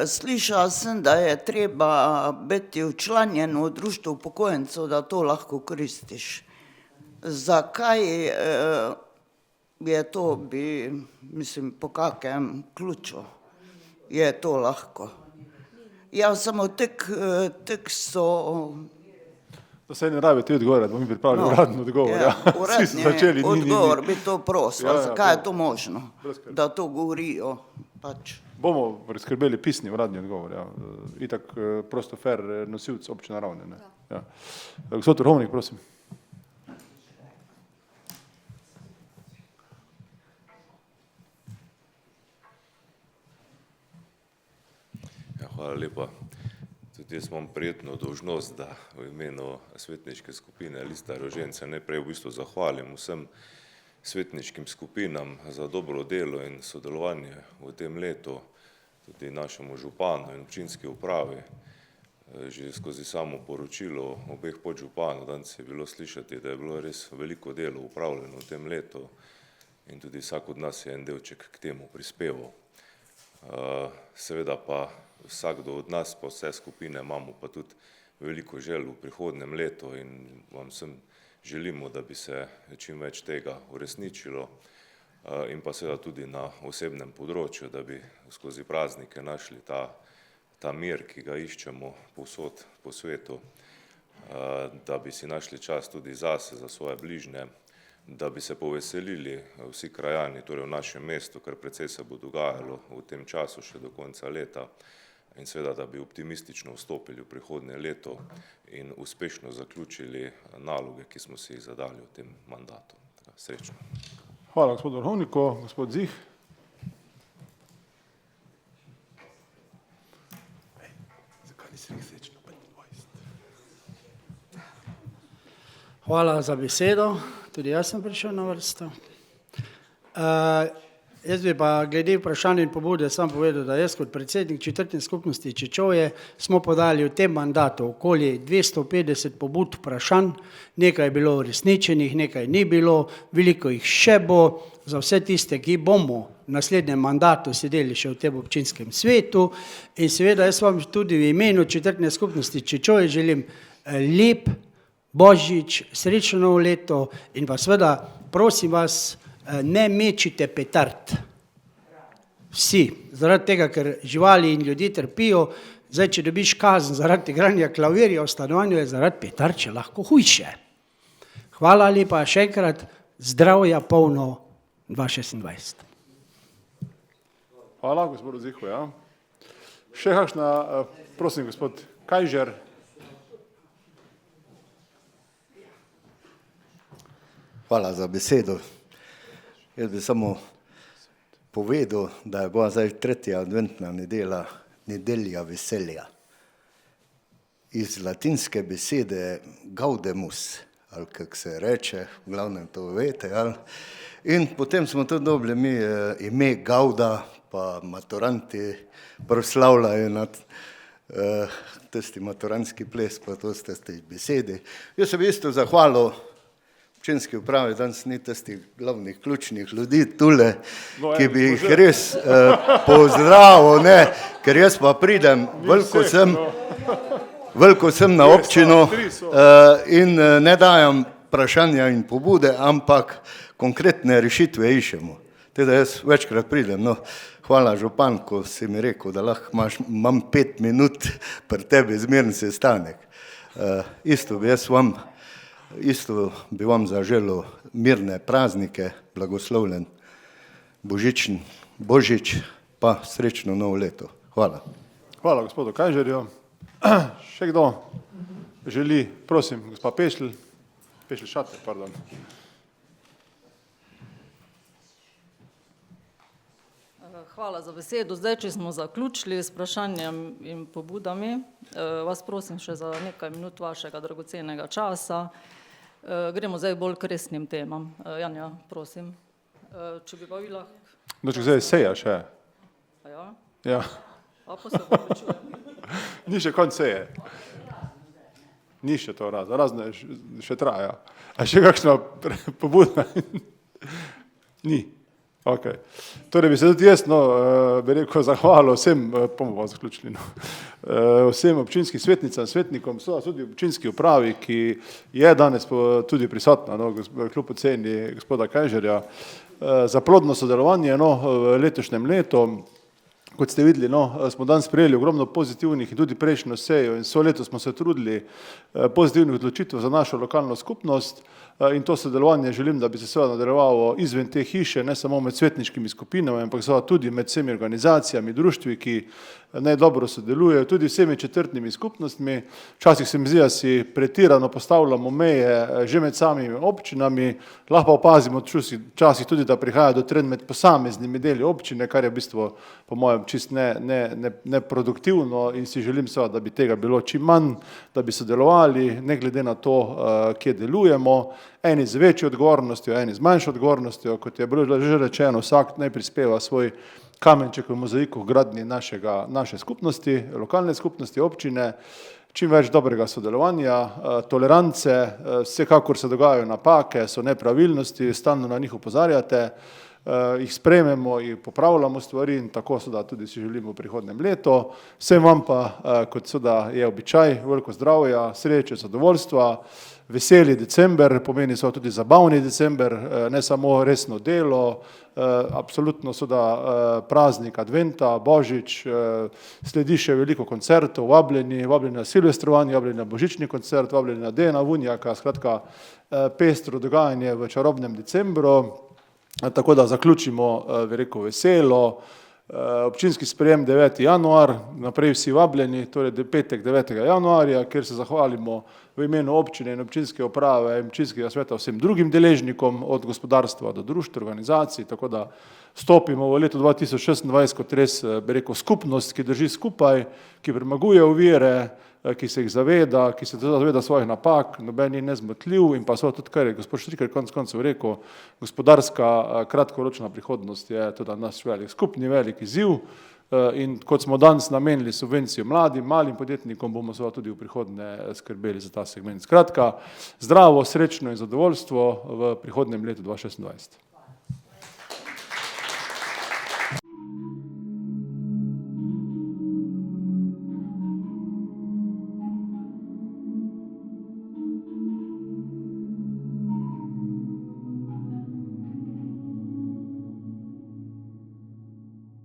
Slišala sem, da je treba biti včlanjen v društvo upokojencev, da to lahko koristiš. Zakaj je to, mislim, po kakem ključu je to lahko? Ja, samo tek so... Da se ne rabi ti odgovoriti, bomo mi pripravili uradni odgovor. Uradni odgovor bi to prosil. Zakaj je to možno, da to govorijo? Bomo priskrbeli pisni uradni odgovor. Itak prostofer nosilc občine Ravne. Gospod Vrhovnik, prosim. Hvala lepa. Tudi jaz imam prijetno dolžnost, da v imenu svetniške skupine Lista Rožence najprej v bistvu zahvalim vsem svetniškim skupinam za dobro delo in sodelovanje v tem letu, tudi našemu županu in občinski upravi. Že skozi samo poročilo obeh podžupanov danes je bilo slišati, da je bilo res veliko delo upravljeno v tem letu in tudi vsak od nas je en delček k temu prispeval. Seveda pa vsakdo od nas, pa vse skupine imamo pa tudi veliko želj v prihodnem letu in vam vsem želimo, da bi se čim več tega uresničilo in pa seveda tudi na osebnem področju, da bi skozi praznike našli ta mir, ki ga iščemo povsod po svetu, da bi si našli čas tudi zase, za svoje bližnje, da bi se poveselili vsi krajani, torej v našem mestu, ker precej se bo dogajalo v tem času še do konca leta in seveda, da bi optimistično vstopili v prihodnje leto in uspešno zaključili naloge, ki smo si jih zadali v tem mandatu. Srečno. Hvala, gospod Vrhovniku. Gospod Zih. Hvala za besedo. Tudi jaz sem prišel na vrsto. Jaz bi pa glede vprašanja in pobude sam povedal, da jaz kot predsednik četrtne skupnosti Čečovje smo podali v tem mandatu okoli 250 pobud vprašanj, nekaj je bilo uresničenih, nekaj ni bilo, veliko jih še bo, za vse tiste, ki bomo v naslednjem mandatu sedeli še v tem občinskem svetu in seveda jaz vam tudi v imenu četrtne skupnosti Čečovje želim lep Božič, srečno novo leto in pa seveda prosim vas, ne mečite petard. Vsi, zaradi tega, ker živali in ljudje trpijo, zdaj, če dobiš kazen zaradi igranja klavirja v stanovanju, je zaradi petard še lahko hujše. Hvala lepa še enkrat, zdravja polno 2026. Hvala, gospodu Zihu, ja. Še kakšna, prosim, gospod Kajžer. Hvala za besedo. Jaz bi samo povedal, da je bila zdaj 3. adventna nedelja veselja. Iz latinske besede gaudemus, ali kako se reče, v glavnem to veste. In potem smo tudi dobili mi ime Gauda, pa maturanti proslavljajo nad tisti maturanski ples, pa to ste ti besedi. Jaz se bi isto zahvalil občinski upravi, danes ni tistih glavnih ključnih ljudi tule, ki bi jih res pozdravil, ker jaz pa pridem, veliko sem na občino in ne dajem vprašanja in pobude, ampak konkretne rešitve iščemo. Teda jaz večkrat pridem, no, hvala župan, ko si mi rekel, da lahko imam 5 minut pri tebi zmeren sestanek. Isto bi vam zaželel mirne praznike, blagoslovljen Božič, pa srečno novo leto. Hvala. Hvala gospodu Kajžerju. Še kdo želi? Prosim, gospa Pešl Šate, pardon. Hvala za besedo. Zdaj, če smo zaključili s vprašanjem in pobudami, vas prosim še za nekaj minut vašega dragocenega časa. Gremo zdaj bolj k resnim temam. Janja, prosim. Če bi pa vi lahko... No, če zdaj seja še. A ja? Ja. A pa se opravičujem. Ni še konc seje. Ni še to razno še traja. A še kakšna pobuda? Ni. Ok. Torej bi se tudi jaz, bi rekel, zahvalil vsem, bomo zaključili, vsem občinskim svetnicam, svetnikom, so tudi občinski upravi, ki je danes tudi prisotna, kljub oceni gospoda Kajžerja, za plodno sodelovanje v letošnjem letu. Kot ste videli, smo danes sprejeli ogromno pozitivnih in tudi prejšnjo sejo in so leto smo se trudili pozitivnih odločitev za našo lokalno skupnost in to sodelovanje želim, da bi se seveda nadaljevalo izven te hiše, ne samo med svetniškimi skupinami, ampak seveda tudi med vsemi organizacijami, društvi, ki najdobro sodelujejo, tudi vsemi četrtnimi skupnostmi. Včasih se mi zdi, da si pretirano postavljamo meje že med samimi občinami, lahko opazimo včasih tudi, da prihaja do trenj med posameznimi deli občine, kar je v bistvu po mojem čist neproduktivno in si želim seveda, da bi tega bilo čim manj, da bi sodelovali, ne glede na to, kje delujemo, eni z večjo odgovornostjo, eni z manjšo odgovornostjo, kot je bilo že rečeno, vsak naj prispeva svoj kamenček v mozaiku gradnji naše skupnosti, lokalne skupnosti, občine, čim več dobrega sodelovanja, tolerance, vsekakor se dogajajo napake, so nepravilnosti, stalno na njih opozarjate, jih sprejmemo, jih popravljamo stvari in tako seveda tudi si želimo v prihodnjem letu. Vsem vam pa, kot seveda je običaj, veliko zdravja, sreče, zadovoljstva, veseli december, pomeni seveda tudi zabavni december, ne samo resno delo, absolutno seveda praznik adventa, Božič, sledi še veliko koncertov, vabljeni na silvestrovanje, vabljeni na božični koncert, vabljeni na Dejana Vunjaka, skratka pestro dogajanje v čarobnem decembru. Tako da zaključimo, bi rekel, veselo, občinski sprejem 9. januar, naprej vsi vabljeni, torej petek 9. januarja, kjer se zahvalimo v imenu občine in občinske uprave in občinskega sveta vsem drugim deležnikom, od gospodarstva do društv, organizacij, tako da stopimo v leto 2026 kot res, bi rekel, skupnost, ki drži skupaj, ki premaguje ovire, ki se jih zaveda, ki se zaveda svojih napak, noben ni nezmotljiv in pa so tudi, kar je gospod Štriker konec koncev rekel, gospodarska kratkoročna prihodnost je tudi naš skupni velik izziv in kot smo danes namenili subvencijo mladim, malim podjetnikom, bomo seveda tudi v prihodnje skrbeli za ta segment. Skratka, zdravo, srečno in zadovoljstvo v prihodnjem letu 2026.